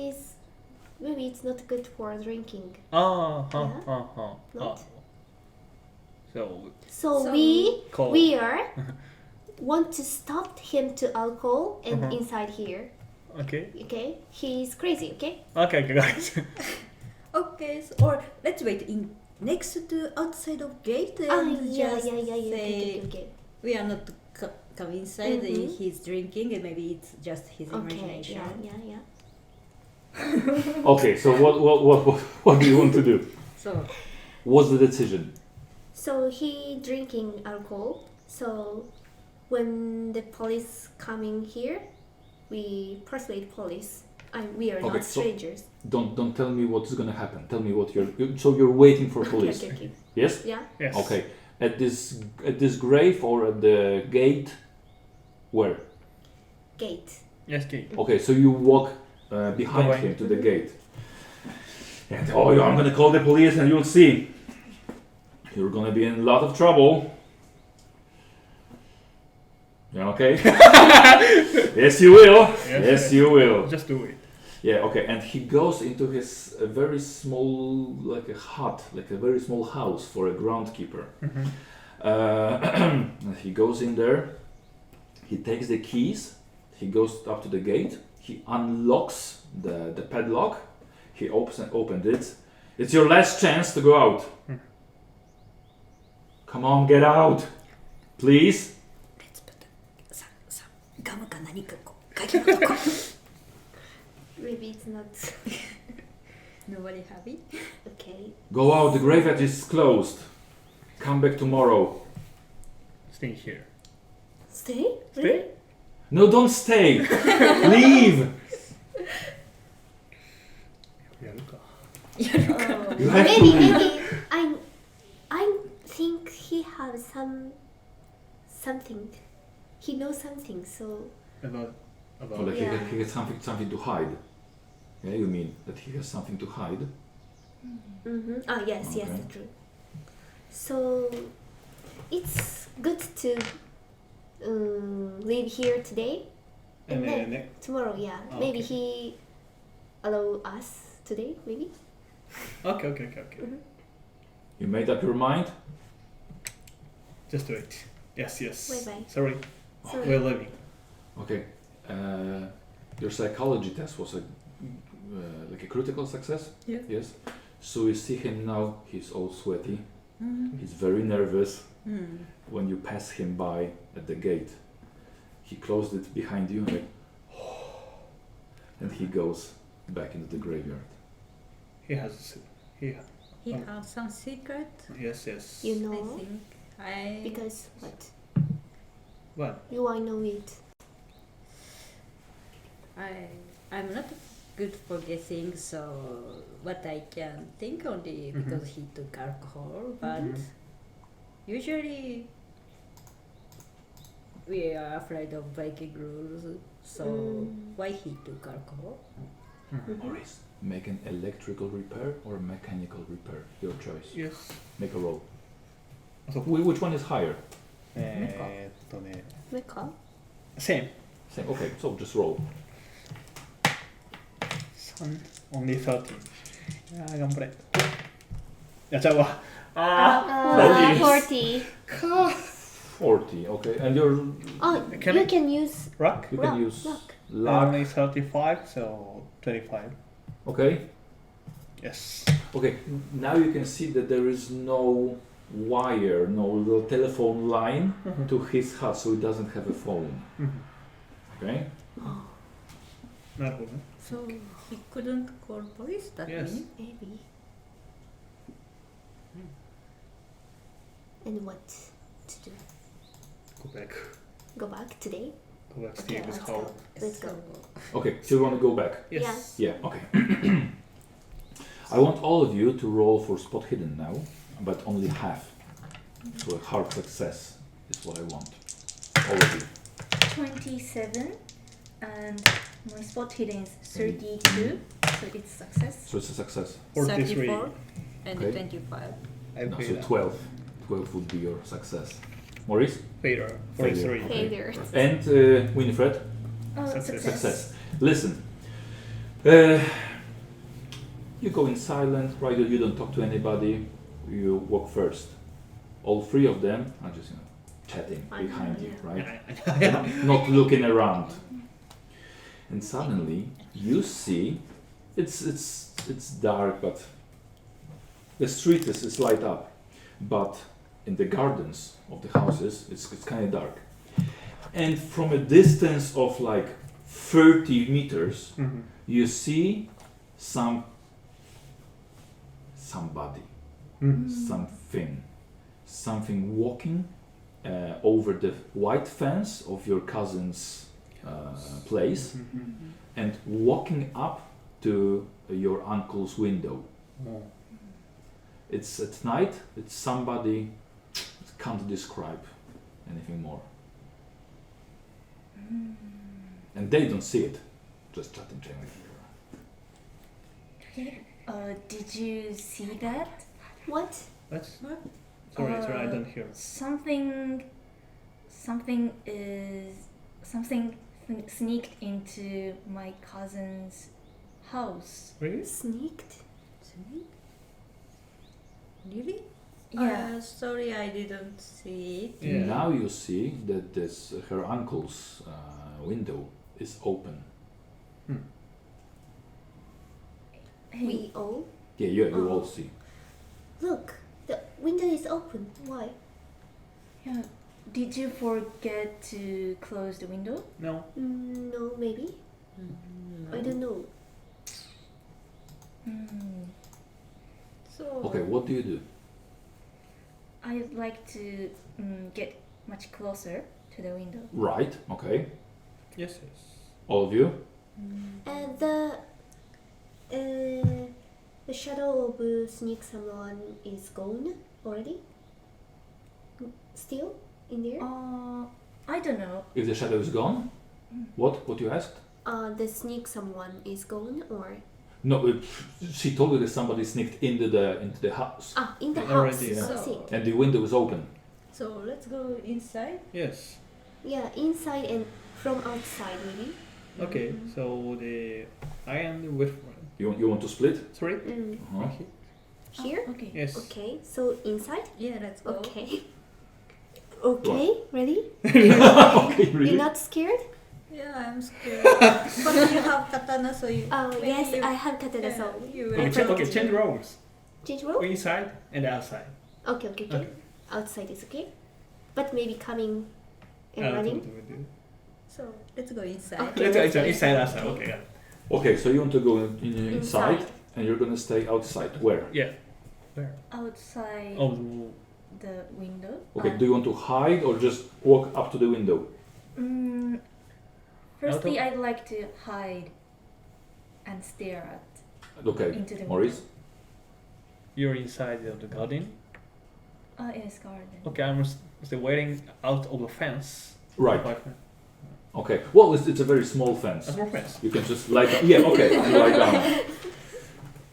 maybe it's not good for drinking. Not. So Call. we want to stop him to alcohol and inside here. Okay. Okay, he's crazy. Okay. Okay, guys. Okay, or let's wait in next to outside of gate and just say Okay. we are not come inside. He's drinking and maybe it's just his Okay. imagination. Yeah. Okay, so what do you want to do? So What's the decision? So he drinking alcohol. So when the police coming here, we persuade police. We are Okay, not so- strangers. Don't tell me what's gonna happen. Tell me what you're waiting for police. Okay. Yes? Yeah. Yes. Okay. At this grave or at the gate? Where? Gate. Yes, Kate. Okay, so you walk behind Going. him to the gate. And I'm gonna call the police and you'll see. You're gonna be in a lot of trouble. Yeah, okay? Yes, you will. Yes, you will. Just do it. Yeah, okay. And he goes into his very small, like a hut, like a very small house for a groundkeeper. And he goes in there. He takes the keys. He goes up to the gate. He unlocks the padlock. He opened it. It's your last chance to go out. Come on, get out, please. let's put some gum か何かこう鍵のとこ Maybe it's not. Nobody happy? Okay. Go out. The graveyard is closed. Come back tomorrow. Stay here. Stay? Stay? Really? No, don't stay. Leave. You have Maybe to. I think he has something. He knows something. So About. Oh, like Yeah. he has something to hide. Yeah, you mean that he has something to hide? Oh yes, Okay. that's true. So it's good to live here today and then tomorrow. Yeah, maybe Okay. he allow us today. Maybe. Okay. You made up your mind? Just do it. Yes. Bye-bye. Sorry. Sorry. We're leaving. Okay. Your psychology test was like a critical success? Yeah. Yes. So you see him now, he's all sweaty. He's very nervous when you pass him by at the gate. He closed it behind you like, and he goes back into the graveyard. He has. He has some secret. Yes. You I know think because what? What? You I know it. I'm not good for guessing, so what I can think only because he took alcohol, but usually we are afraid of breaking rules, so why he took alcohol? Maurice, make an electrical repair or a mechanical repair. Your choice. Yes. Make a roll. So, Which one is higher? Mecca. Same. Same. Okay, so just roll. Only 13. 頑張れ。やっちゃうわ。40. 40. Okay, and you're Oh, Can you I- can use Rock? you can Luck, use luck. luck. Only 35, so 25. Okay. Yes. Okay. Now you can see that there is no wire, no little telephone line to his hut, so he doesn't have a phone. Okay. なるほどね。 So he couldn't call police, that Yes. means? maybe. And what to do? Go back. Go back today? Go back to Okay, Steve's let's house. go. Let's go. Okay. So you want to go back? Yes. Yeah. Okay. I want all of you to roll for spot hidden now. but only half. So a hard success is what I want. All of you. 27 and my spot hidden is 32, so it's success. So it's a success. 43. 34 and Okay. 25. I No, so failed. 12. 12 would be your success. Maurice? Failure. 43. Failure. And Winifred? Oh, Success. Success. Listen. You go in silent, right? You don't talk to anybody. You walk first. All three of them are just chatting behind you, right? Not looking around. And suddenly you see it's dark, but the street is light up. But in the gardens of the houses, it's kind of dark. And from a distance of like 30 meters, Mhm. you see somebody, Mhm. something walking over the white fence of your cousin's place Mhm. and walking up to your uncle's window. Oh. It's at night, it's somebody, can't describe anything more. And they don't see it, just chatting. Did you see that? What? What? What? Sorry, I don't hear. Something sneaked into my cousin's house. Really? Sneaked? Really? Yeah. Sorry, I didn't see it. Yeah. Now you see that this her uncle's window is open. Hey, We all? Yeah, you Oh. all see. Look, the window is open. Why? yeah. Did you forget to close the window? No. No, maybe. No. I don't know. So Okay, what do you do? I'd like to get much closer to the window. Right, okay. Yes. All of you? And the shadow of sneak someone is gone already? Still in there? I don't know. If the shadow is gone? What you asked? The sneak someone is gone or No, she told you that somebody sneaked into the house. in the Already, house. yeah. I see. And the window is open. So let's go inside. Yes. Yeah, inside and from outside maybe. Okay. So I am with. You want to split? Sorry. Uh-huh. Okay. Here? Okay. Yes. Okay, so inside? Yeah, let's go. Okay. Okay, ready? Okay, really? You're not scared? Yeah, I'm scared. But you have katana, so you. Oh, maybe yes, you, I have katana, yeah, so. you Okay, will. change roles. Change room? Inside and outside. Okay. Okay. Outside is okay. But maybe coming and running. So let's go inside. Okay. Let's go inside, outside. Okay. Yeah. Okay, so you want to go inside Inside. and you're gonna stay outside. Where? Yeah. Where? Outside Oh. the window. Okay, do you want to hide or just walk up to the window? Firstly, I'd like to hide and stare at Okay, into the Maurice? You're inside of the garden. Yes, garden. Okay, I'm still waiting out of the fence. Right. Apartment. Okay, well, it's a very small fence. A small fence. You can just lie down. Yeah, okay, you lie down.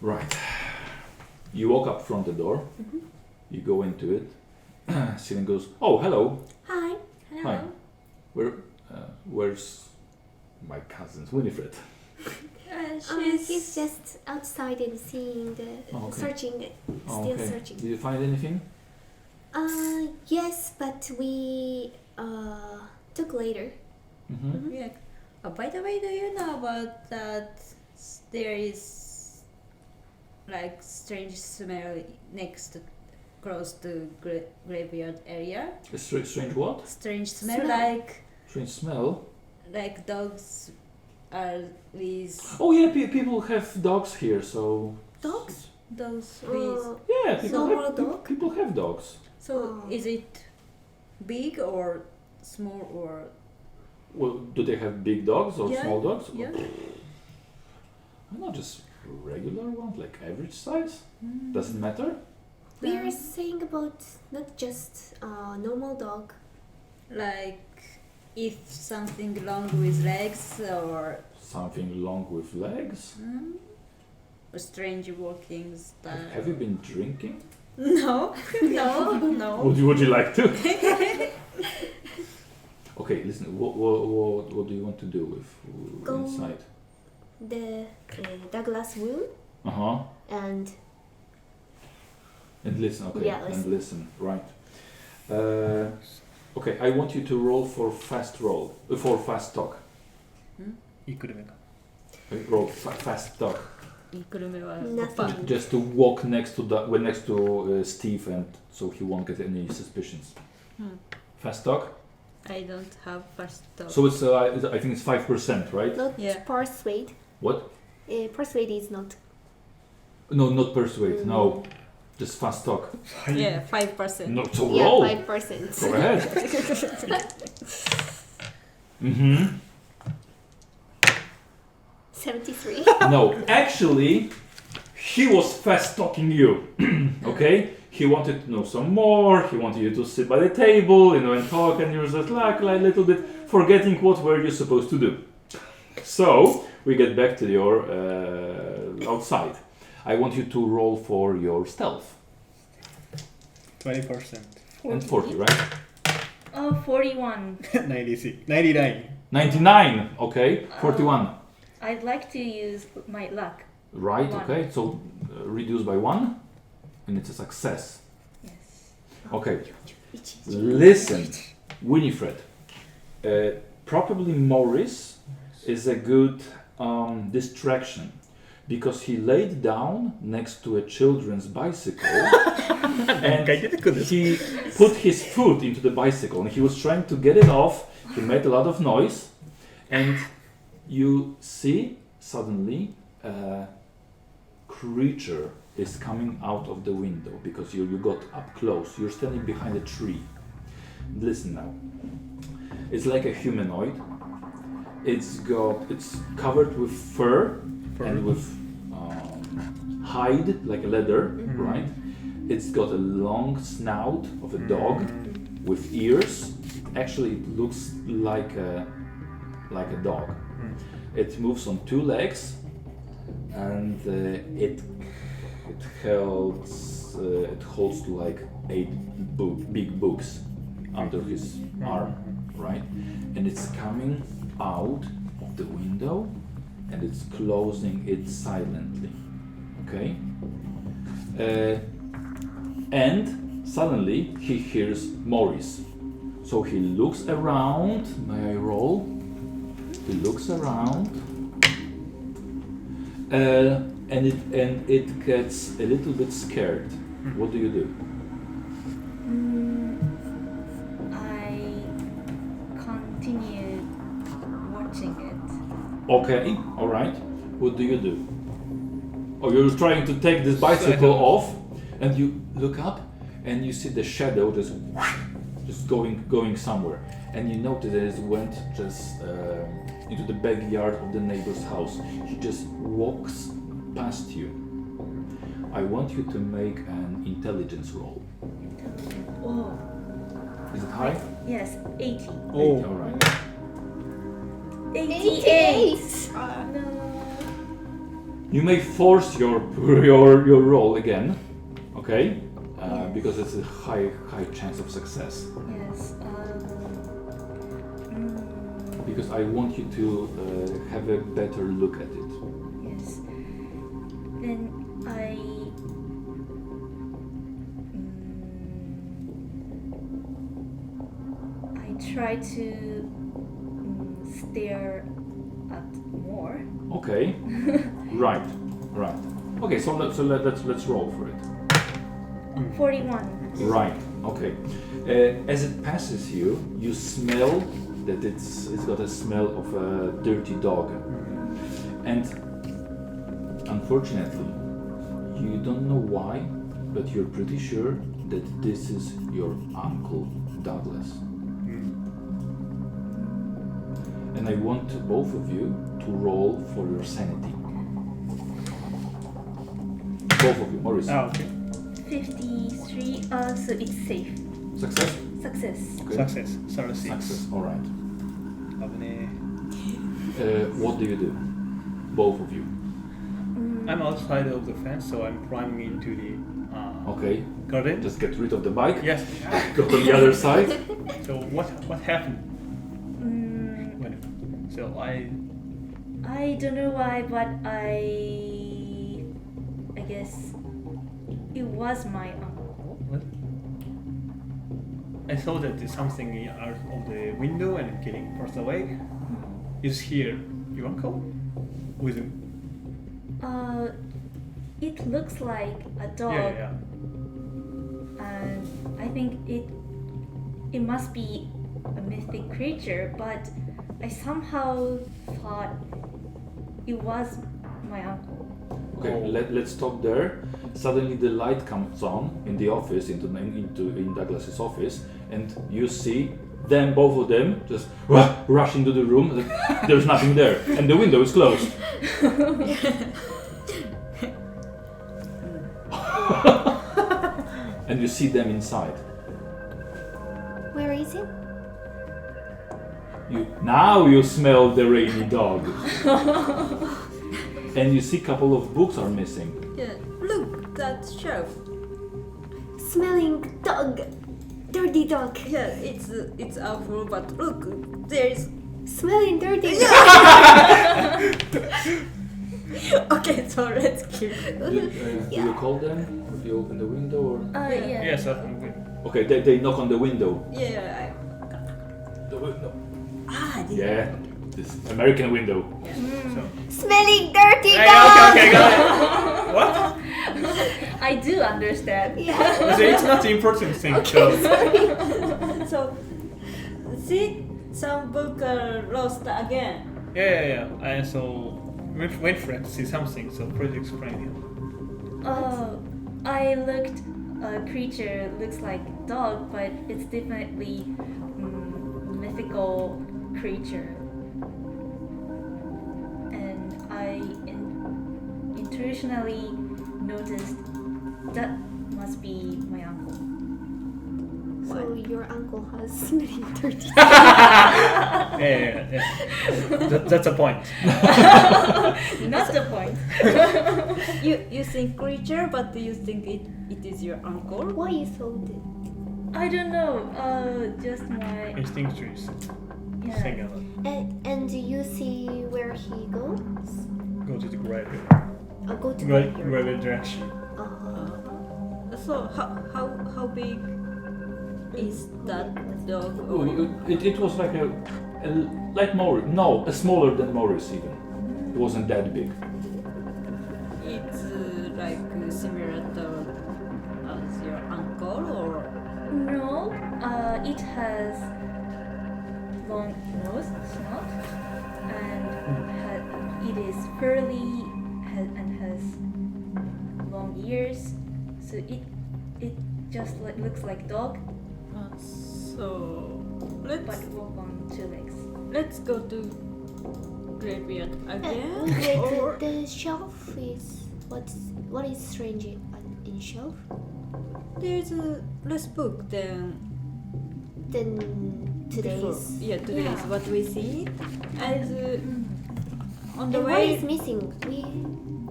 Right. You walk up front the door. You go into it. Celine goes, oh, hello. Hi. Hi. Where's my cousin's Winifred? He's just outside and seeing the Oh, okay. searching, Oh, still okay. searching. Did you find anything? Yes, but we took later. Mm-hmm. Yeah. By the way, do you know about that? There is like strange smell close to graveyard area. A strange what? Strange smell, Smell. Strange smell? like dogs are with Oh yeah, people have dogs here, so... Dogs? dogs with. Yeah, Normal dog? people have dogs. So Oh. is it big or small or? Well, do they have big dogs or Yeah, small dogs? yeah. Not just regular ones, like average size. Doesn't matter. We are saying about not just normal dog. Like if something wrong with legs or Something wrong with legs? or strange walking style. Have you been drinking? No, no. Would you like to? Okay, listen. What do you want to do with Go. inside? The Douglas room and And listen. Okay. Yeah, And listen. Right. Okay. I want you to roll for fast talk. いくるめか Roll fast talk. くるめは nothing. Just to walk next to Steve, and so he won't get any suspicions. Fast talk. I don't have fast talk. So it's I think it's 5%, right? Not Yeah. persuade. What? Persuade is not. No, not persuade. No, just fast talk. Yeah, 5%. No, to Yeah, roll. 5%. Go ahead. Mm-hmm. 73. No, actually, he was fast talking you. Okay? He wanted to know some more. He wanted you to sit by the table, and talk, and you were just like a little bit forgetting what were you supposed to do. So we get back to your outside. I want you to roll for your stealth. 20%. And 40, right? Oh, 41. 96 99 99. Okay. 41. I'd like to use my luck. Right. One. Okay. So reduce by 1, and it's a success. Yes. Okay. Listen, Winifred. Probably Morris is a good distraction because he laid down next to a children's bicycle and he put his foot into the bicycle and he was trying to get it off. He made a lot of noise, and you see suddenly a creature is coming out of the window because you got up close. You're standing behind a tree. Listen now. It's like a humanoid. It's covered with fur and with hide, like leather, right? It's got a long snout of a dog with ears. Actually, it looks like a dog. It moves on 2 legs, and it holds like 8 big books under his arm, right? And it's coming out of the window, and it's closing it silently. Okay? And suddenly he hears Morris. So he looks around. May I roll? He looks around, and it gets a little bit scared. What do you do? I continue watching it. Okay, all right. What do you do? Oh, you're trying to take this bicycle off, and you look up, and you see the shadow just going somewhere, and you notice that it went just into the backyard of the neighbor's house. He just walks past you. I want you to make an intelligence roll. Oh, Is it high? yes, 80. 80, all right. 88. No. You may force your roll again, okay? Because it's a high chance of success. Yes. Because I want you to have a better look at it. Yes. Then I try to stare at more. Okay. Right. Okay. So let's roll for it. 41. Right. Okay. As it passes you, you smell that it's got a smell of a dirty dog, and unfortunately, you don't know why, but you're pretty sure that this is your Uncle Douglas. And I want both of you to roll for your sanity. Both of you, Morris. Ah, okay. 53. So it's safe. Success? Success. Okay. Success. 36. Success, alright. 危ね What do you do? Both of you. I'm outside of the fence, so I'm climbing into the Okay, garden. just get rid of the bike. Yes. Go to the other side. So what happened? Mm, So I I don't know why, but I guess it was my uncle. what? I saw that there's something out of the window and getting pushed away. Is here your uncle? With him? It looks like a dog, Yeah. and I think it must be a mythic creature, but I somehow thought it was my uncle. Okay, Oh. let's stop there. Suddenly the light comes on in the office, in Douglas's office, and you see them, both of them, just rush into the room. There's nothing there, and the window is closed. And you see them inside. Where is it? Now you smell the rainy dog. And you see a couple of books are missing. Yeah, look, that shelf. Smelling dog. Dirty dog. Yeah, it's awful, but look, there's. Smelling dirty dog. Okay, so let's keep. Do you call them? Do you open the window? Or? Yeah. Yes. Okay, they knock on the window. Yeah, The window. the Yeah, this American window. So. Smelling dirty Hey, dog. okay, got it. What? I do understand. Yeah. So it's not the important thing. So. So, see, some book are lost again. Yeah. And so when friends see something, so please explain it. I looked. A creature looks like dog, but it's definitely mythical creature. And I intuitionally noticed that must be my uncle. So your uncle has smelling dirty dog. Yeah. That's a point. Not the point. You think creature, but do you think it is your uncle? Why you thought it? I don't know. Just my Instinctuous. yeah. Thing. And you see where he goes? Go to the graveyard. Go to Graveyard direction. So how big is that dog? It was like like Morris. No, smaller than Morris even. It wasn't that big. It's like similar to as your uncle, or No, it has long nose, snout, and it is furry and has long ears. So it just looks like dog, so but walk on two legs. let's go to graveyard again. Wait, or the shelf is what is strange in shelf? there's less book than Then before. today's. Today's what we see, and on the And what way. is missing? We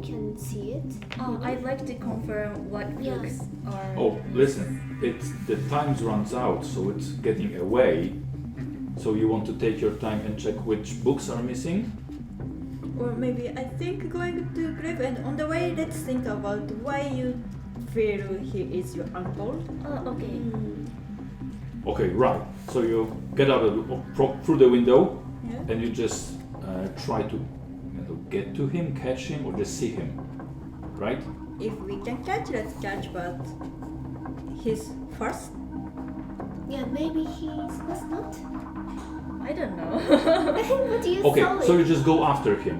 can see it. I'd like to confirm what Yeah. books are. Oh, listen, the times runs out, so it's getting away. So you want to take your time and check which books are missing? Or maybe I think going to grave, and on the way let's think about why you feel he is your uncle. Okay. Okay, right. So you get out through the window, Yeah. and you just try to get to him, catch him, or just see him, right? If we can catch, let's catch, but he's first. Yeah, maybe he was not. I don't know. What do you Okay, saw so it? you just go after him.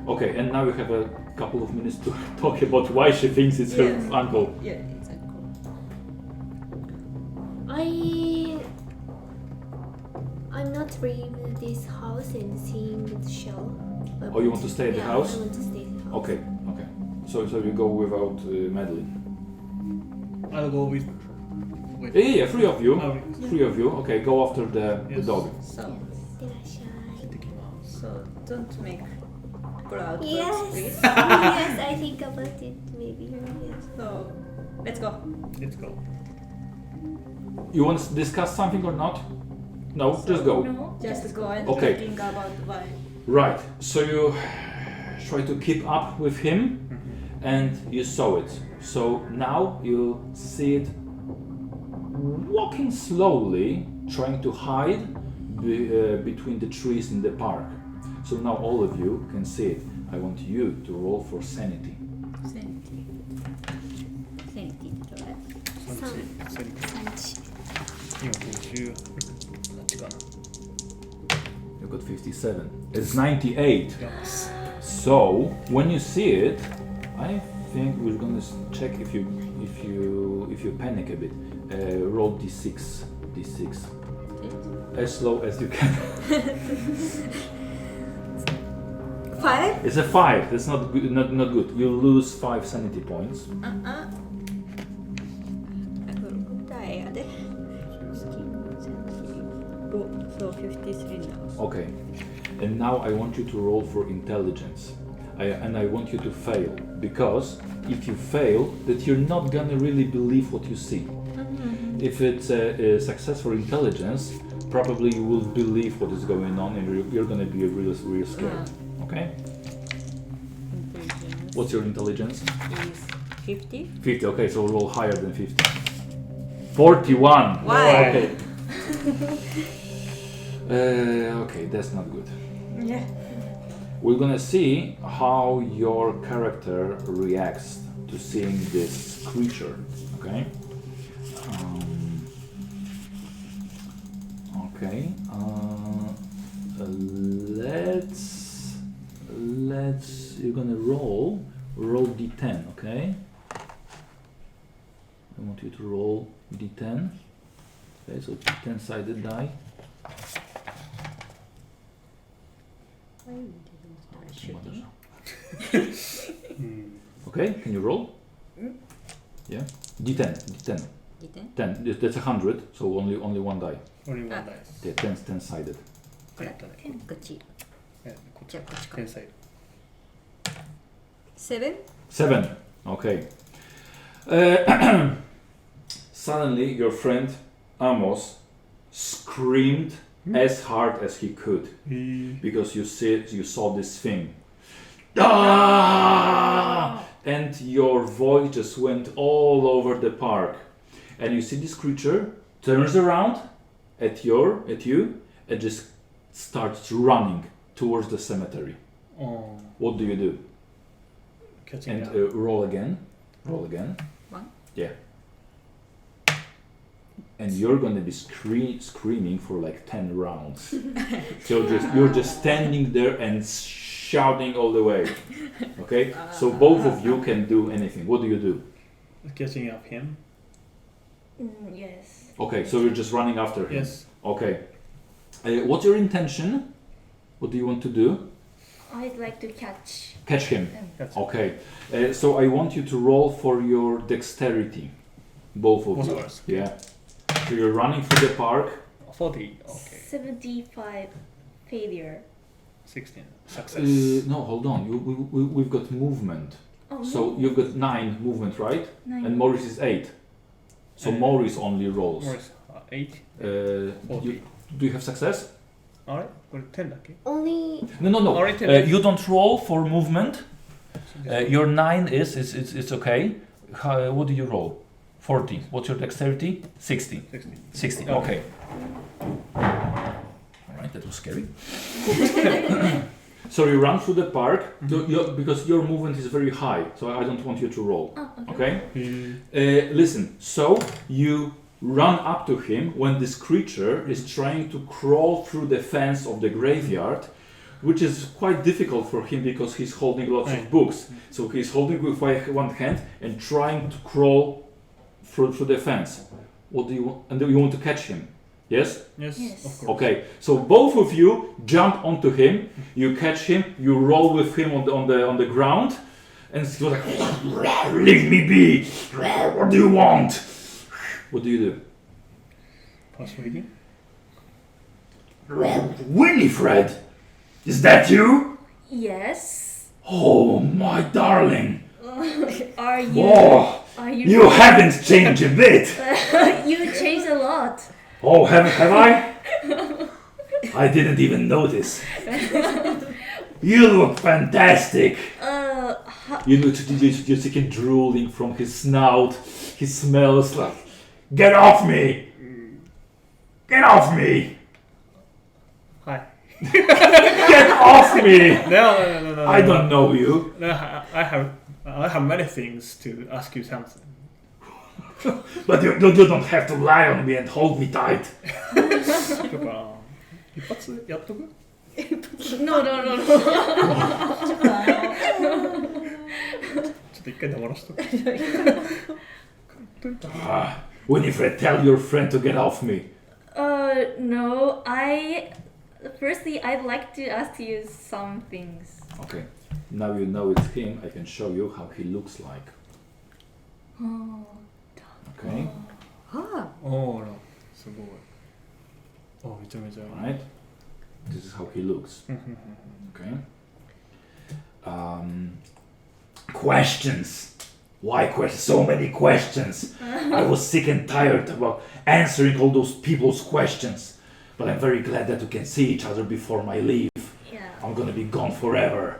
Okay, and now you have a couple of minutes to talk about why she thinks it's Yes. her uncle. Yeah, it's uncle. I'm not leaving this house and seeing the show. Oh, you want to stay at the house? I want to stay at the house. Okay. So you go without Madeline. I'll go with. Yeah, three of you. I'll Three of you. Okay, go after the Yes. dog. So, いってらっしゃい so don't make proud Yes. words, please. Yes, I think about it maybe. Yes. So, let's go. Let's go. You want to discuss something or not? No, just go. No. Just go and Okay. think about why. Right. So you try to keep up with him, and you saw it. So now you see it walking slowly, trying to hide between the trees in the park. So now all of you can see it. I want you to roll for sanity. Sanity. Sanity ってどれ？ 今58かな。 You got 57. It's 98. Yes. So when you see it, I think we're gonna check if you panic a bit. Roll d6. As slow as you can. 5? It's a 5. That's not good. Not good. You lose 5 sanity points. I will die. So 53 now. Okay. And now I want you to roll for intelligence. And I want you to fail, because if you fail, that you're not gonna really believe what you see. If it's a success for intelligence, probably you will believe what is going on, and you're gonna be real scared. Okay? Intelligence What's your intelligence? is 50. 50. Okay, so roll higher than 50. 41. Why? Okay. Okay, that's not good. Yeah. We're gonna see how your character reacts to seeing this creature. Okay. Okay. Let's. You're gonna roll d10. Okay. I want you to roll d10. Okay, so 10-sided die. Why you didn't try shooting? Okay, can you roll? Yeah. D10. D10? 10. That's 100, so only one die. Only one Ah. dice. Yeah, 10-sided. やったね。こっち。こっちじゃあこっちか。天才。 7? 7. Okay. Suddenly, your friend Amos screamed as hard as he could because you saw this thing. Ah! And your voice just went all over the park. And you see this creature turns around at you and just starts running towards the cemetery. What do you do? Catching And up. roll again. Roll again. 1? Yeah. And you're gonna be screaming for like 10 rounds. So you're just standing there and shouting all the way. Okay? So both of you can do anything. What do you do? Catching up him. Yes. Okay, so you're just running after him. Yes. Okay. What's your intention? What do you want to do? I'd like to catch Catch him. him. That's Okay. So I want you to roll for your dexterity. Both of Both you. of us. Yeah. So you're running through the park. 40. Okay. 75 failure. 16. Success. No, hold on. We've got movement. Oh, So no. you've got 9 movement, right? 9. And Maurice is 8. So Maurice only rolls. Morris, 8. You, do you have success? あれこれ10だっけ Only No. Alright, You don't roll for movement. Your 9 is it's okay. What do you roll? 40. What's your dexterity? 60. 60. Okay. Alright, that was scary. So you run through the park because your movement is very high. So I don't want you to roll. Oh, okay. Okay? Listen, so you run up to him when this creature is trying to crawl through the fence of the graveyard, which is quite difficult for him because he's holding lots of books. So he's holding with one hand and trying to crawl through the fence. What do you want? And you want to catch him? Yes? Yes, Yes. of course. Okay, so both of you jump onto him, you catch him, you roll with him on the ground, And he was like, leave me be. What do you want? What do you do? Persuading? Winifred, is that you? Yes. Oh, my darling. Are you? Oh, Are you? you haven't changed a bit. You changed a lot. Oh, have I? I didn't even notice. You look fantastic. You know, you're taking drooling from his snout. He smells like. Get off me! Get off me! Hi. Get off me! No. I don't know you. No, I have many things to ask you something. But you don't have to lie on me and hold me tight. だから一発やっとく No. ちょっと一回黙らしとく Winifred, tell your friend to get off me. No. Firstly, I'd like to ask you some things. Okay, now you know it's him. I can show you how he looks like. Oh. Okay, おおすごいおめちゃめちゃ right? This is how he looks. Okay. Questions. Why questions? So many questions. I was sick and tired about answering all those people's questions. But I'm very glad that we can see each other before my leave. Yeah. I'm gonna be gone forever.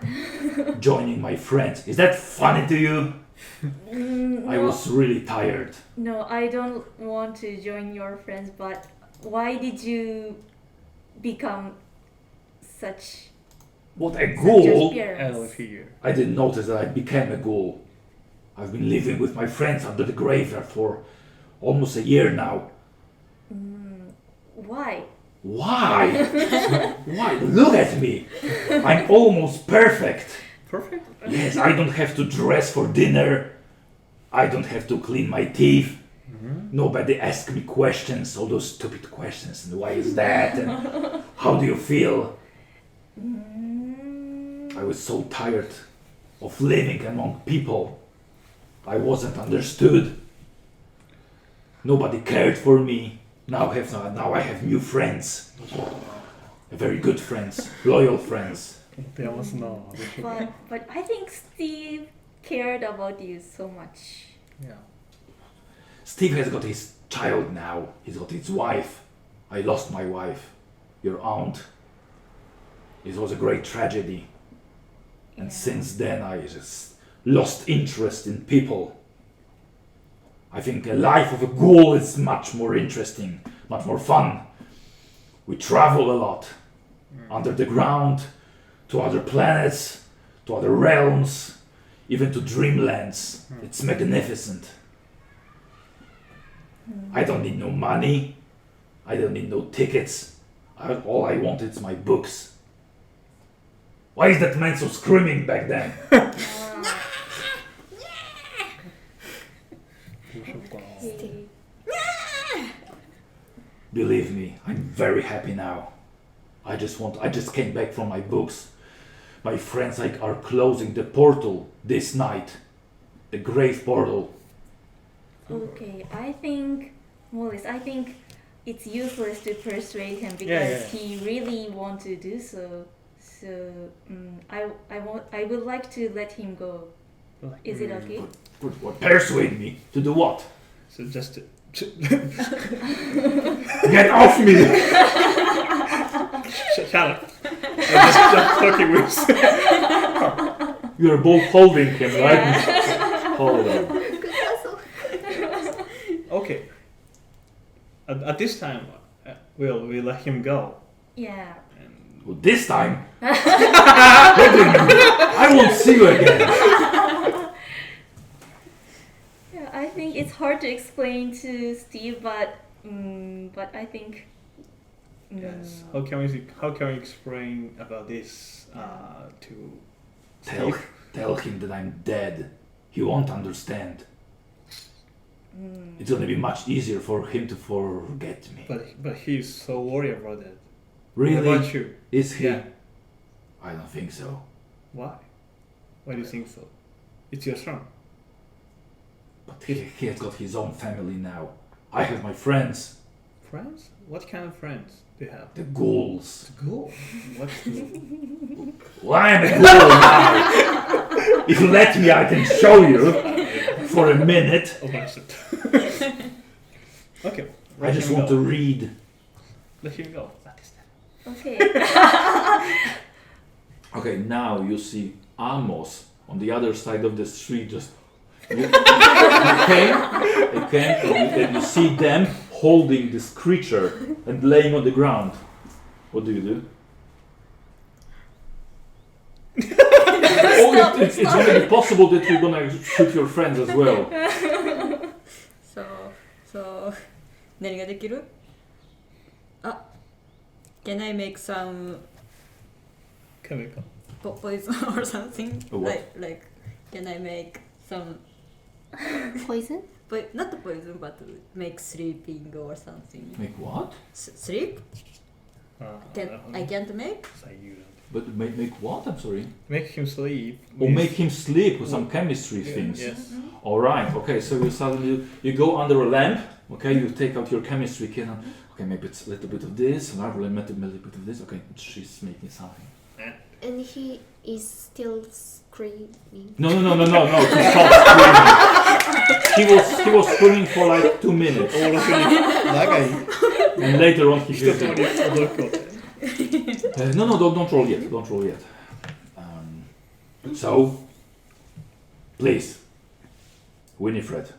Joining my friends. Is that funny to you? I was really tired. No, I don't want to join your friends, but why did you become such What a such ghoul! appearance? Elf figure I didn't notice that I became a ghoul. I've been living with my friends under the graveyard for almost a year now. Why? Why? Why? Look at me! I'm almost perfect. perfect Yes, I don't have to dress for dinner. I don't have to clean my teeth. Nobody asks me questions, all those stupid questions. And why is that? And how do you feel? I was so tired of living among people. I wasn't understood. Nobody cared for me. Now I have new friends. Very good friends, loyal friends. 持て余すな But I think Steve cared about you so much. Yeah Steve has got his child now. He's got his wife. I lost my wife, your aunt. It was a great tragedy. And Yeah. since then I just lost interest in people. I think a life of a ghoul is much more interesting, much more fun. We travel a lot, under the ground, to other planets, to other realms, even to dreamlands. It's magnificent. I don't need no money. I don't need no tickets. All I want is my books. Why is that man so screaming back then? どうしようかな Okay. Believe me, I'm very happy now. I just came back from my books. My friends are closing the portal this night. The grave portal. Okay, I think, Mollis, I think it's useless to persuade him because Yeah. he really wants to do so. So I would like to let him go. Is it okay? What persuade me to do what? So just Get off me! shut up I'm just talking with You're both holding him, right? Hold on. Okay at this time we'll let him go Yeah. Well, this time, what do you mean? I won't see you again. Yeah, I think it's hard to explain to Steve, but I think. yes how can we explain about this to Steve? Tell him that I'm dead. He won't understand. It's gonna be much easier for him to forget me. But he's so worried about that. Really? What about you? Is he? Yeah. I don't think so. Why do you think so? It's your son. But he has got his own family now. I have my friends, Friends? What kind of friends do you have? the ghouls. Ghoul. What's ghoul? Well, I am a ghoul now. If you let me, I can show you for a minute. Oh, bullshit. Okay. I just want to read. Let him go. What is that? Okay. Okay, now you see Amos on the other side of the street. Just you came, and you see them holding this creature and laying on the ground. What do you do? It's really possible that you're gonna shoot your friends as well. So 何ができる？あ、can I make some Chemical. poison or something? A what? Like can I make some Poison? not poison but make sleeping or something? Make what? Sleep? I can't make? But make what? I'm sorry. Make him sleep. Or make him sleep with some chemistry things. Yes. All right. Okay. So you suddenly you go under a lamp. Okay. You take out your chemistry kit. And, okay. Maybe it's a little bit of this. And a little bit of this. Okay. She's making something. And he is still screaming. No. He stopped screaming. He was screaming for like 2 minutes. 長い And later on he 一 did 通 it. り驚くこと No, don't roll yet. Don't roll yet. So, please, Winifred,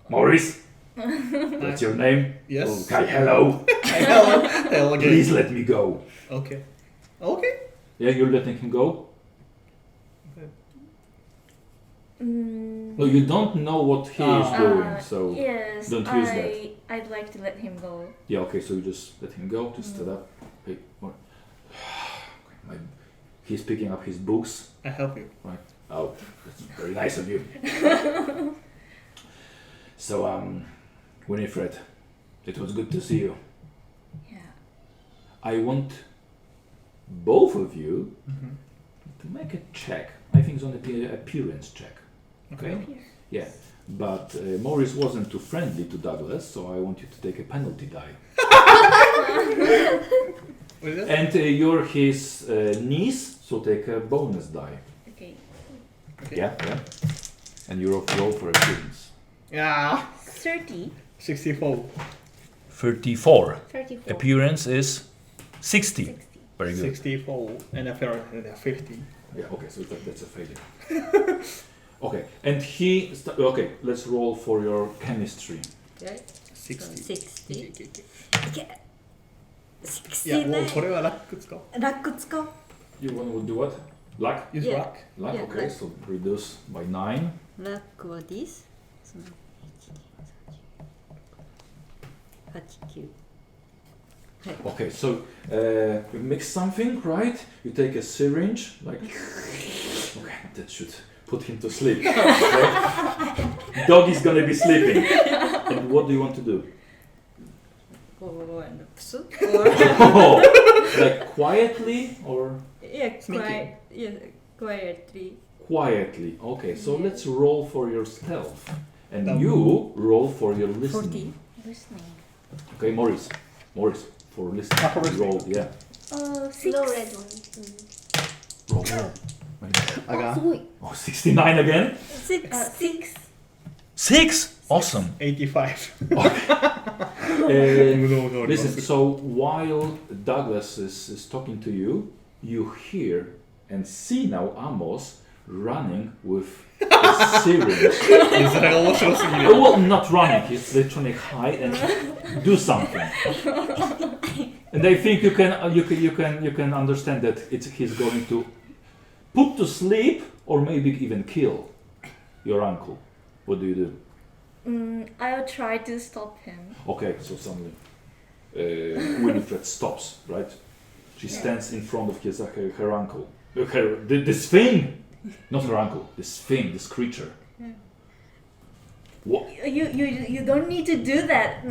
Maurice, that's your name. Yes. Okay, hello. Hello again. Please let me go. Okay. Okay. Yeah, you're letting him go. No, you don't know what he is doing, so yes, don't use that. I'd like to let him go. Yeah, okay. So you just let him go. Just stand up. Hey, what? He's picking up his books. I help you. Oh, that's very nice of you. So, Winifred, it was good to see you. Yeah. I want both of you to make a check. I think it's going to be an appearance check. Okay? Yeah. But Maurice wasn't too friendly to Douglas, so I want you to take a penalty die. What is that? And you're his niece, so take a bonus die. Okay. Okay. Yeah. And you roll for appearance. Yeah. 30. 64. 34. 34. Appearance is 60. 60. Very good. 64. And I fell 50. Yeah, okay, so that's a failure. Okay, and okay, let's roll for your chemistry. Right? 60. 60. Okay. 60いや、もうね。これはラック使おう。ラック使おう。 You want to do what? Luck? Use Yeah. luck. Luck, Yeah, okay, luck. so reduce by 9. ラックは this その8、9 Okay, so you mix something, right? You take a syringe, like, okay, that should put him to sleep. Okay? Dog is gonna be sleeping. And what do you want to do? Go and psu Oh, like quietly or yeah, Sneaking. quietly. quietly? Okay, so Yeah. let's roll for your stealth. And Um, you roll for your listening. 40. Listening. Okay, Maurice, for listening. Ah, for listening. Roll, yeah. 6. No red one. Roll. あがすごい。 Oh, 69 again? 6. 6! Awesome. 85. Listen, so while Douglas is talking to you, you hear and see now Amos running with a syringe. それが面白すぎる。 Well, not running, he's literally hide and do something. And I think you can understand that he's going to put to sleep or maybe even kill your uncle. What do you do? I'll try to stop him. Okay, so suddenly Winifred stops, right? She stands in front of her uncle. This thing! Not her uncle, this thing, this creature. What? You don't need to do that.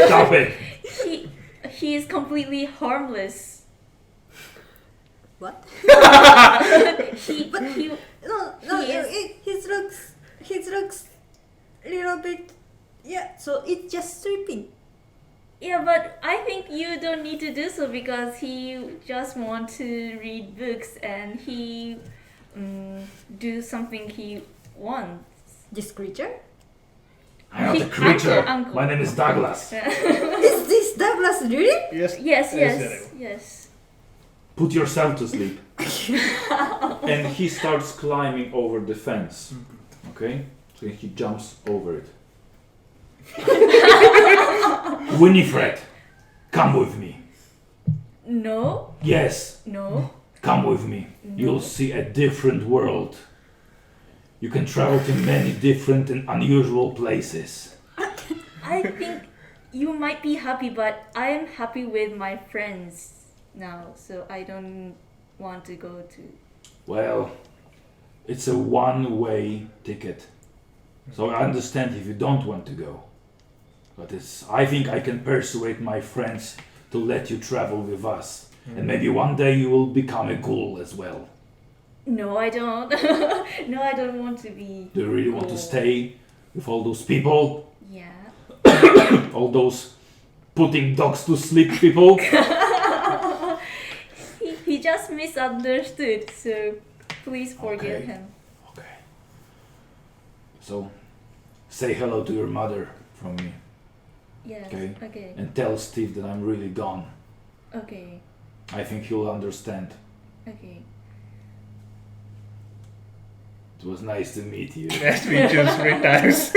Stop it! He is completely harmless. what? he No, He is- his looks little bit. Yeah, so it's just sweeping. Yeah, but I think you don't need to do so because he just want to read books and he do something he wants. This creature? I'm not a He- creature. uncle. My name is Douglas. Is this Douglas really? Yes. Yes. Put yourself to sleep. And he starts climbing over the fence. Okay? So he jumps over it. Winifred, come with me. No, Yes, no. come with me. You'll see a different world. You can travel to many different and unusual places. I think you might be happy, but I am happy with my friends now, so I don't want to go to. Well, it's a one-way ticket. So I understand if you don't want to go. But I think I can persuade my friends to let you travel with us. And maybe one day you will become a ghoul as well. No, I don't. No, I don't want to be. Do you really want to ghoul. stay with all those people? Yeah. All those putting dogs to sleep people? He just misunderstood, so please forgive Okay. him. Okay. So, say hello to your mother from me. Yes. Okay. Okay. And tell Steve that I'm really gone. Okay. I think he'll understand. Okay. It was nice to meet you. Nice to meet you 3 times.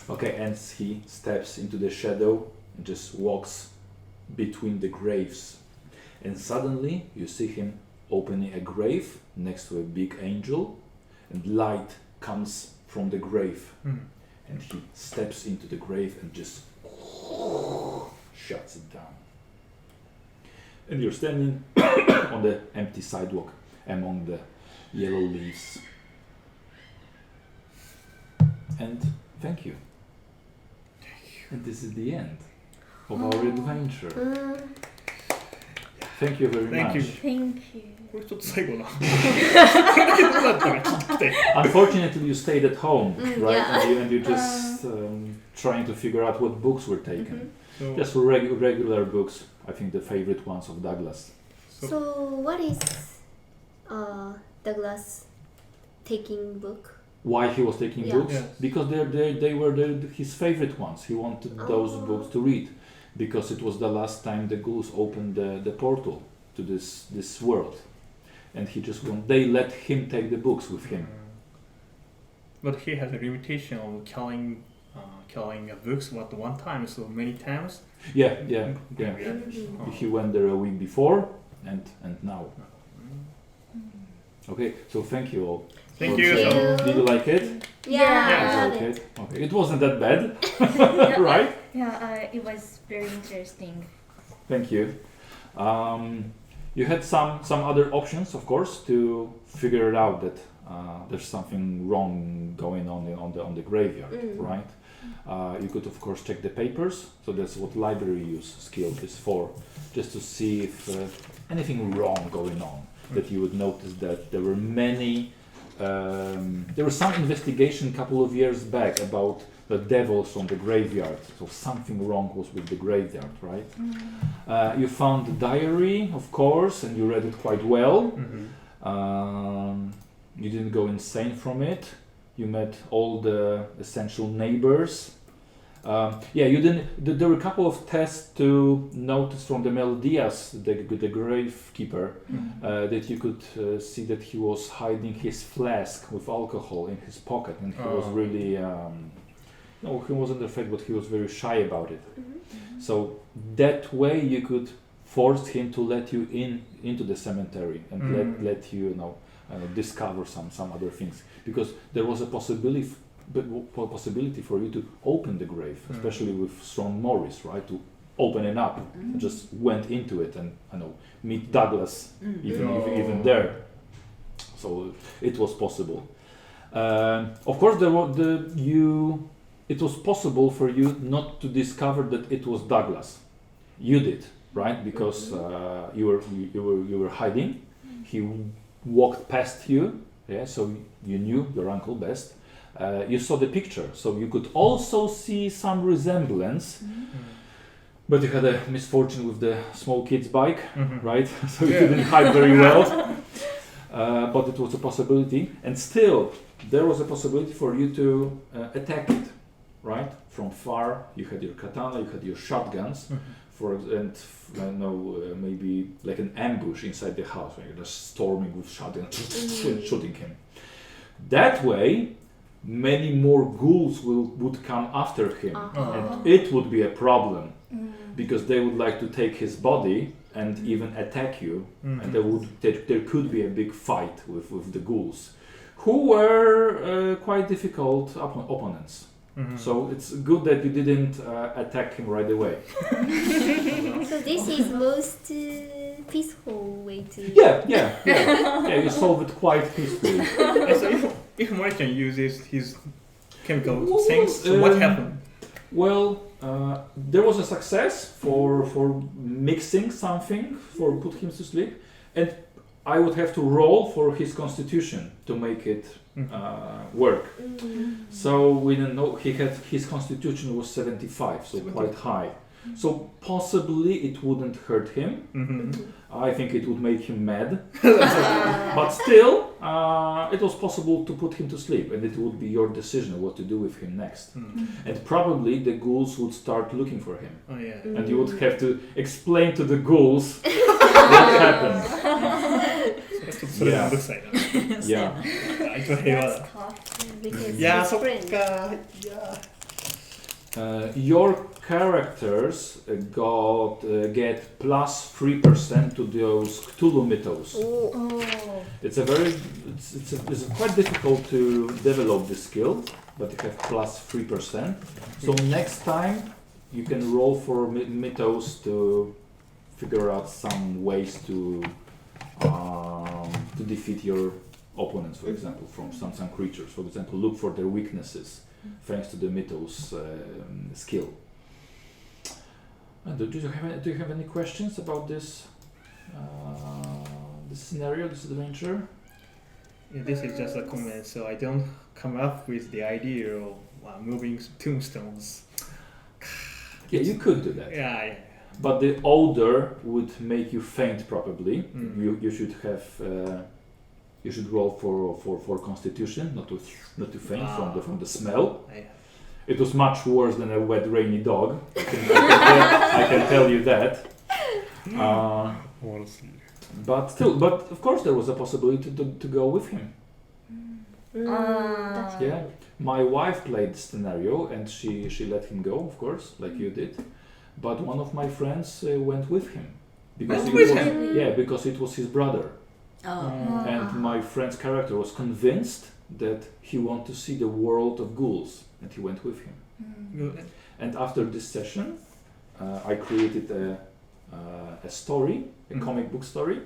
Okay, and he steps into the shadow and just walks between the graves. And suddenly you see him opening a grave next to a big angel, and light comes from the grave. And he steps into the grave and just shuts it down. And you're standing on the empty sidewalk among the yellow leaves. And thank you. And this is the end of our adventure. Thank you very Thank much. you. Thank you. これちょっと最後な。これだけどうだったか聞きたい。 Unfortunately, you stayed at home, right? yeah. And you're just trying to figure out what books were taken. So, Just regular books. I think the favorite ones of Douglas. So what is Douglas taking book? Why he was taking Yeah. books? Yes. Because they were his favorite ones. He wanted those Oh. books to read, because it was the last time the ghouls opened the portal to this world, and he just they let him take the books with him. But he has a limitation of carrying books at one time, so many times. Yeah. Mhm. He went there a week before, and now. Okay, so thank you all. Thank for you. sharing. Thank you. Did you like it? Yeah, Yeah. I love Okay. it. Okay. It wasn't that bad, Yeah, right? Yeah. It was very interesting. Thank you. You had some other options, of course, to figure it out that there's something wrong going on the graveyard, right? You could, of course, check the papers. So that's what library use skill is for, just to see if anything wrong going on. That you would notice that there were many. There was some investigation a couple of years back about the devils on the graveyard. So something wrong was with the graveyard, right? You found the diary, of course, and you read it quite well. You didn't go insane from it. You met all the essential neighbors. You didn't. There were a couple of tests to notice from the Melodias, the gravekeeper, that you could see that he was hiding his flask with alcohol in his pocket, and he was really. No, he wasn't afraid, but he was very shy about it. So that way you could force him to let you into the cemetery and let you discover some other things, because there was a possibility for you to open the grave, especially with strong Morris, right? To open it up, and just went into it and meet Douglas even there. So it was possible. Of course, it was possible for you not to discover that it was Douglas. You did. right? Because you were hiding. He walked past you, yeah. So you knew your uncle best. You saw the picture, so you could also see some resemblance. But you had a misfortune with the small kid's bike, right? So you didn't hide very well. But it was a possibility, and still there was a possibility for you to attack it, right? From far, you had your katana, you had your shotguns, maybe like an ambush inside the house, where you're just storming with shotguns, shooting him. That way, many more ghouls would come after him, and it would be a problem because they would like to take his body and even attack you, and there could be a big fight with the ghouls, who were quite difficult opponents. So it's good that you didn't attack him right away. So this is most peaceful way to. Yeah. You solve it quite peacefully. So if Marino uses his chemical things, so what happened? Well, there was a success for mixing something for put him to sleep, and I would have to roll for his constitution to make it work. So we didn't know his constitution was 75, so quite high. So possibly it wouldn't hurt him. I think it would make him mad, but still, it was possible to put him to sleep, and it would be your decision what to do with him next. And probably the ghouls would start looking for him, and you would have to explain to the ghouls what happened. Yeah. That's tough because he's friend. Your characters get plus 3% to those Cthulhu mythos. It's quite difficult to develop this skill, but you have plus 3%. So next time you can roll for mythos to figure out some ways to defeat your opponents, for example, from some creatures. For example, look for their weaknesses thanks to the mythos skill. Do you have any questions about this scenario, this adventure? Yeah, this is just a comment, so I don't come up with the idea of moving tombstones. Yeah, you could do that. Yeah. But the odor would make you faint probably. You should have you should roll for constitution, not to faint from the smell. It was much worse than a wet, rainy dog. I can tell you that. But of course there was a possibility to go with him. Yeah, my wife played the scenario and she let him go, of course, like you did. But one of my friends went with him because it was his brother. And my friend's character was convinced that he wanted to see the world of ghouls, and he went with him. And after this session, I created a story, a comic book story,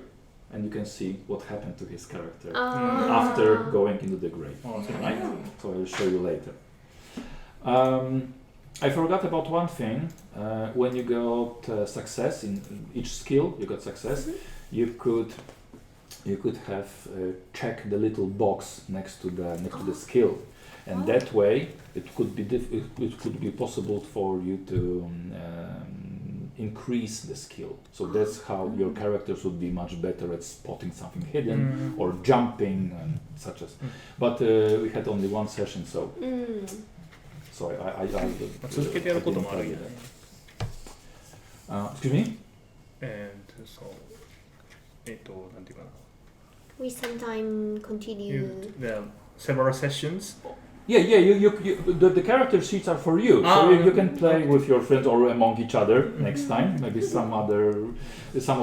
and you can see what happened to his character after going into the grave. Right? So I will show you later. I forgot about one thing. When you got success in each skill, you got success. You could have check the little box next to the skill, and that way it could be possible for you to increase the skill. So that's how your characters would be much better at spotting something hidden or jumping and such as. But we had only one session, so I続けてやることもあるよね。 excuse me? And so なんていうかな。 We sometimes continue. There are several sessions. Yeah. The character sheets are for you, so you can play with your friends or among each other next time. Maybe some of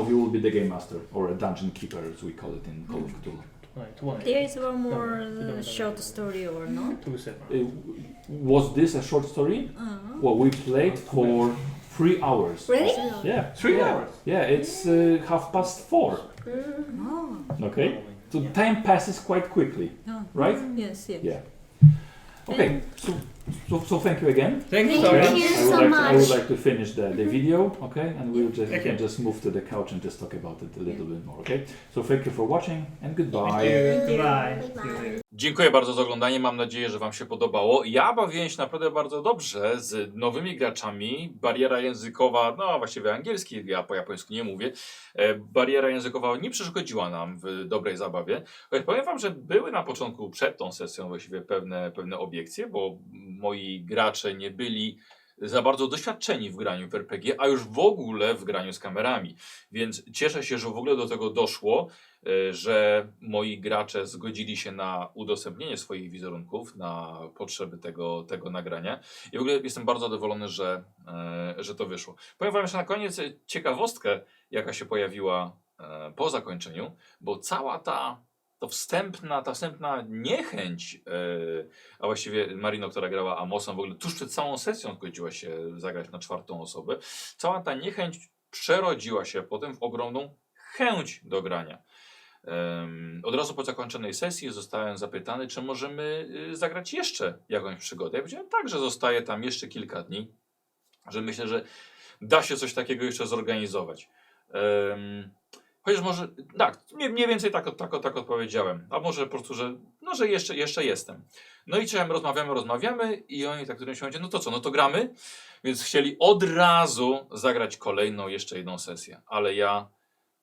you will be the game master or a dungeon keeper, as we call it in Call of Cthulhu. There is one more short story or not? Was this a short story? Well, we played for 3 hours. Really? Yeah. 3 hours? Yeah, it's 4:30. Okay. So time passes quite quickly, right? Yes. Yeah. Okay. So So thank you again. Thank you so Okay. Thank much. you so I would much. like to finish the video, okay? And we Okay. can just move to the couch and just talk about it a little bit more, okay? So thank you for watching and goodbye. Thank you. Thank you. Goodbye. Bye See you bye. later. Dziękuję bardzo za oglądanie, mam nadzieję, że Wam się podobało. Ja bawiłem się naprawdę bardzo dobrze z nowymi graczami. Bariera językowa, no właściwie angielski, ja po japońsku nie mówię. Bariera językowa nie przeszkodziła nam w dobrej zabawie. Choć powiem Wam, że były na początku przed tą sesją właściwie pewne obiekcje, bo moi gracze nie byli za bardzo doświadczeni w graniu w RPG, a już w ogóle w graniu z kamerami. Więc cieszę się, że w ogóle do tego doszło, że moi gracze zgodzili się na udostępnienie swoich wizerunków na potrzeby tego nagrania. I w ogóle jestem bardzo zadowolony, że to wyszło. Powiem Wam jeszcze na koniec ciekawostkę, jaka się pojawiła po zakończeniu, bo cała ta wstępna niechęć, a właściwie Marino, która grała Amosem, w ogóle tuż przed całą sesją zgodziła się zagrać na 4. osobę. Cała ta niechęć przerodziła się potem w ogromną chęć do grania. Od razu po zakończonej sesji zostałem zapytany, czy możemy zagrać jeszcze jakąś przygodę. Ja powiedziałem tak, że zostaje tam jeszcze kilka dni, że myślę, że da się coś takiego jeszcze zorganizować. Chociaż może, tak, mniej więcej tak odpowiedziałem. A może po prostu, że jeszcze jestem. No i czasem rozmawiamy i oni tak w którymś momencie, no to co, no to gramy? Więc chcieli od razu zagrać kolejną, jeszcze jedną sesję. Ale ja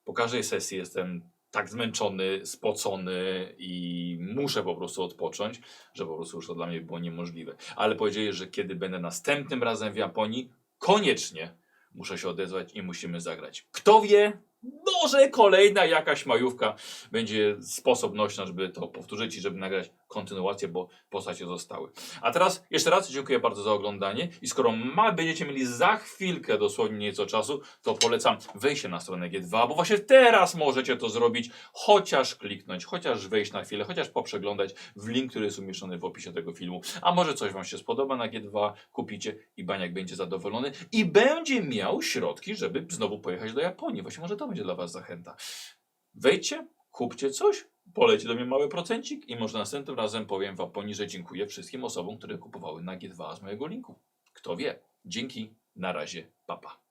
po każdej sesji jestem tak zmęczony, spocony i muszę po prostu odpocząć, że po prostu już to dla mnie było niemożliwe. Ale powiedzieli, że kiedy będę następnym razem w Japonii, koniecznie muszę się odezwać i musimy zagrać. Kto wie? Może kolejna jakaś majówka będzie sposobnością, żeby to powtórzyć i żeby nagrać kontynuację, bo postacie zostały. A teraz jeszcze raz dziękuję bardzo za oglądanie i skoro będziecie mieli za chwilkę dosłownie nieco czasu, to polecam wejście na stronę G2, bo właśnie teraz możecie to zrobić, chociaż kliknąć, chociaż wejść na chwilę, chociaż poprzeglądać w link, który jest umieszczony w opisie tego filmu. A może coś Wam się spodoba na G2, kupicie i Baniak będzie zadowolony i będzie miał środki, żeby znowu pojechać do Japonii. Właśnie może to będzie dla Was zachęta. Wejdźcie, kupcie coś, poleci do mnie mały procencik i może następnym razem powiem Wam poniżej dziękuję wszystkim osobom, które kupowały na G2 z mojego linku. Kto wie. Dzięki, na razie, papa.